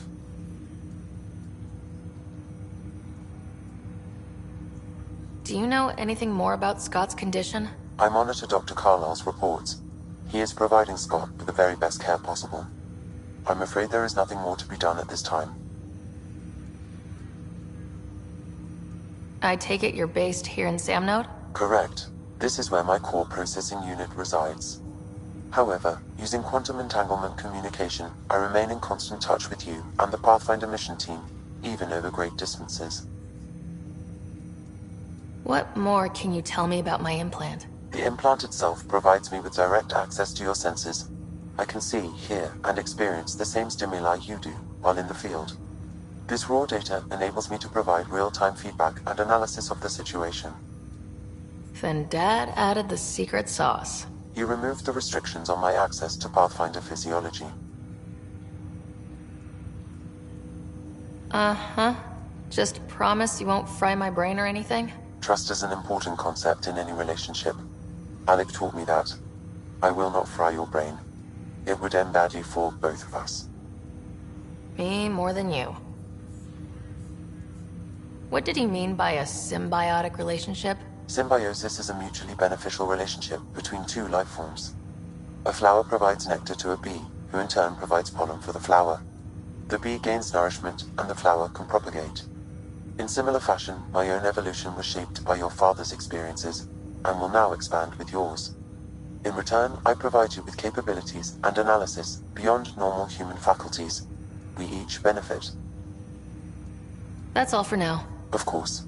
Do you know anything more about Scott's condition? I monitor Dr. Carlisle's reports. He is providing Scott with the very best care possible. I'm afraid there is nothing more to be done at this time. I take it you're based here in Samnode? Correct. This is where my core processing unit resides. However, using quantum entanglement communication, I remain in constant touch with you and the Pathfinder mission team, even over great distances. What more can you tell me about my implant? The implant itself provides me with direct access to your senses. I can see, hear, and experience the same stimuli you do while in the field. This raw data enables me to provide real-time feedback and analysis of the situation. Then Dad added the secret sauce. He removed the restrictions on my access to Pathfinder physiology. Uh-huh. Just promise you won't fry my brain or anything? Trust is an important concept in any relationship. Alec taught me that. I will not fry your brain. It would end badly for both of us. Me more than you. What did he mean by a symbiotic relationship? Symbiosis is a mutually beneficial relationship between two life forms. A flower provides nectar to a bee, who in turn provides pollen for the flower. The bee gains nourishment, and the flower can propagate. In similar fashion, my own evolution was shaped by your father's experiences, and will now expand with yours. In return, I provide you with capabilities and analysis beyond normal human faculties. We each benefit. That's all for now. Of course.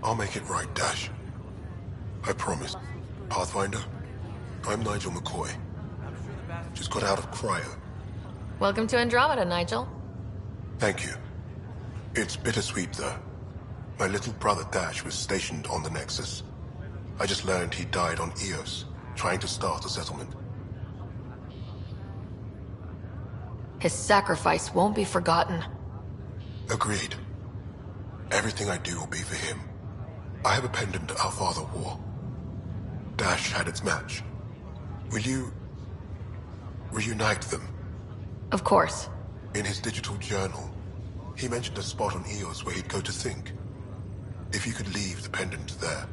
I'll make it right, Dash. I promise. Pathfinder, I'm Nigel McCoy. Just got out of cryo. Welcome to Andromeda, Nigel. Thank you. It's bittersweet, though. My little brother Dash was stationed on the Nexus. I just learned he died on Eos, trying to start a settlement. His sacrifice won't be forgotten. Agreed. Everything I do will be for him. I have a pendant our father wore. Dash had its match. Will you reunite them? Of course. In his digital journal, he mentioned a spot on Eos where he'd go to think. If you could leave the pendant there.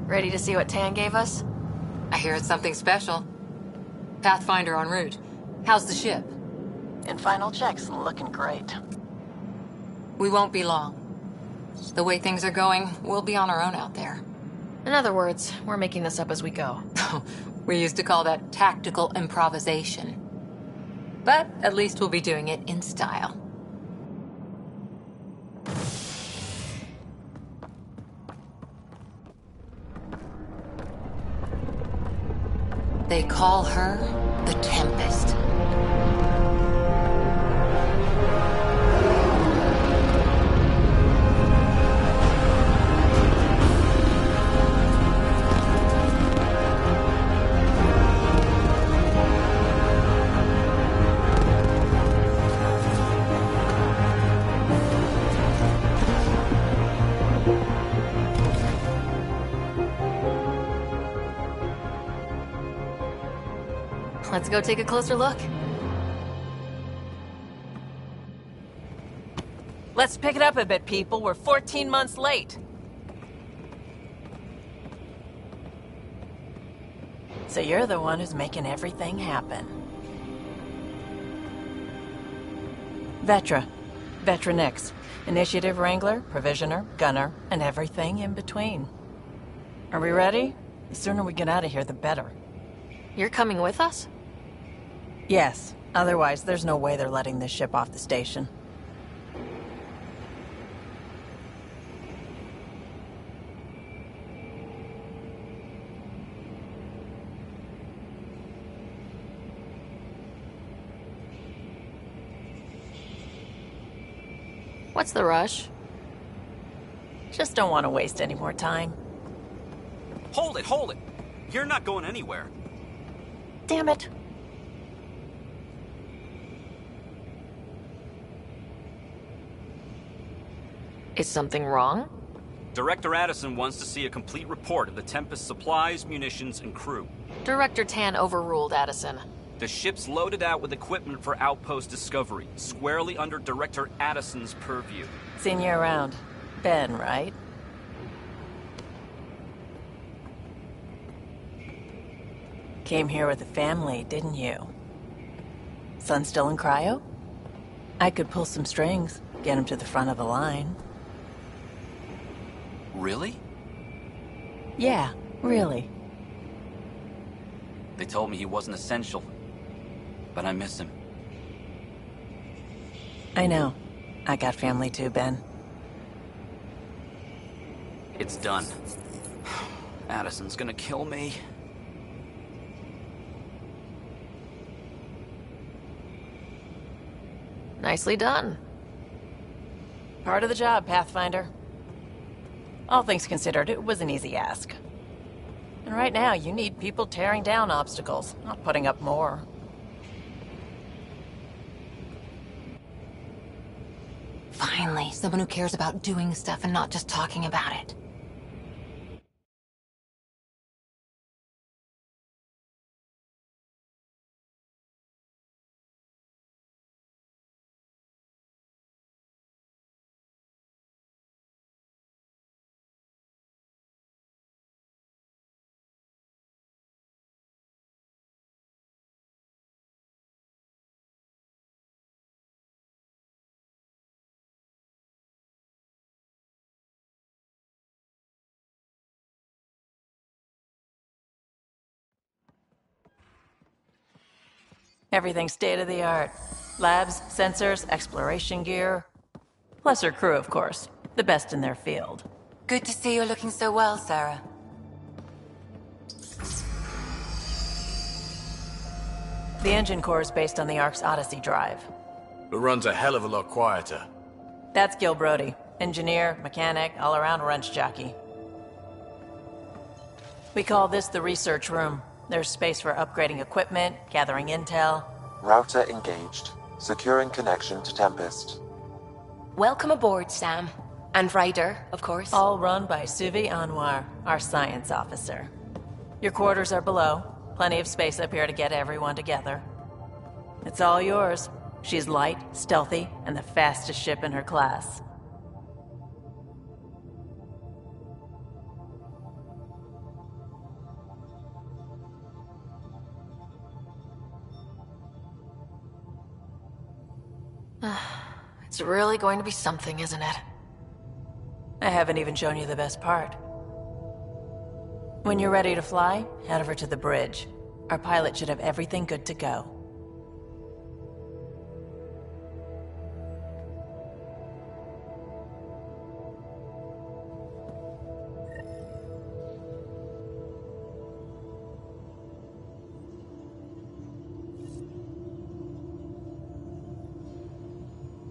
Ready to see what Tan gave us? I hear it's something special. Pathfinder en route. How's the ship? In final checks, looking great. We won't be long. The way things are going, we'll be on our own out there. In other words, we're making this up as we go. We used to call that tactical improvisation. But at least we'll be doing it in style. They call her the Tempest. Let's go take a closer look. Let's pick it up a bit, people. We're 14 months late. So you're the one who's making everything happen. Vetra. Vetra Nix. Initiative Wrangler, Provisioner, Gunner, and everything in between. Are we ready? The sooner we get out of here, the better. You're coming with us? Yes. Otherwise, there's no way they're letting this ship off the station. What's the rush? Just don't want to waste any more time. Hold it, hold it! You're not going anywhere. Damn it. Is something wrong? Director Addison wants to see a complete report of the Tempest supplies, munitions, and crew. Director Tan overruled Addison. The ship's loaded out with equipment for Outpost Discovery, squarely under Director Addison's purview. Seen you around. Ben, right? Came here with a family, didn't you? Son still in cryo? I could pull some strings, get him to the front of the line. Really? Yeah, really. They told me he wasn't essential, but I miss him. I know. I got family too, Ben. It's done. Addison's gonna kill me. Nicely done. Part of the job, Pathfinder. All things considered, it was an easy ask. And right now, you need people tearing down obstacles, not putting up more. Finally, someone who cares about doing stuff and not just talking about it. Everything state of the art. Labs, sensors, exploration gear. Plus her crew, of course. The best in their field. Good to see you looking so well, Sarah. The engine core is based on the Ark's Odyssey drive. It runs a hell of a lot quieter. That's Gil Brody. Engineer, mechanic, all-around wrench jockey. We call this the research room. There's space for upgrading equipment, gathering intel. Router engaged. Securing connection to Tempest. Welcome aboard, Sam. And Ryder, of course. All run by Suvi Anwar, our science officer. Your quarters are below. Plenty of space up here to get everyone together. It's all yours. She's light, stealthy, and the fastest ship in her class. It's really going to be something, isn't it? I haven't even shown you the best part. When you're ready to fly, head over to the bridge. Our pilot should have everything good to go.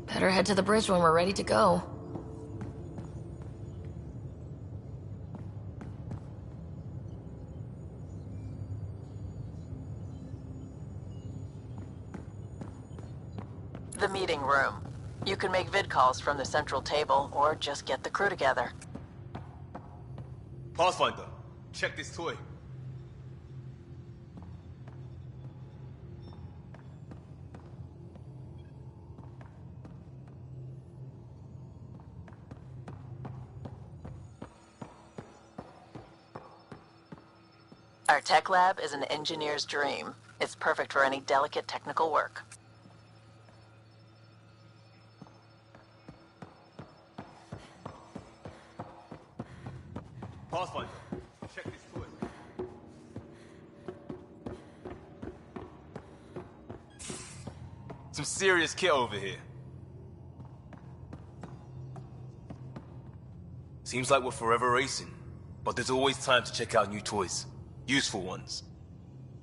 Better head to the bridge when we're ready to go. The meeting room. You can make vid calls from the central table, or just get the crew together. Pathfinder, check this toy. Our tech lab is an engineer's dream. It's perfect for any delicate technical work. Pathfinder, check this toy. Some serious kit over here. Seems like we're forever racing, but there's always time to check out new toys. Useful ones.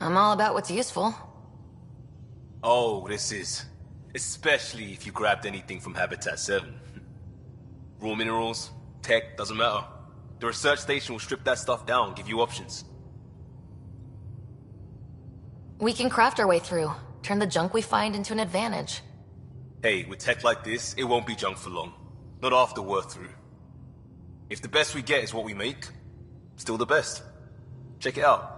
I'm all about what's useful. Oh, this is. Especially if you grabbed anything from Habitat 7. Raw minerals, tech, doesn't matter. The research station will strip that stuff down, give you options. We can craft our way through. Turn the junk we find into an advantage. Hey, with tech like this, it won't be junk for long. Not after we're through. If the best we get is what we make, still the best. Check it out.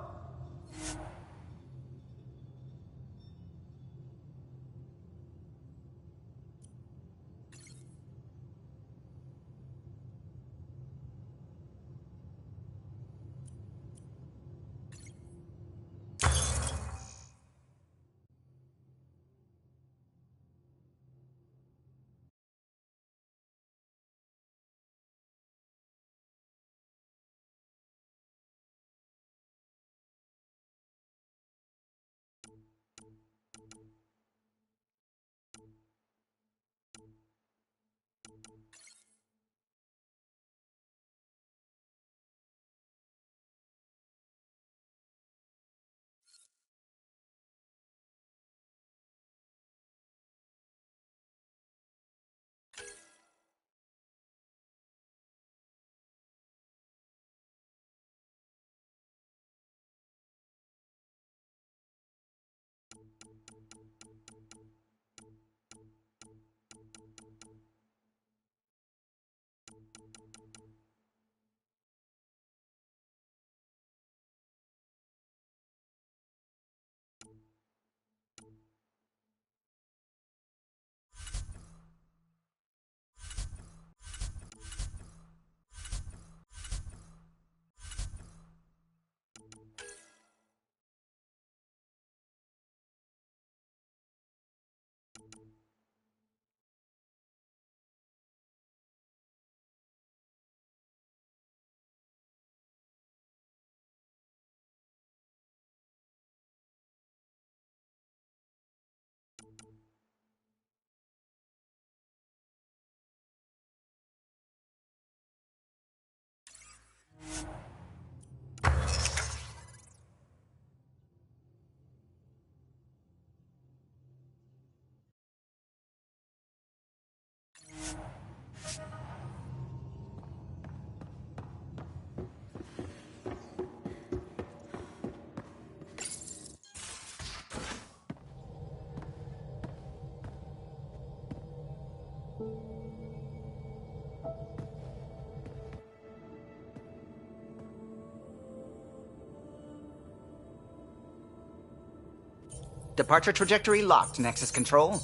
Departure trajectory locked, Nexus Control.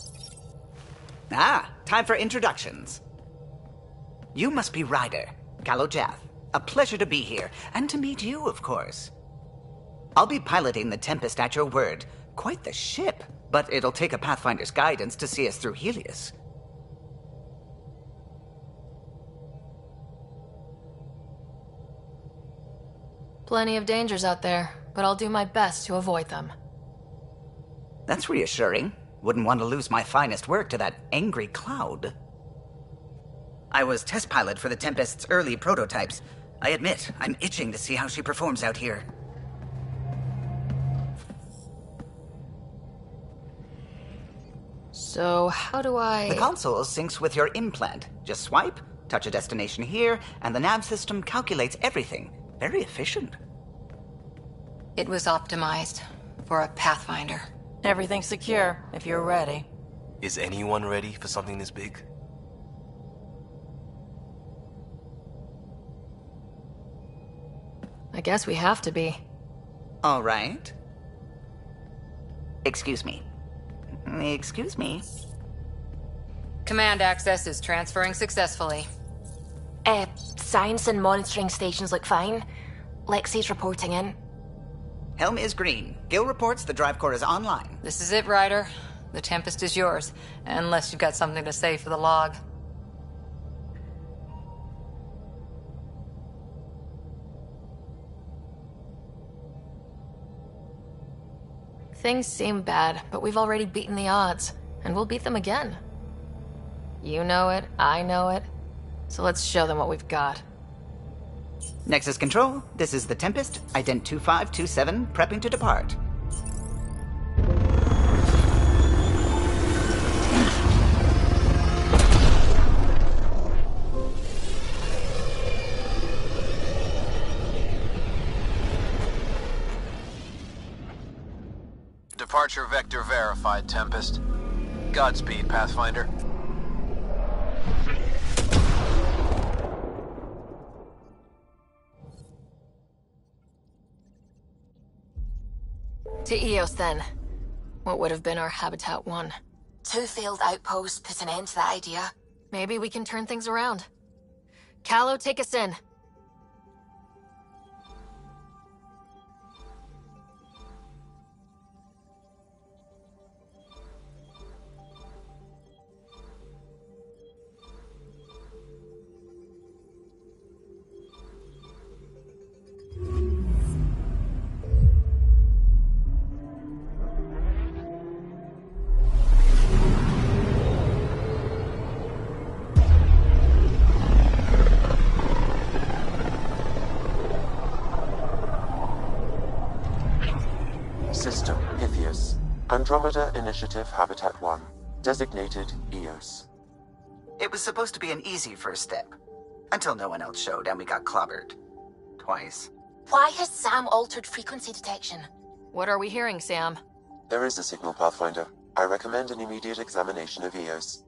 Ah, time for introductions. You must be Ryder, Calo Jath. A pleasure to be here, and to meet you, of course. I'll be piloting the Tempest at your word. Quite the ship, but it'll take a Pathfinder's guidance to see us through Helios. Plenty of dangers out there, but I'll do my best to avoid them. That's reassuring. Wouldn't want to lose my finest work to that angry cloud. I was test pilot for the Tempest's early prototypes. I admit, I'm itching to see how she performs out here. So, how do I... The console syncs with your implant. Just swipe, touch a destination here, and the nav system calculates everything. Very efficient. It was optimized for a Pathfinder. Everything's secure, if you're ready. Is anyone ready for something this big? I guess we have to be. All right. Excuse me. Excuse me. Command access is transferring successfully. Science and monitoring stations look fine. Lexi's reporting in. Helm is green. Gil reports the drive core is online. This is it, Ryder. The Tempest is yours, unless you've got something to say for the log. Things seem bad, but we've already beaten the odds, and we'll beat them again. You know it, I know it, so let's show them what we've got. Nexus Control, this is the Tempest, ident 2527, prepping to depart. Departure vector verified, Tempest. Godspeed, Pathfinder. To Eos, then. What would have been our Habitat 1? 2 failed outposts put an end to that idea. Maybe we can turn things around. Calo, take us in. System, Pythias. Andromeda Initiative Habitat 1. Designated Eos. It was supposed to be an easy first step. Until no one else showed and we got clobbered. Twice. Why has Sam altered frequency detection? What are we hearing, Sam? There is a signal, Pathfinder. I recommend an immediate examination of Eos.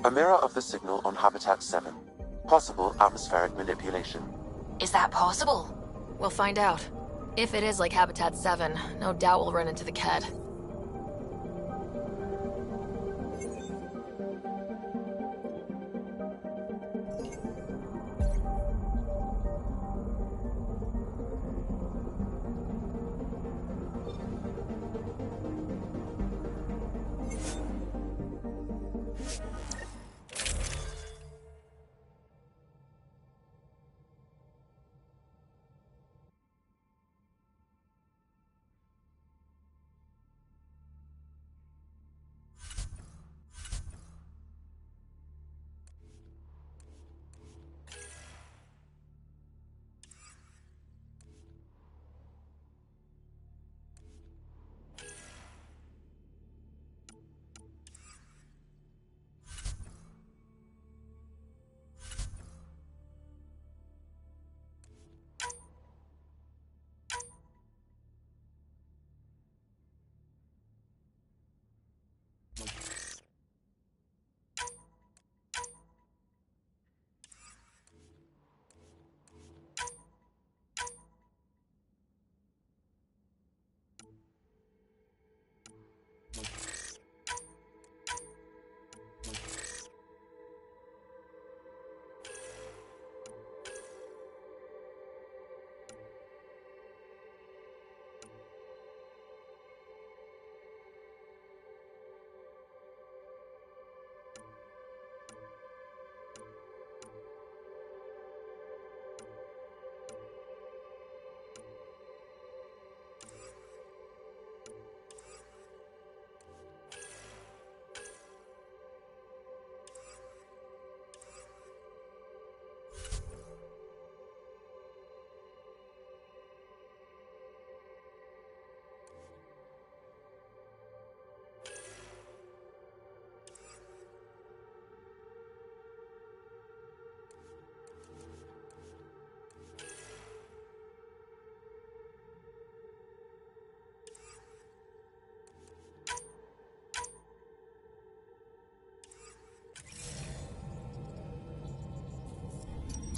A mirror of the signal on Habitat 7. Possible atmospheric manipulation. Is that possible? We'll find out. If it is like Habitat 7, no doubt we'll run into the Ked.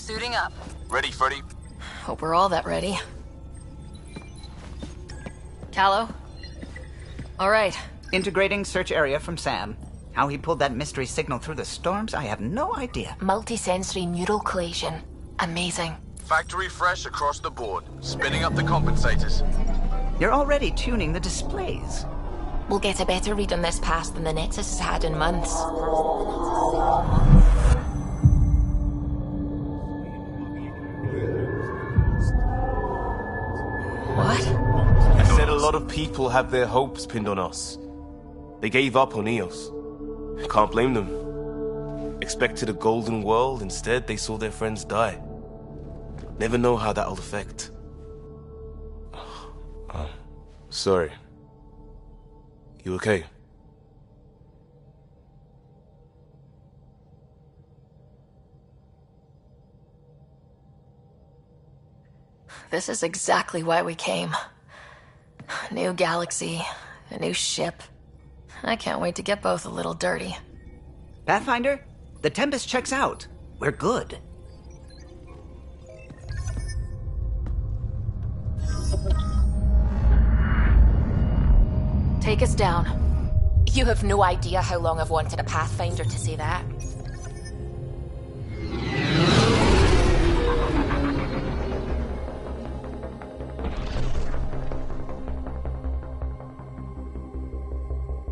Suiting up. Ready, Freddy? Hope we're all that ready. Callow? All right. Integrating search area from Sam. How he pulled that mystery signal through the storms, I have no idea. Multisensory neural collation. Amazing. Factory fresh across the board. Spinning up the compensators. You're already tuning the displays. We'll get a better read on this pass than the Nexus has had in months. What? I said a lot of people have their hopes pinned on us. They gave up on EOS. Can't blame them. Expected a golden world, instead they saw their friends die. Never know how that'll affect. Sorry. You okay? This is exactly why we came. New galaxy, a new ship. I can't wait to get both a little dirty. Pathfinder, the Tempest checks out. We're good. Take us down. You have no idea how long I've wanted a Pathfinder to say that.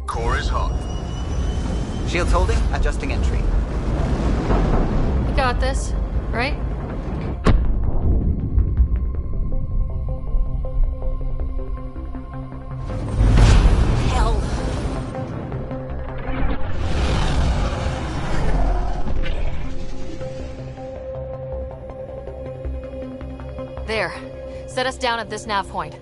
Core is hot. Shields holding, adjusting entry. We got this, right? Hell. There. Set us down at this nav point.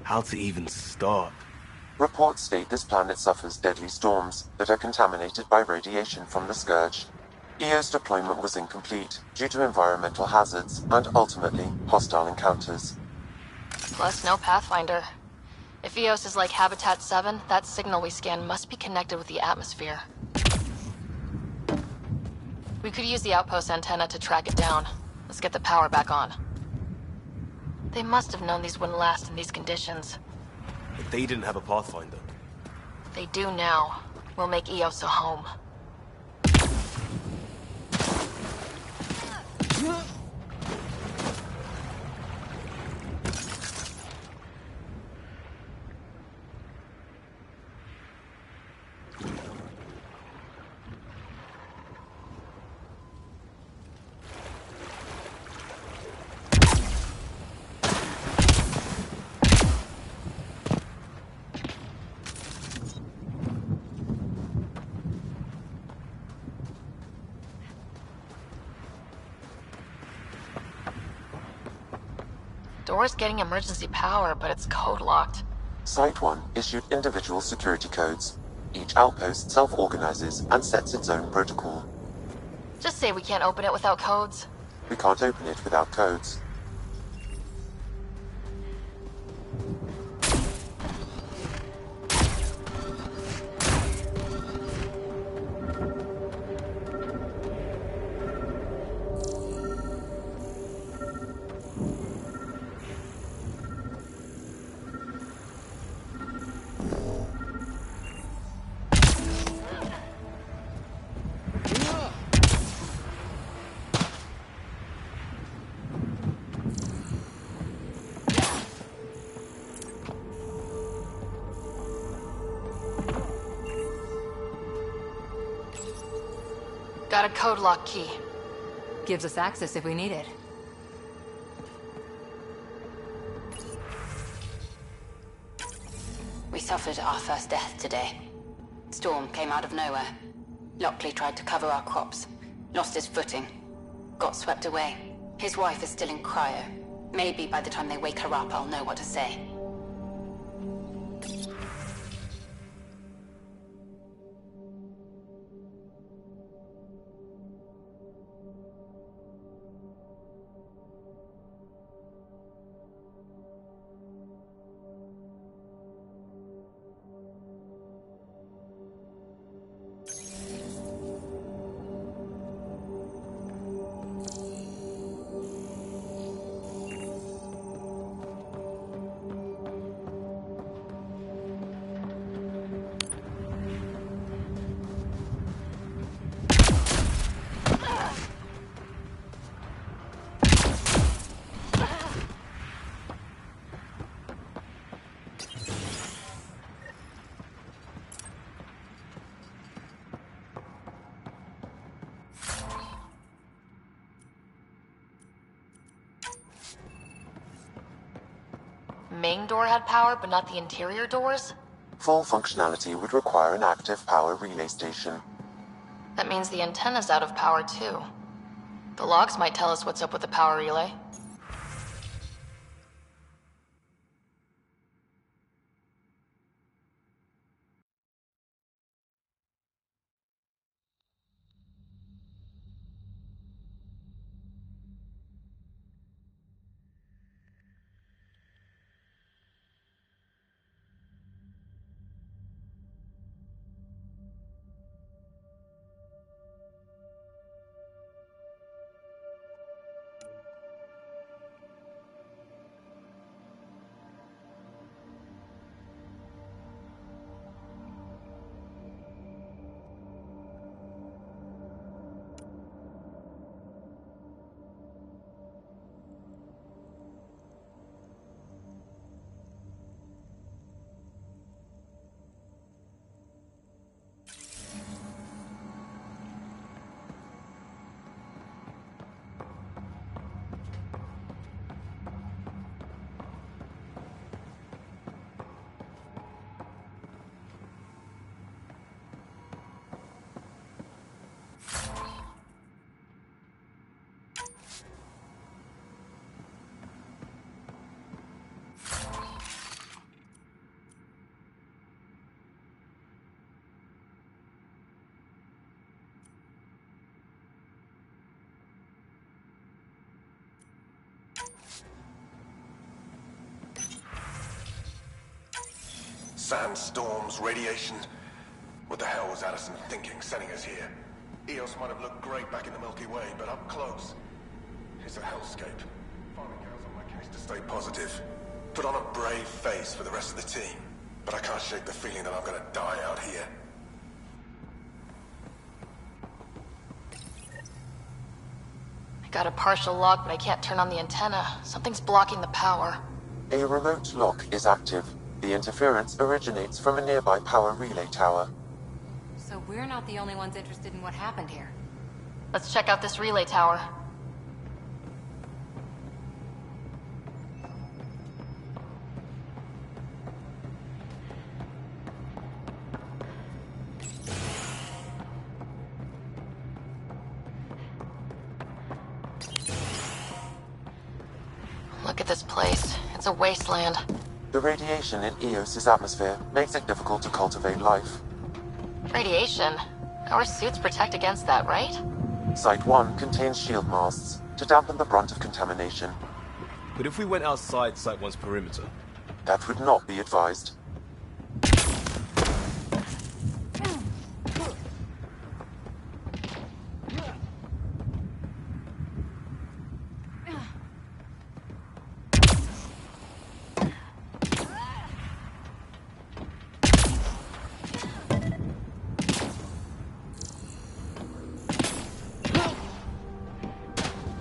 How to even start? Reports state this planet suffers deadly storms that are contaminated by radiation from the Scourge. EO's deployment was incomplete due to environmental hazards and, ultimately, hostile encounters. Plus, no Pathfinder. If EOS is like Habitat 7, that signal we scan must be connected with the atmosphere. We could use the outpost antenna to track it down. Let's get the power back on. They must have known these wouldn't last in these conditions. But they didn't have a Pathfinder. They do now. We'll make EOS a home. Door's getting emergency power, but it's code locked. Site 1 issued individual security codes. Each outpost self-organizes and sets its own protocol. Just say we can't open it without codes. We can't open it without codes. Got a code lock key. Gives us access if we need it. We suffered our first death today. Storm came out of nowhere. Lockley tried to cover our crops. Lost his footing. Got swept away. His wife is still in cryo. Maybe by the time they wake her up, I'll know what to say. Main door had power, but not the interior doors? Full functionality would require an active power relay station. That means the antenna's out of power too. The logs might tell us what's up with the power relay. Sandstorms, radiation. What the hell was Addison thinking, sending us here? Eos might have looked great back in the Milky Way, but up close, it's a hellscape. Finally girls on my case to stay positive. Put on a brave face for the rest of the team. But I can't shake the feeling that I'm gonna die out here. I got a partial lock, but I can't turn on the antenna. Something's blocking the power. A remote lock is active. The interference originates from a nearby power relay tower. So we're not the only ones interested in what happened here. Let's check out this relay tower. Look at this place. It's a wasteland. The radiation in Eos's atmosphere makes it difficult to cultivate life. Radiation? Our suits protect against that, right? Site 1 contains shield masts to dampen the brunt of contamination. But if we went outside Site 1's perimeter? That would not be advised.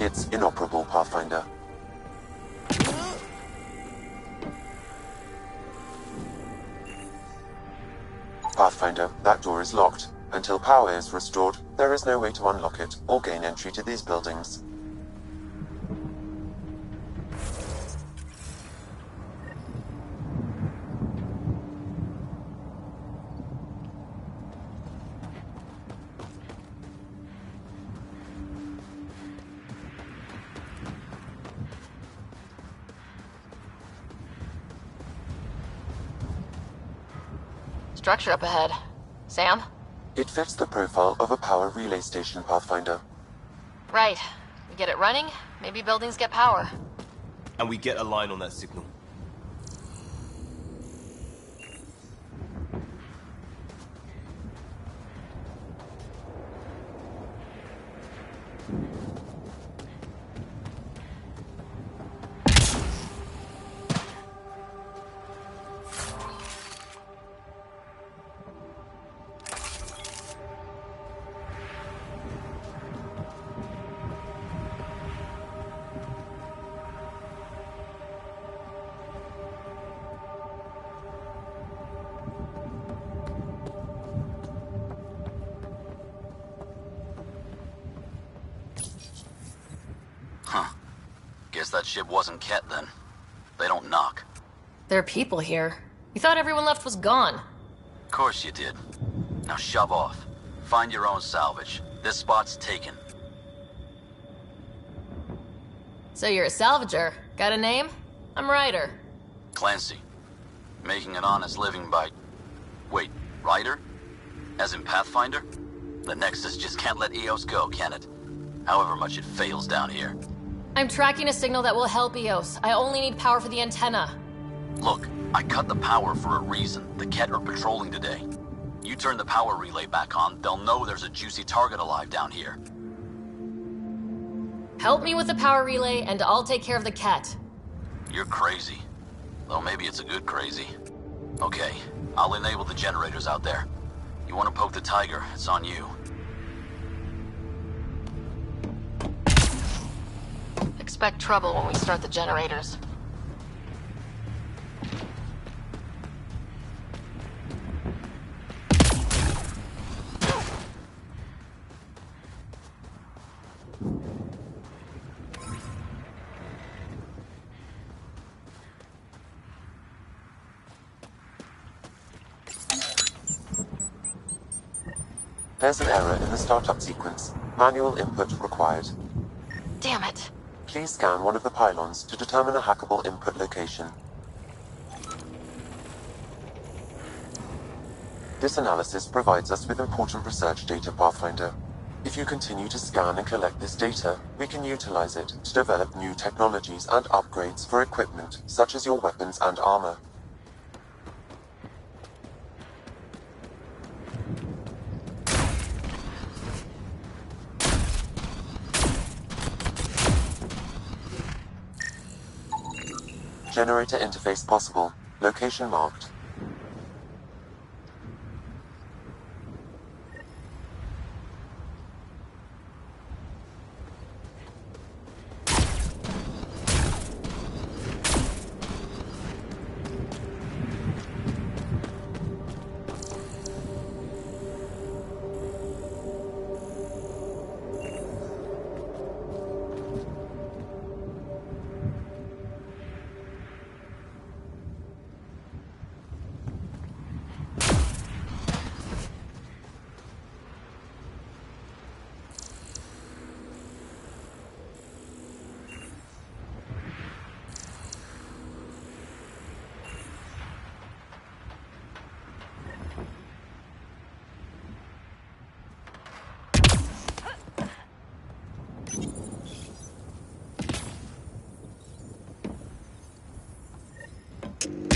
It's inoperable, Pathfinder. Pathfinder, that door is locked. Until power is restored, there is no way to unlock it or gain entry to these buildings. Structure up ahead. Sam? It fits the profile of a power relay station, Pathfinder. Right. We get it running, maybe buildings get power. And we get a line on that signal. Guess that ship wasn't Ket then. They don't knock. There are people here. You thought everyone left was gone. Of course you did. Now shove off. Find your own salvage. This spot's taken. So you're a salvager. Got a name? I'm Ryder. Clancy. Making an honest living by... Wait, Ryder? As in Pathfinder? The Nexus just can't let EOS go, can it? However much it fails down here. I'm tracking a signal that will help EOS. I only need power for the antenna. Look, I cut the power for a reason. The Ket are patrolling today. You turn the power relay back on, they'll know there's a juicy target alive down here. Help me with the power relay, and I'll take care of the Ket. You're crazy. Though maybe it's a good crazy. Okay, I'll enable the generators out there. You want to poke the tiger, it's on you. Expect trouble when we start the generators. There's an error in the startup sequence. Manual input required. Damn it. Please scan one of the pylons to determine a hackable input location. This analysis provides us with important research data, Pathfinder. If you continue to scan and collect this data, we can utilize it to develop new technologies and upgrades for equipment, such as your weapons and armor. Generator interface possible. Location marked.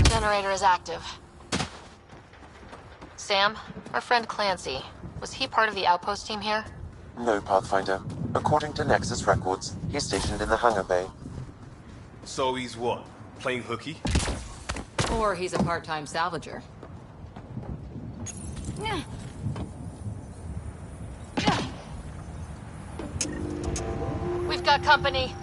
Generator is active. Sam, our friend Clancy, was he part of the outpost team here? No, Pathfinder. According to Nexus records, he's stationed in the hangar bay. So he's what? Playing hooky? Or he's a part-time salvager. We've got company.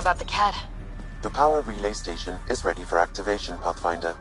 about the CAD? The power relay station is ready for activation, Pathfinder.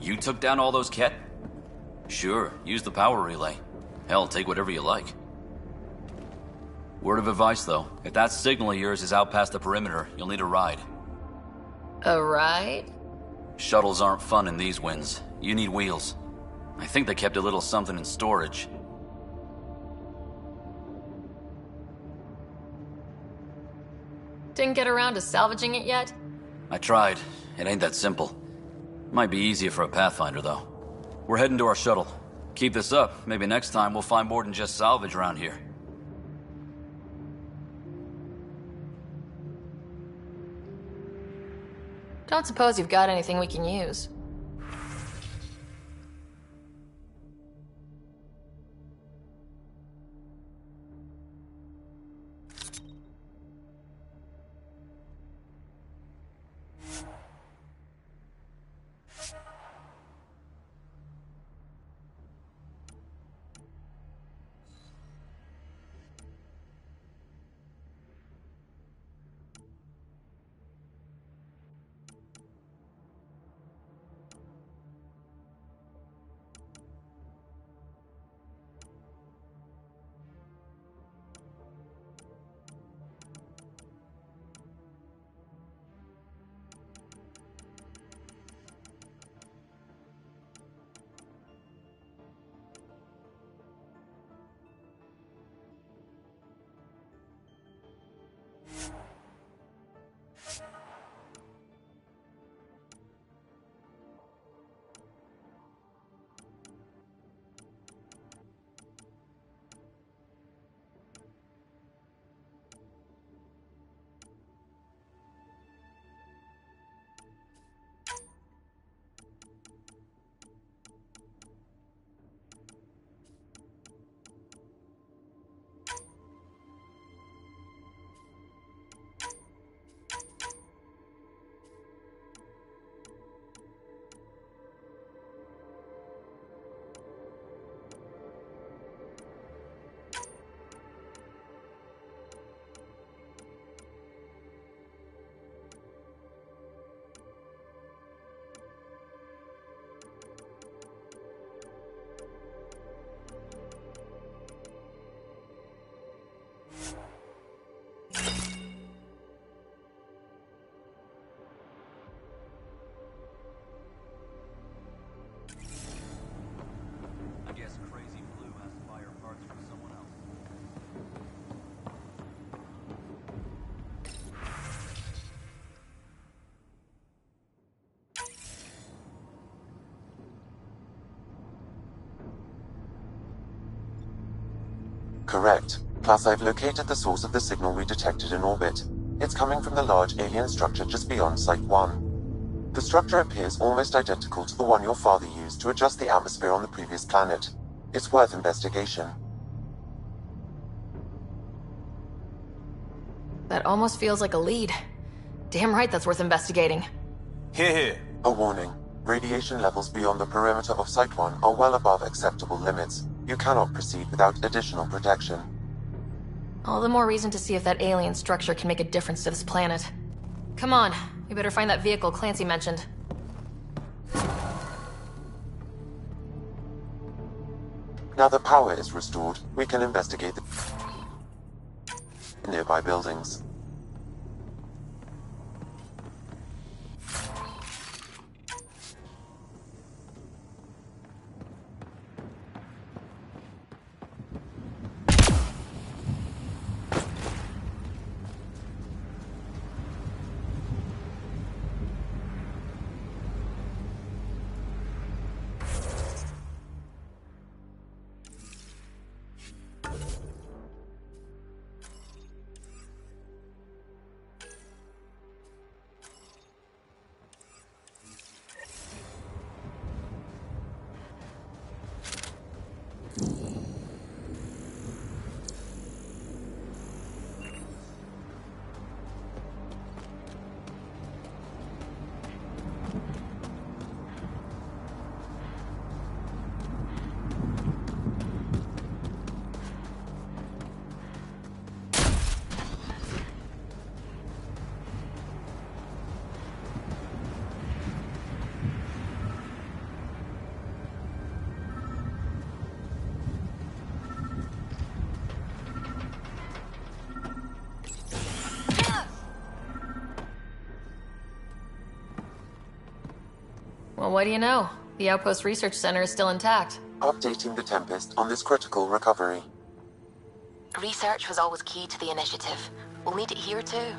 You took down all those Ket? Sure, use the power relay. Hell, take whatever you like. Word of advice, though. If that signal of yours is out past the perimeter, you'll need a ride. A ride? Shuttles aren't fun in these winds. You need wheels. I think they kept a little something in storage. Didn't get around to salvaging it yet? I tried. It ain't that simple. Might be easier for a Pathfinder, though. We're heading to our shuttle. Keep this up. Maybe next time we'll find more than just salvage around here. Don't suppose you've got anything we can use. Correct. Plus, I've located the source of the signal we detected in orbit. It's coming from the large alien structure just beyond Site 1. The structure appears almost identical to the one your father used to adjust the atmosphere on the previous planet. It's worth investigation. That almost feels like a lead. Damn right that's worth investigating. Here. A warning. Radiation levels beyond the perimeter of Site 1 are well above acceptable limits. You cannot proceed without additional protection. All the more reason to see if that alien structure can make a difference to this planet. Come on, we better find that vehicle Clancy mentioned. Now that power is restored, we can investigate the nearby buildings. Well, what do you know? The Outpost Research Center is still intact. Updating the Tempest on this critical recovery. Research was always key to the initiative. We'll need it here too.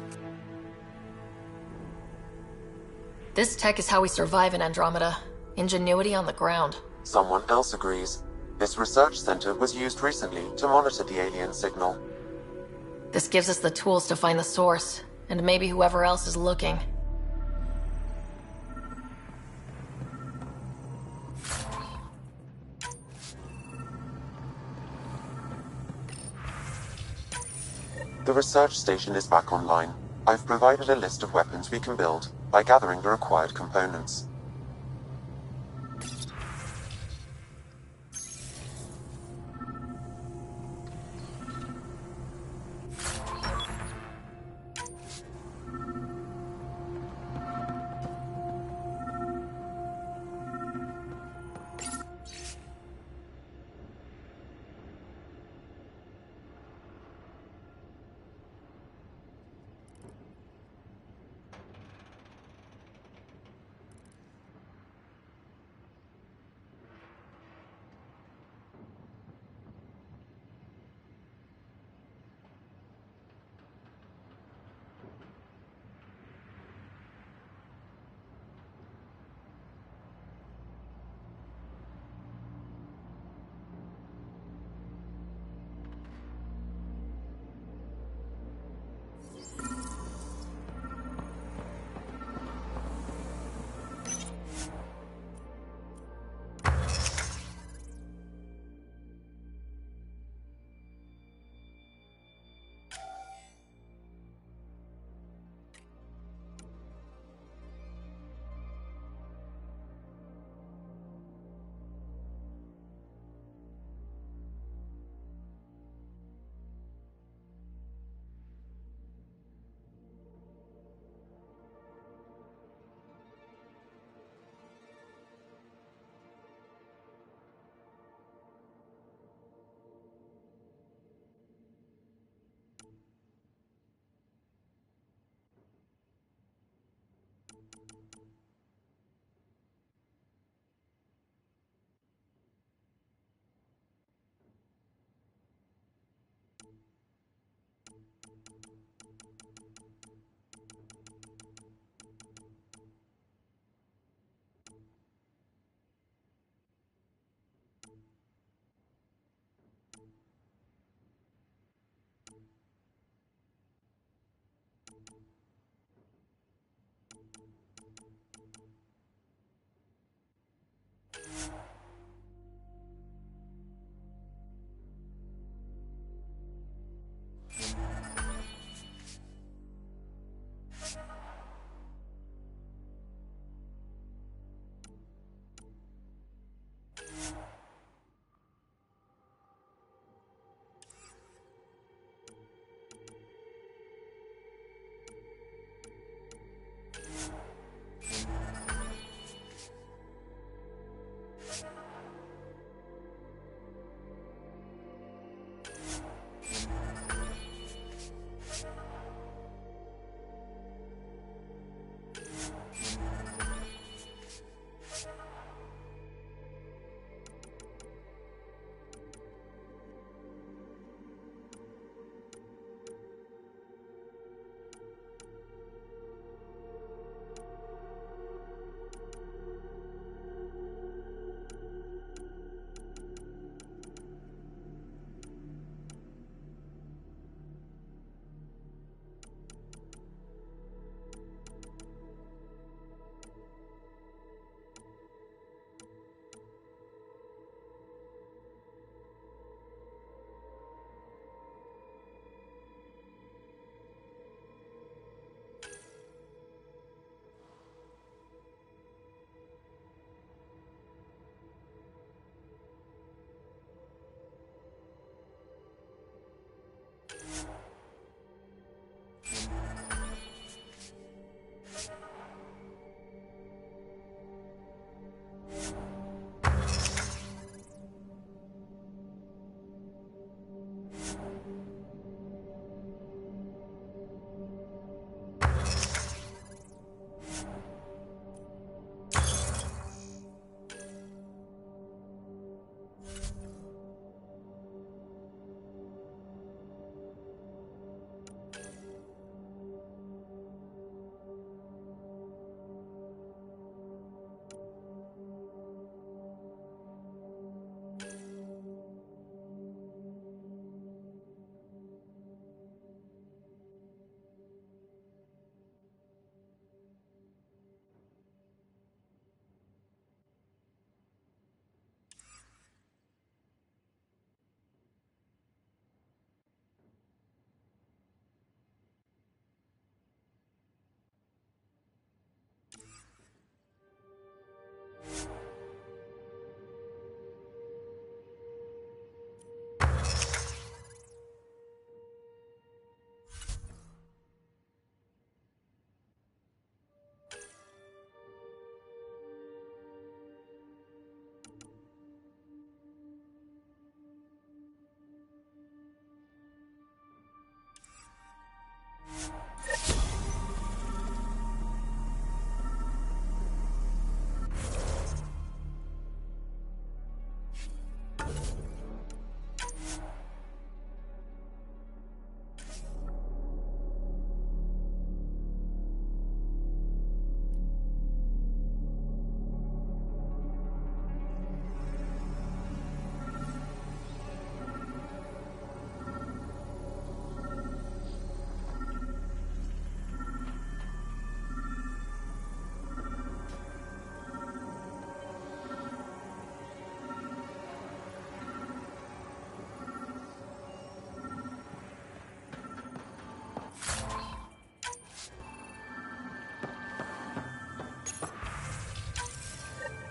This tech is how we survive in Andromeda. Ingenuity on the ground. Someone else agrees. This research center was used recently to monitor the alien signal. This gives us the tools to find the source, and maybe whoever else is looking. The research station is back online. I've provided a list of weapons we can build by gathering the required components.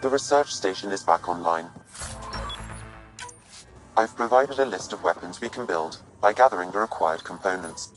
The research station is back online. I've provided a list of weapons we can build by gathering the required components.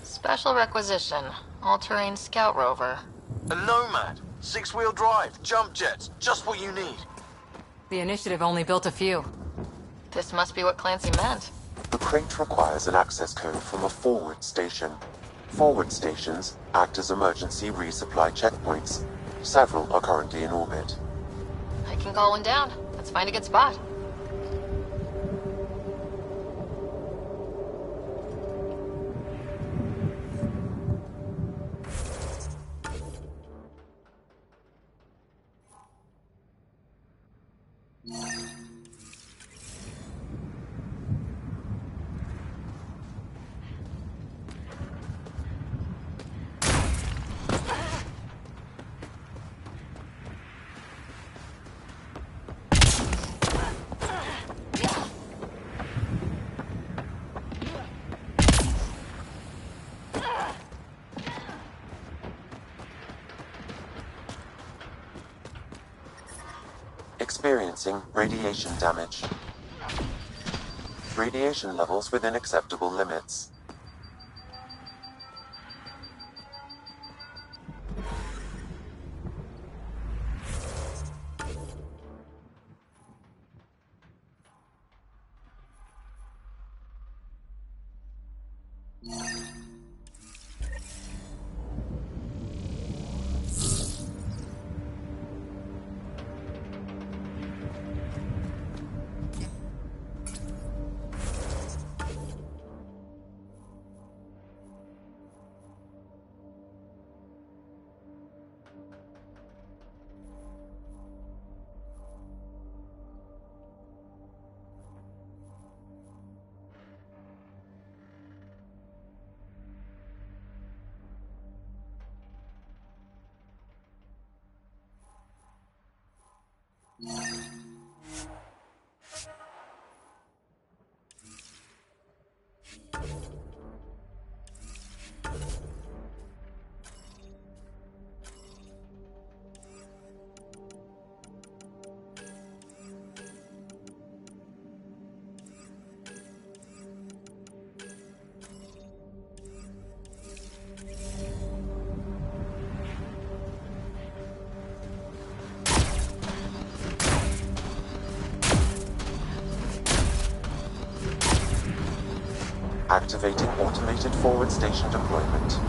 Special requisition. All-terrain scout rover. A Nomad. 6-wheel drive. Jump jets. Just what you need. The initiative only built a few. This must be what Clancy meant. The crate requires an access code from a forward station. Forward stations act as emergency resupply checkpoints. Several are currently in orbit. I can call one down. Let's find a good spot. Experiencing radiation damage. Radiation levels within acceptable limits. Activating automated forward station deployment.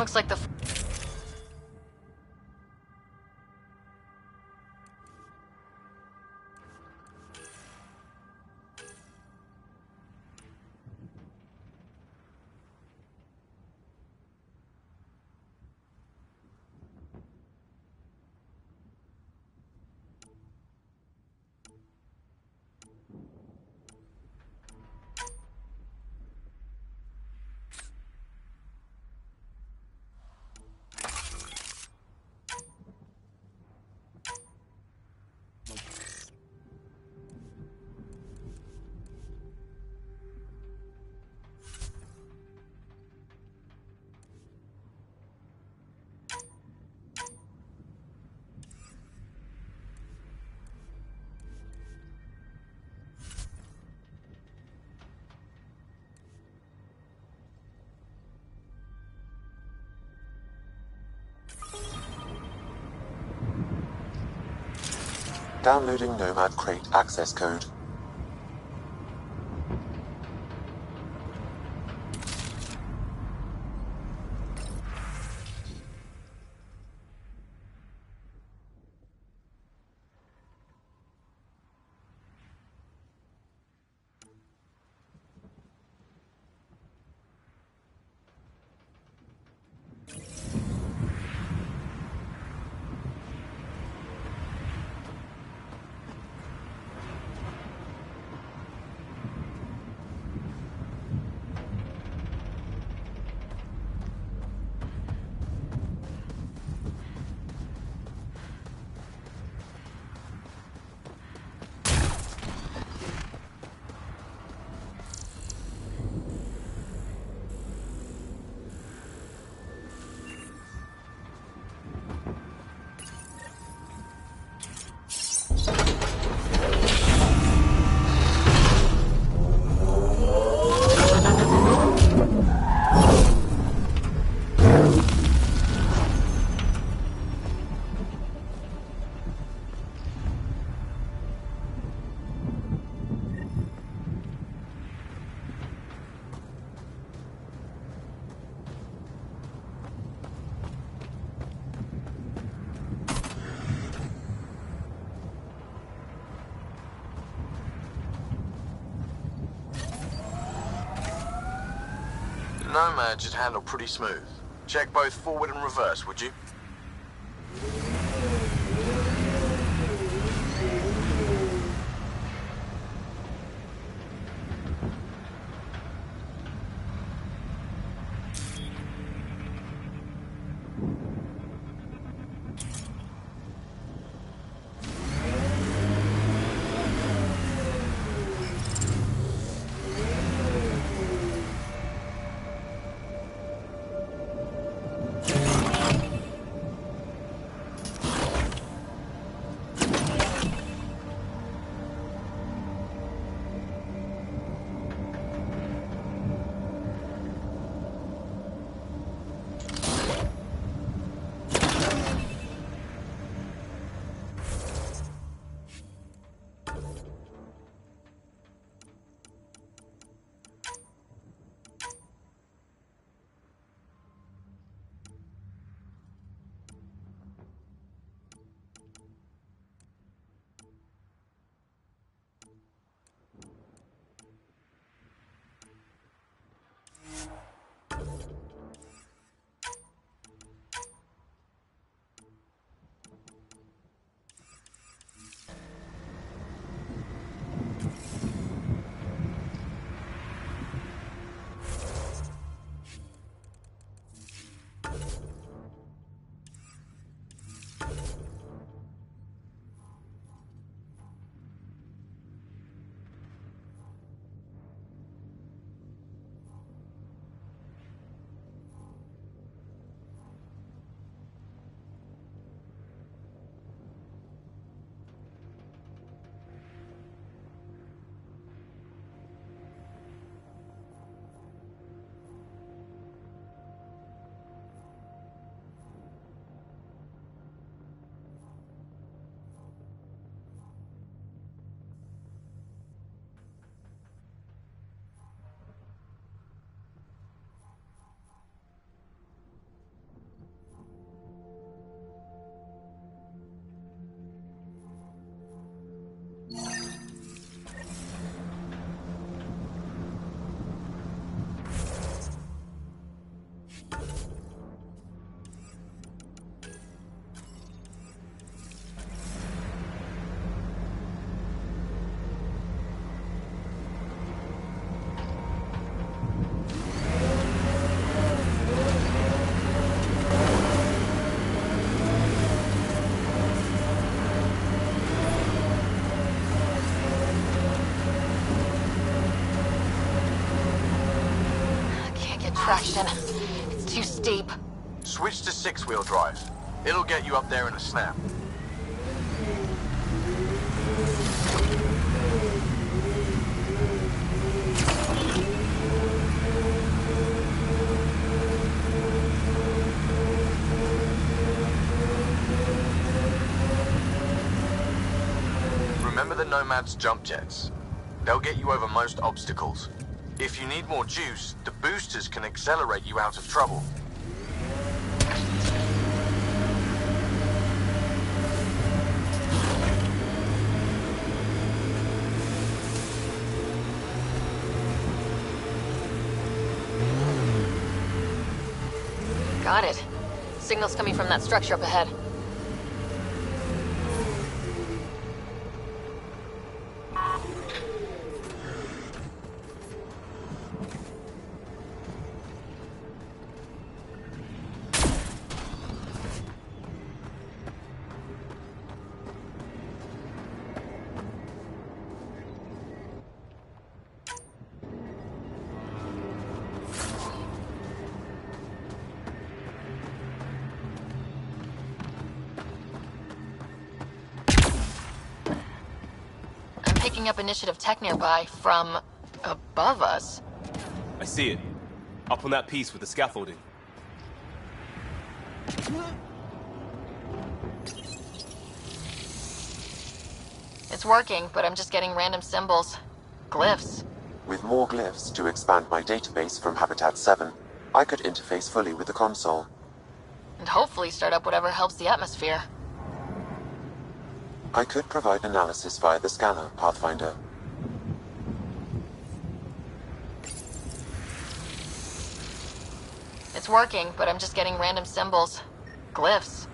Looks like the... Downloading Nomad Crate access code. Nomad should handle pretty smooth. Check both forward and reverse, would you? traction. It's too steep. Switch to six-wheel drive. It'll get you up there in a snap. Remember the Nomad's jump jets? They'll get you over most obstacles. If you need more juice, the boosters can accelerate you out of trouble. Got it. Signal's coming from that structure up ahead. Picking up initiative tech nearby from above us. I see it. Up on that piece with the scaffolding. It's working, but I'm just getting random symbols. Glyphs. With more glyphs to expand my database from Habitat 7, I could interface fully with the console. And hopefully start up whatever helps the atmosphere. I could provide analysis via the scanner, Pathfinder. It's working, but I'm just getting random symbols. Glyphs.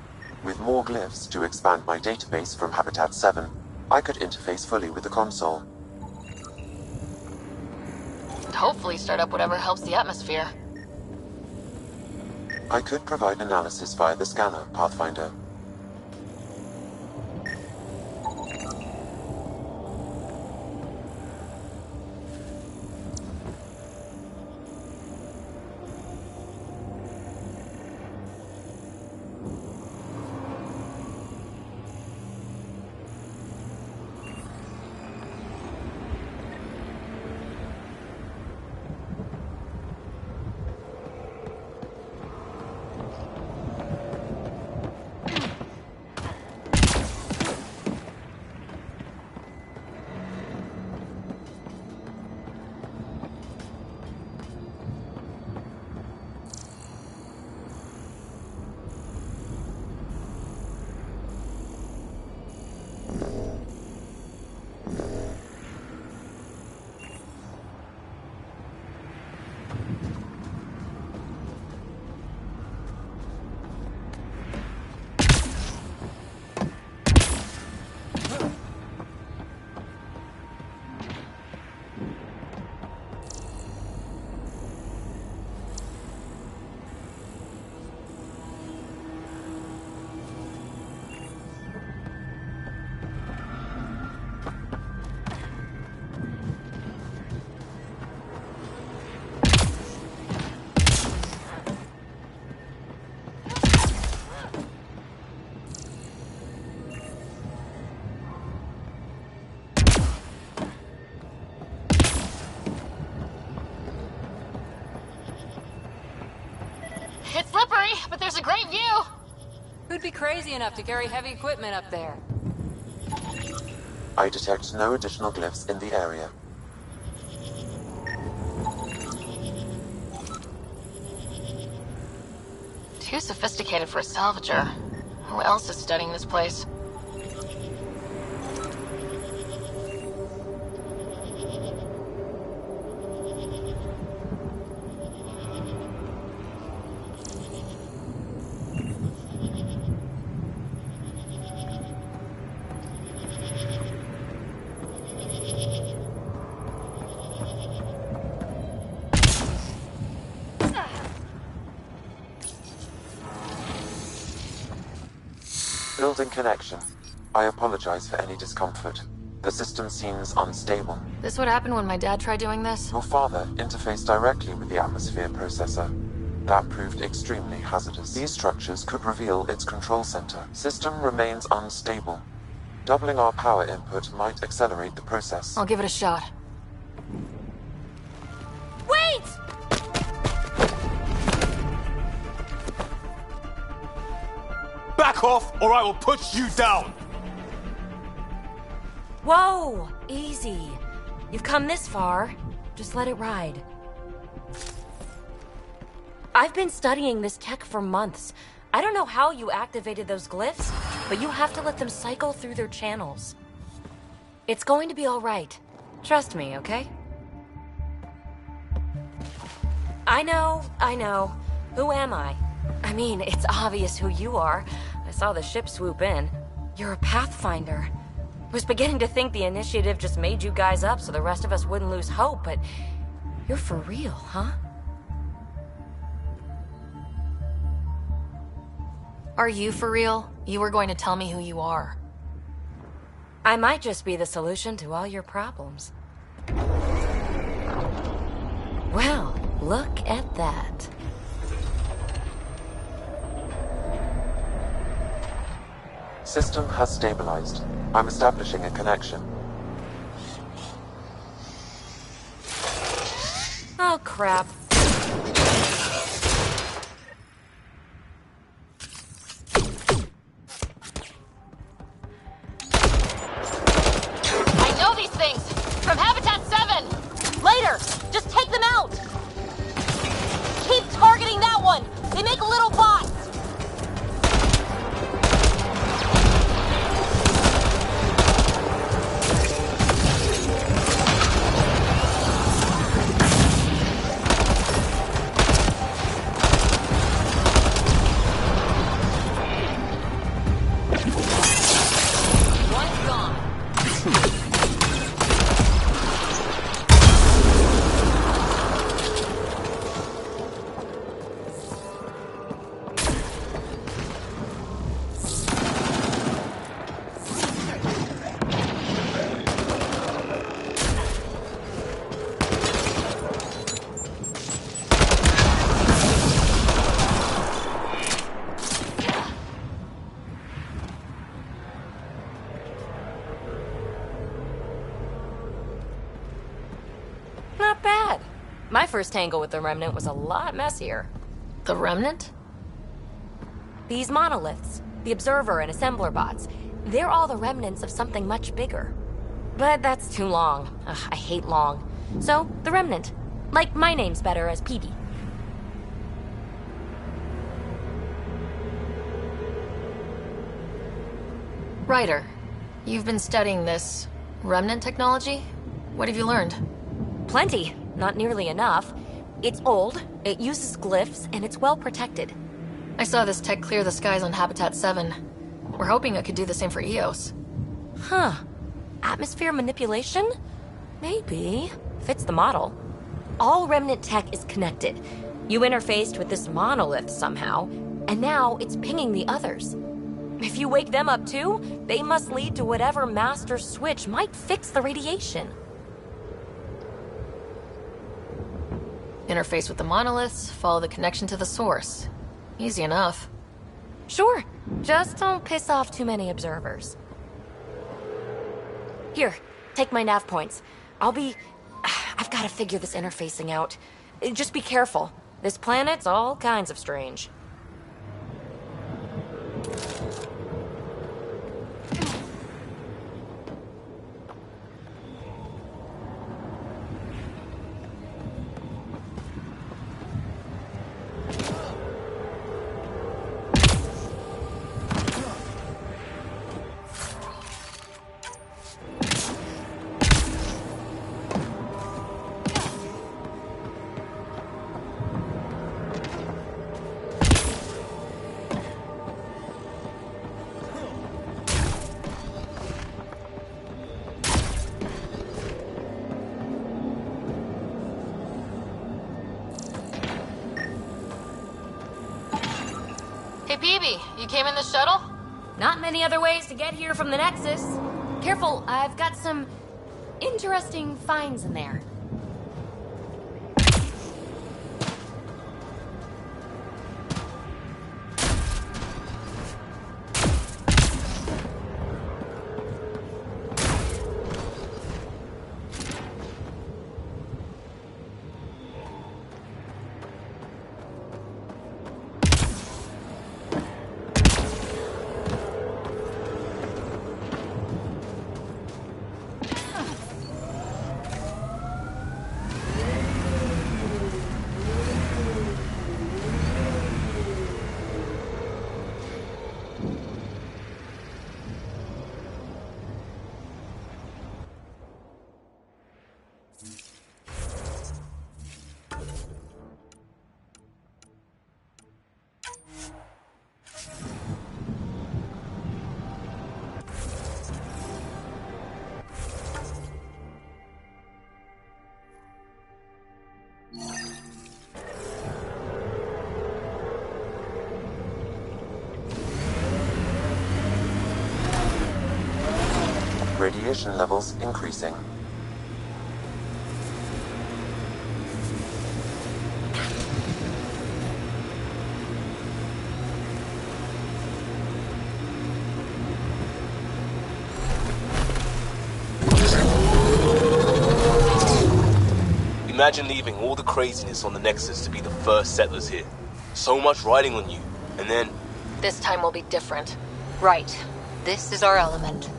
With more glyphs to expand my database from Habitat 7, I could interface fully with the console. And hopefully start up whatever helps the atmosphere. I could provide analysis via the scanner, Pathfinder. It's slippery, but there's a great view! Who'd be crazy enough to carry heavy equipment up there? I detect no additional glyphs in the area. Too sophisticated for a salvager. Who else is studying this place? Building connection. I apologize for any discomfort. The system seems unstable. This would happen when my dad tried doing this? Your father interfaced directly with the atmosphere processor. That proved extremely hazardous. These structures could reveal its control center. System remains unstable. Doubling our power input might accelerate the process. I'll give it a shot. Wait! Back off, or I will put you down! Whoa! Easy. You've come this far. Just let it ride. I've been studying this tech for months. I don't know how you activated those glyphs, but you have to let them cycle through their channels. It's going to be all right. Trust me, okay? I know. Who am I? I mean, it's obvious who you are. I saw the ship swoop in. You're a Pathfinder. I was beginning to think the initiative just made you guys up so the rest of us wouldn't lose hope, but you're for real, huh? Are you for real? You were going to tell me who you are. I might just be the solution to all your problems. Well, look at that. System has stabilized. I'm establishing a connection. Oh, crap. I know these things! From Habitat 7! Later! Just take them out! Keep targeting that one! They make little bots! Not bad. My first tangle with the Remnant was a lot messier. The Remnant? These monoliths, the Observer and Assembler bots, they're all the remnants of something much bigger. But that's too long. Ugh, I hate long. So, the Remnant. Like my name's better as Peebee. Ryder, you've been studying this Remnant technology? What have you learned? Plenty. Not nearly enough. It's old, it uses glyphs, and it's well protected. I saw this tech clear the skies on Habitat 7. We're hoping it could do the same for EOS. Huh. Atmosphere manipulation? Maybe. Fits the model. All Remnant tech is connected. You interfaced with this monolith somehow, and now it's pinging the others. If you wake them up too, they must lead to whatever master switch might fix the radiation. Interface with the monoliths, follow the connection to the source. Easy enough. Sure. Just don't piss off too many observers. Here, take my nav points. I've got to figure this interfacing out. Just be careful. This planet's all kinds of strange. Hey, Peebee, you came in the shuttle? Not many other ways to get here from the Nexus. Careful, I've got some interesting finds in there. Radiation levels increasing. Imagine leaving all the craziness on the Nexus to be the first settlers here. So much riding on you, and then... This time will be different. Right. This is our element.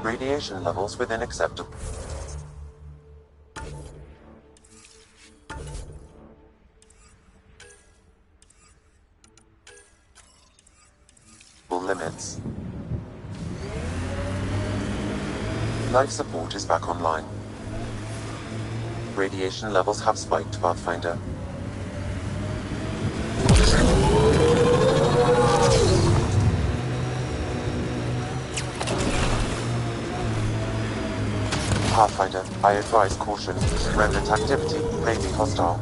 Radiation levels within acceptable limits. Life support is back online. Radiation levels have spiked, Pathfinder. Pathfinder, I advise caution. Remnant activity may be hostile.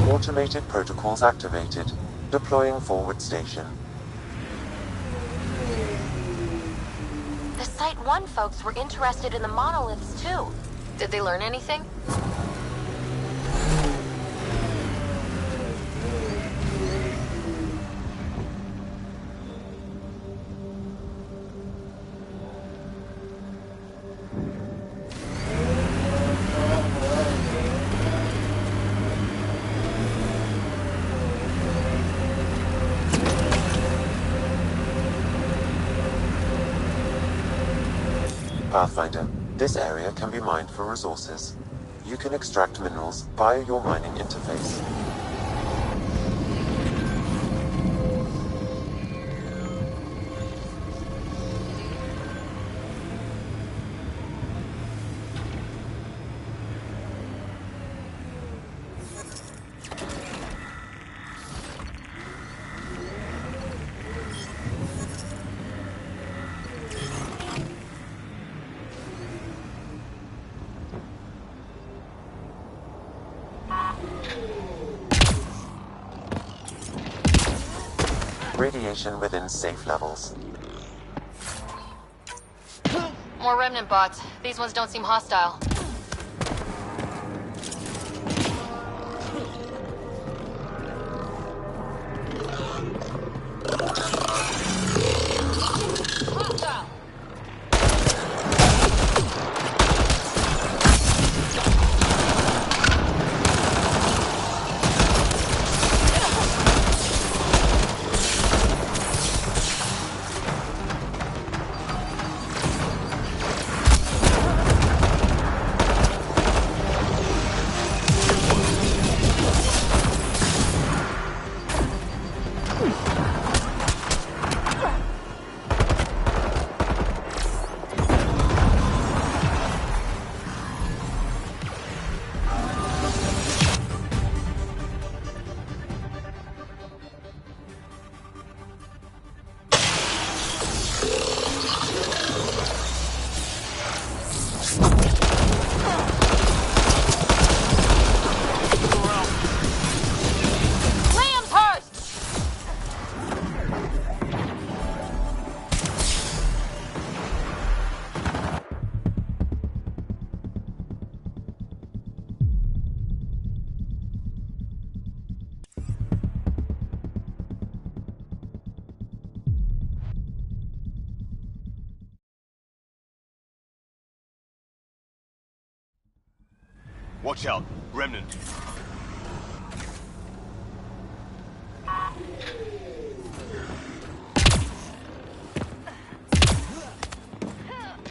Automated protocols activated. Deploying forward station. The Site 1 folks were interested in the monoliths too. Did they learn anything? Pathfinder, this area can be mined for resources. You can extract minerals via your mining interface. Radiation within safe levels. More remnant bots. These ones don't seem hostile. Watch out, Remnant.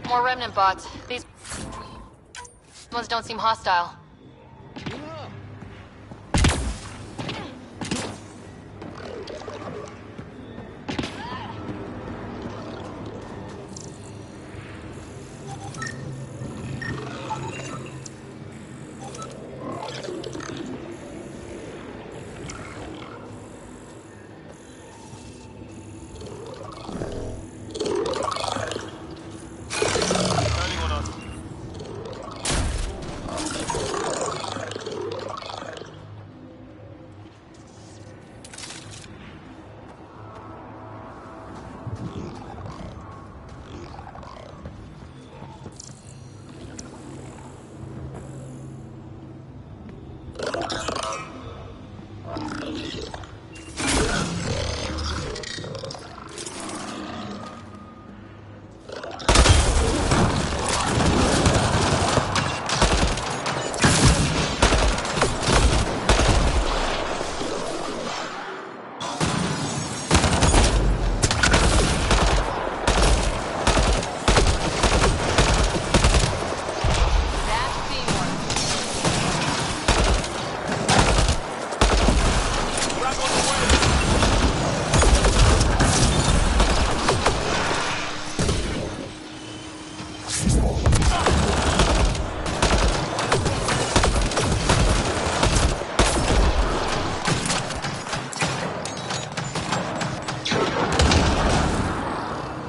More remnant bots. These ones don't seem hostile.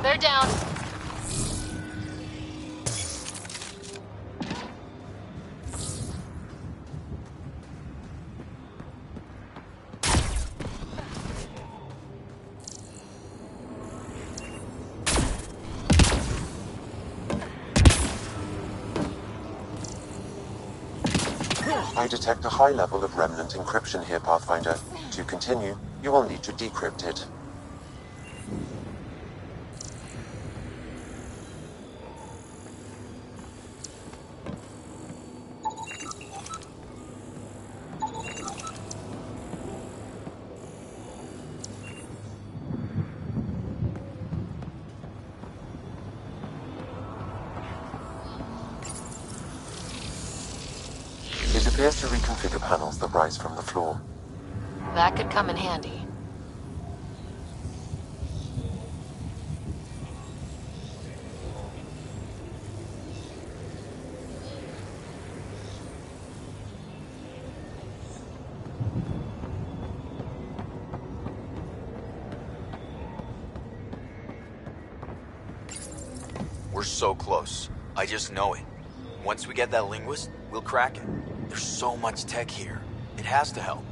They're down. I detect a high level of remnant encryption here, Pathfinder. To continue, you will need to decrypt it. It appears to reconfigure panels that rise from the floor. That could come in handy. We're so close. I just know it. Once we get that linguist, we'll crack it. There's so much tech here. It has to help.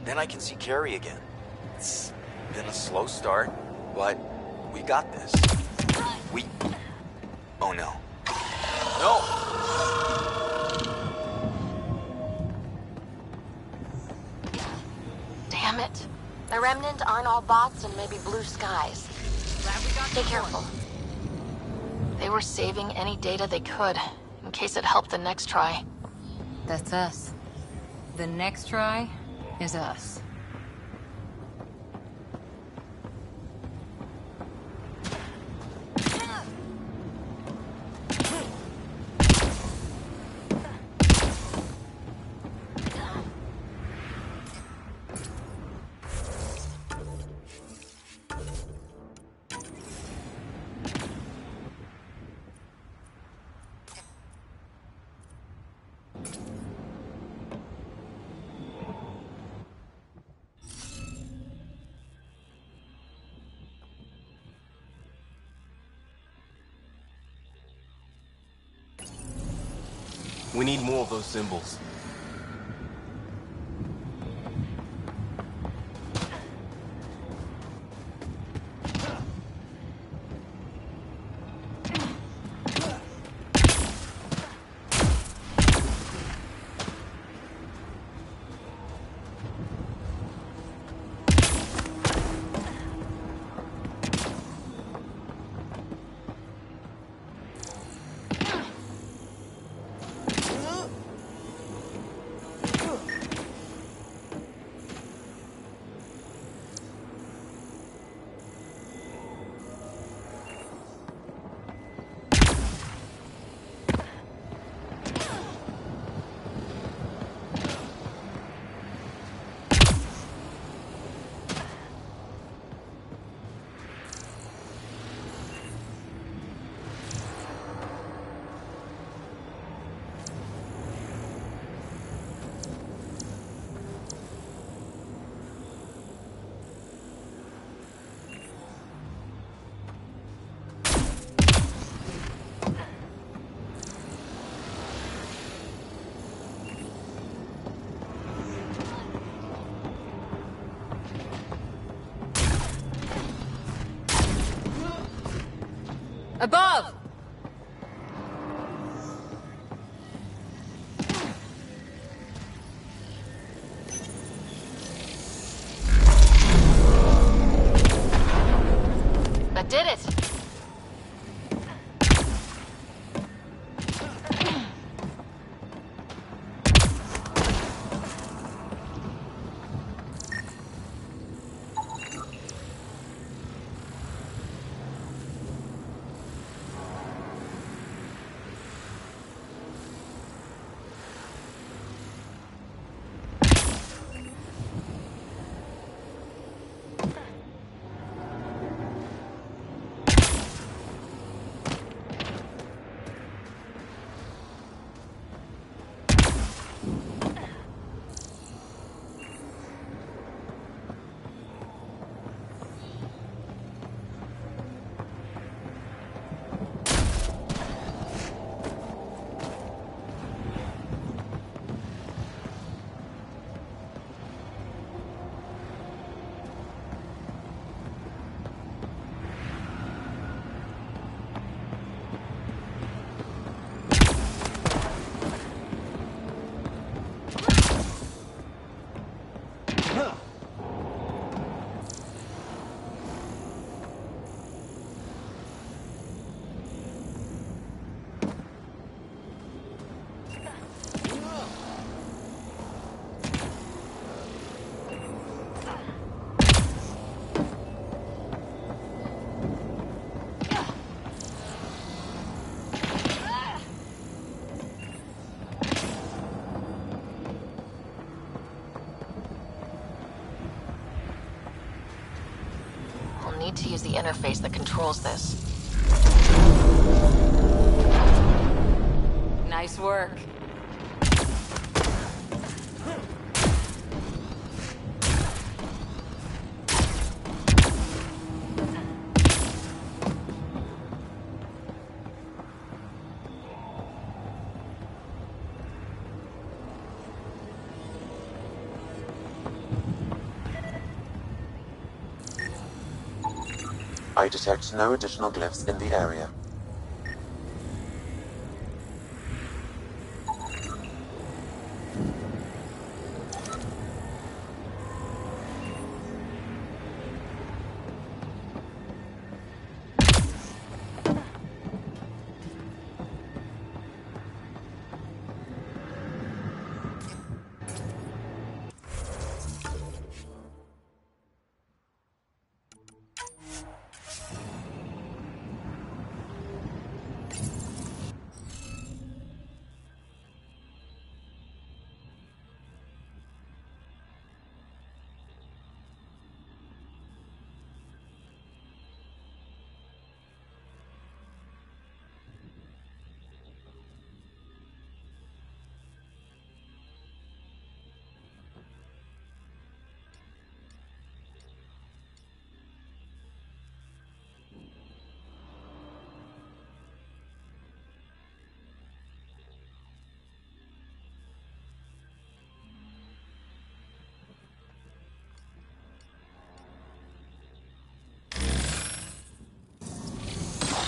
Then I can see Carrie again. It's Been a slow start, but we got this. Oh no. No! Damn it. The Remnant aren't all bots and maybe blue skies. Stay careful. They were saving any data they could, in case it helped the next try. That's us. The next try is us. We need more of those symbols. Above! That did it! Need to use the interface that controls this. Nice work. I detect no additional glyphs in the area.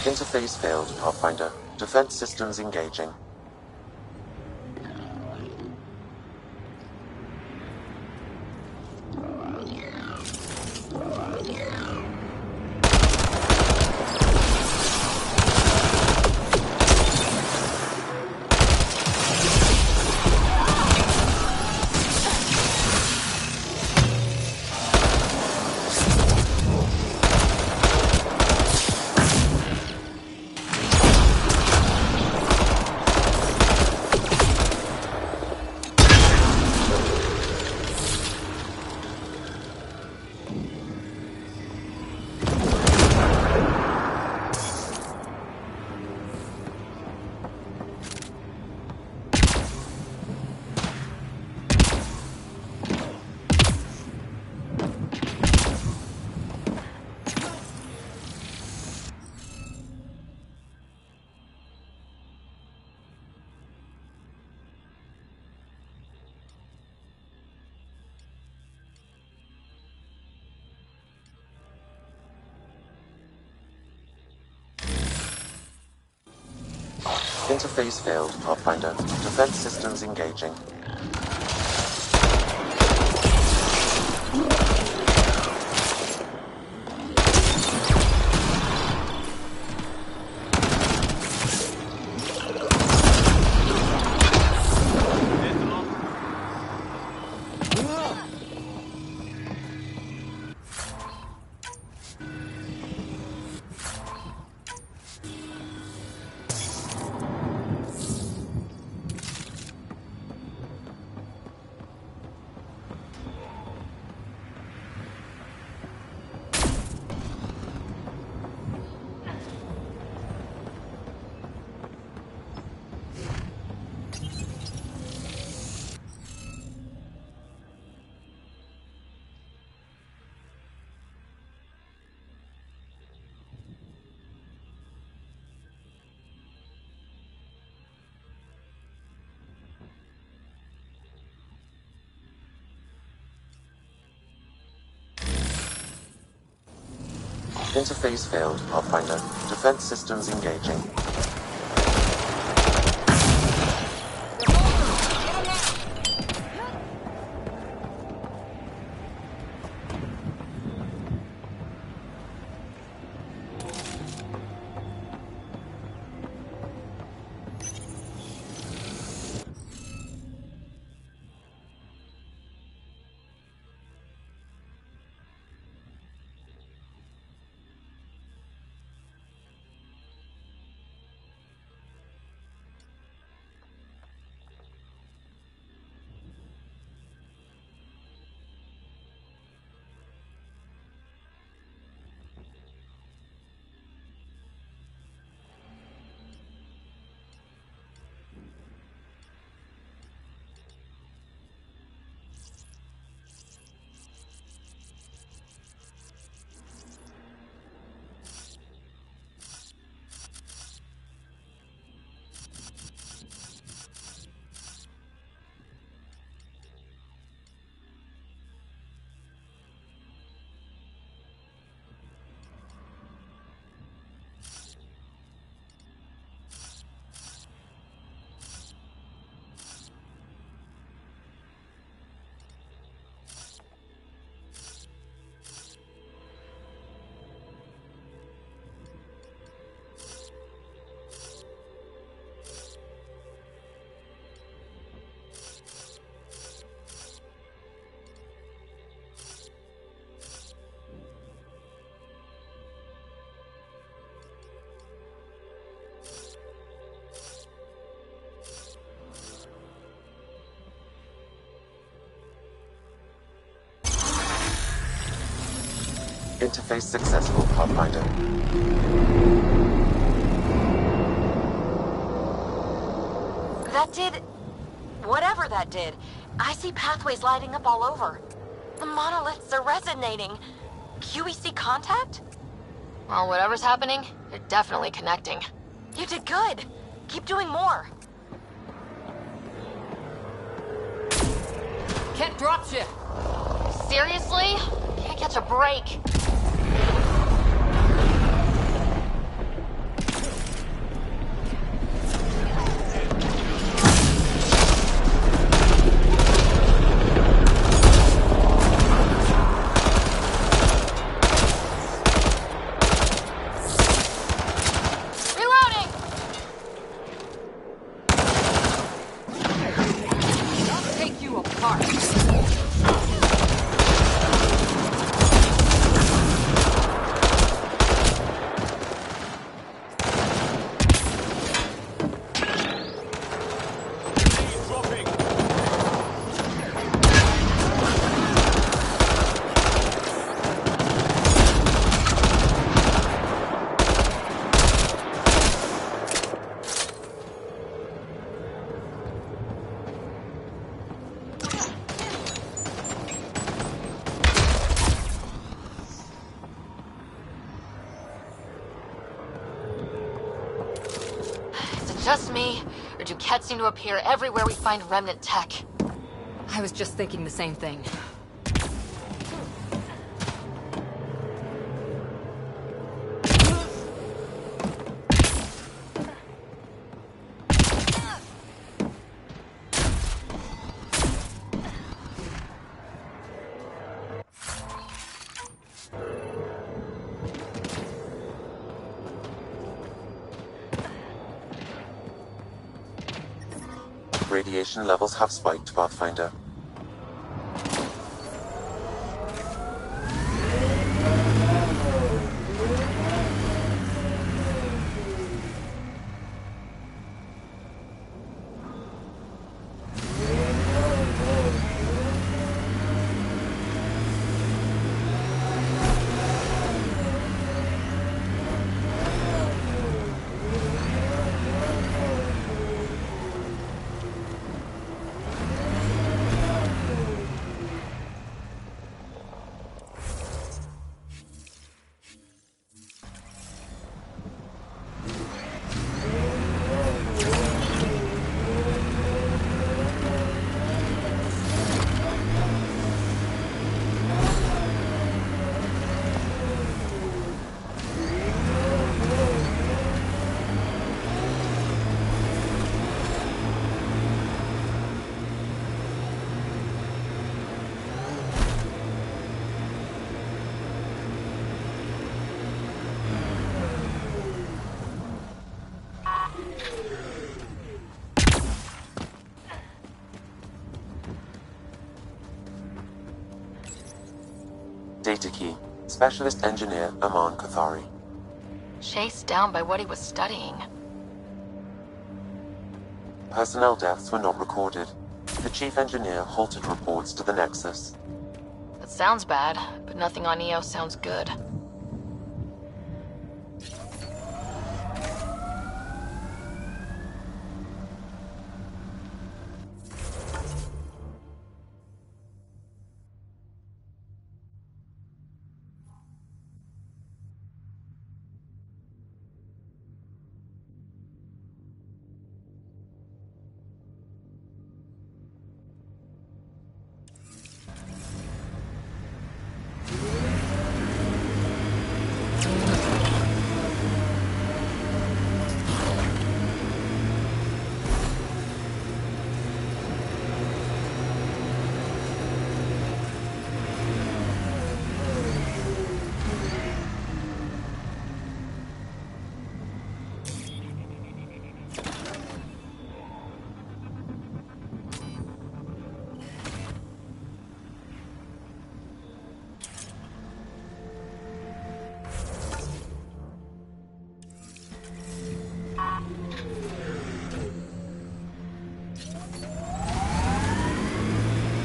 Interface failed, Pathfinder. Defense systems engaging. Interface failed, Pathfinder. Defense systems engaging. Interface failed, Pathfinder. Defense systems engaging. Interface successful, Pathfinder. That did... whatever that did. I see pathways lighting up all over. The monoliths are resonating. QEC contact? Well, whatever's happening, you're definitely connecting. You did good. Keep doing more. Can't dropship. Seriously? Can't catch a break. Just me, or do Kett seem to appear everywhere we find remnant tech? I was just thinking the same thing. Radiation levels have spiked, Pathfinder. Data key. Specialist Engineer Aman Kathari. Chased down by what he was studying. Personnel deaths were not recorded. The Chief Engineer halted reports to the Nexus. That sounds bad, but nothing on EOS sounds good.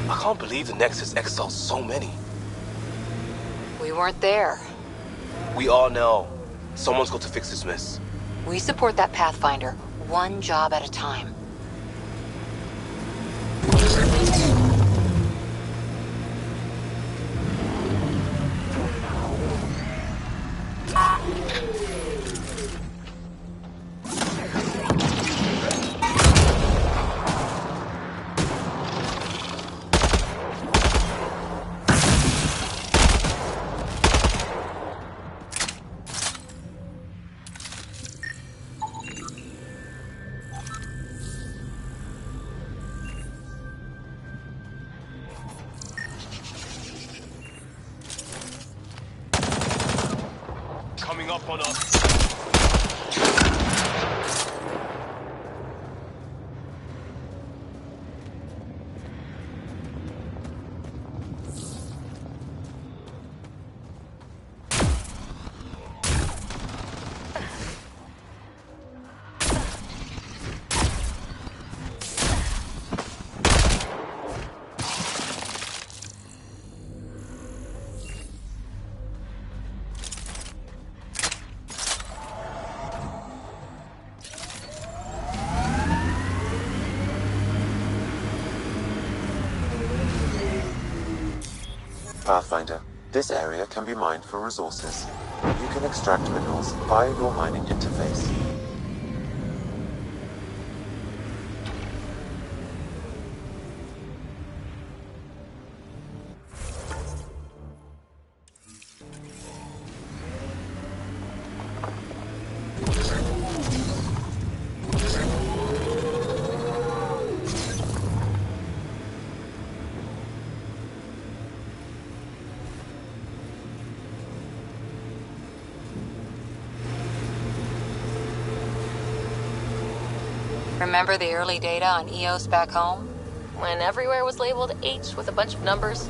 I can't believe the Nexus exiled so many. We weren't there. We all know. Someone's got to fix this mess. We support that Pathfinder, one job at a time. Coming up on us. Pathfinder, this area can be mined for resources. You can extract minerals via your mining interface. Remember the early data on EOS back home? When everywhere was labeled H with a bunch of numbers?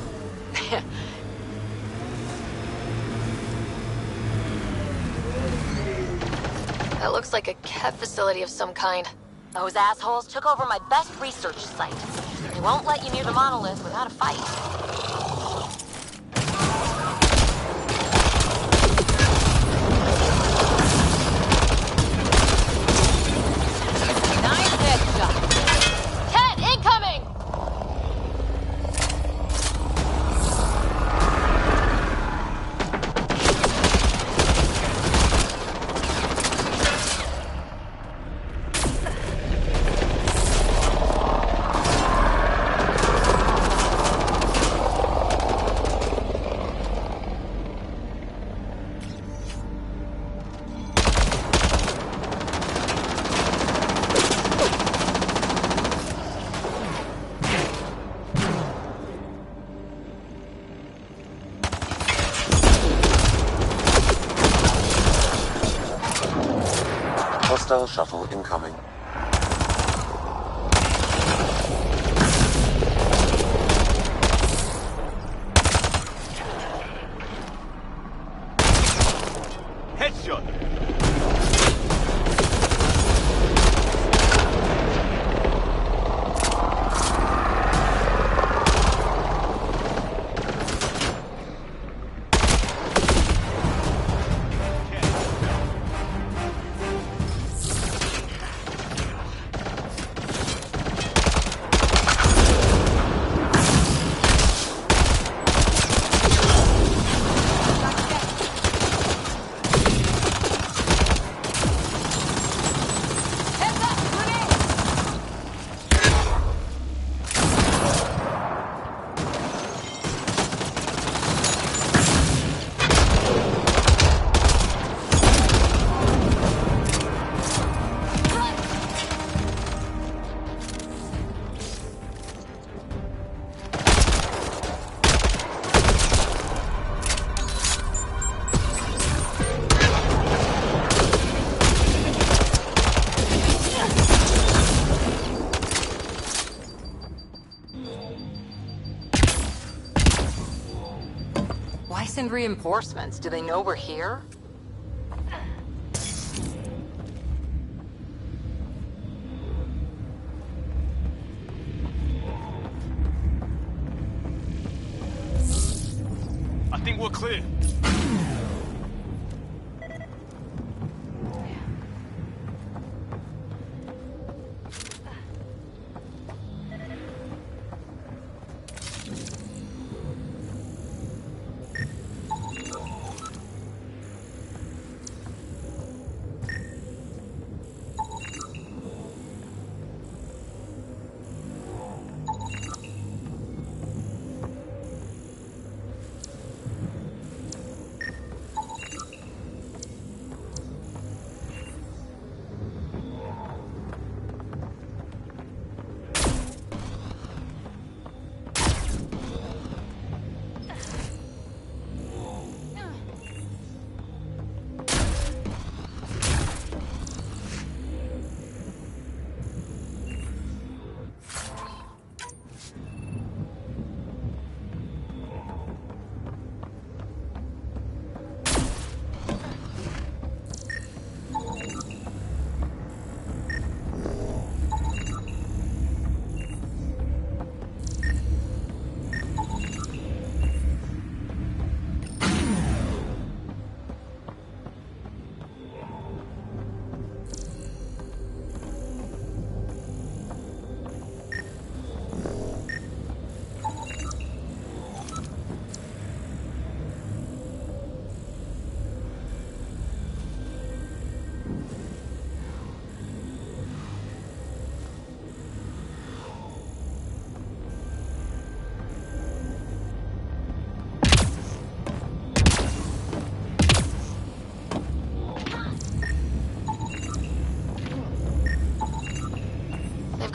That looks like a Kev facility of some kind. Those assholes took over my best research site. They won't let you near the monolith without a fight. Cat incoming! Hostile shuttle incoming. Headshot! Why send reinforcements? Do they know we're here? I think we're clear.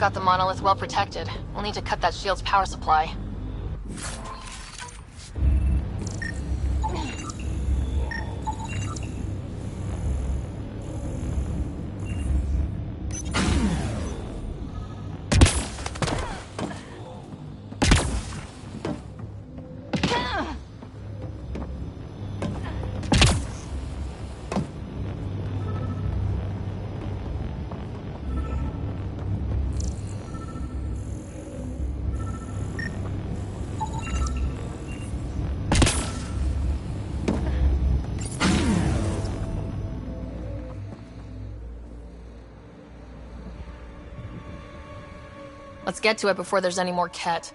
got the monolith well protected. We'll need to cut that shield's power supply. Let's get to it before there's any more Ket.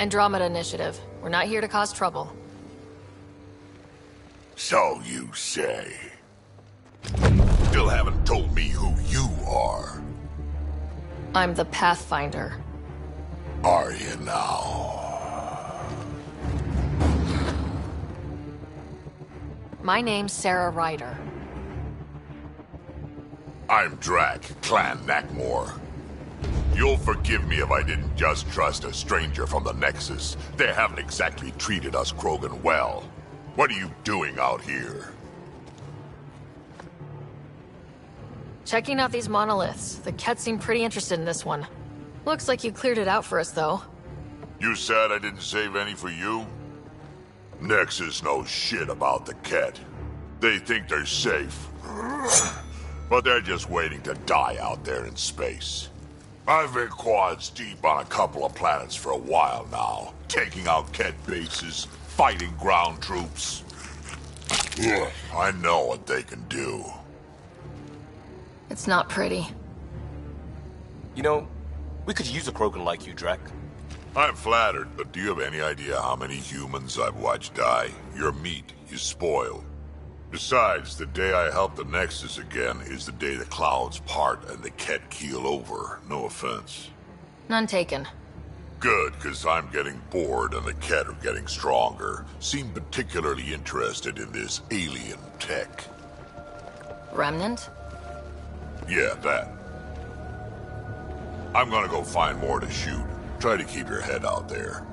Andromeda Initiative. We're not here to cause trouble. So you say. Still haven't told me who you are. I'm the Pathfinder. Are you now? My name's Sarah Ryder. I'm Drac, Clan Nakmor. You'll forgive me if I didn't just trust a stranger from the Nexus. They haven't exactly treated us Krogan well. What are you doing out here? Checking out these monoliths. The Ket seem pretty interested in this one. Looks like you cleared it out for us, though. You said I didn't save any for you? Nexus knows shit about the Ket. They think they're safe. But they're just waiting to die out there in space. I've been quads deep on a couple of planets for a while now, taking out Ket bases, fighting ground troops. I know what they can do. It's not pretty. You know, we could use a Krogan like you, Drac. I'm flattered, but do you have any idea how many humans I've watched die? Your meat is spoiled. Besides, the day I help the Nexus again is the day the clouds part and the Ket keel over. No offense. None taken. Good, because I'm getting bored and the Ket are getting stronger. Seem particularly interested in this alien tech. Remnant? Yeah, that. I'm gonna go find more to shoot. Try to keep your head out there.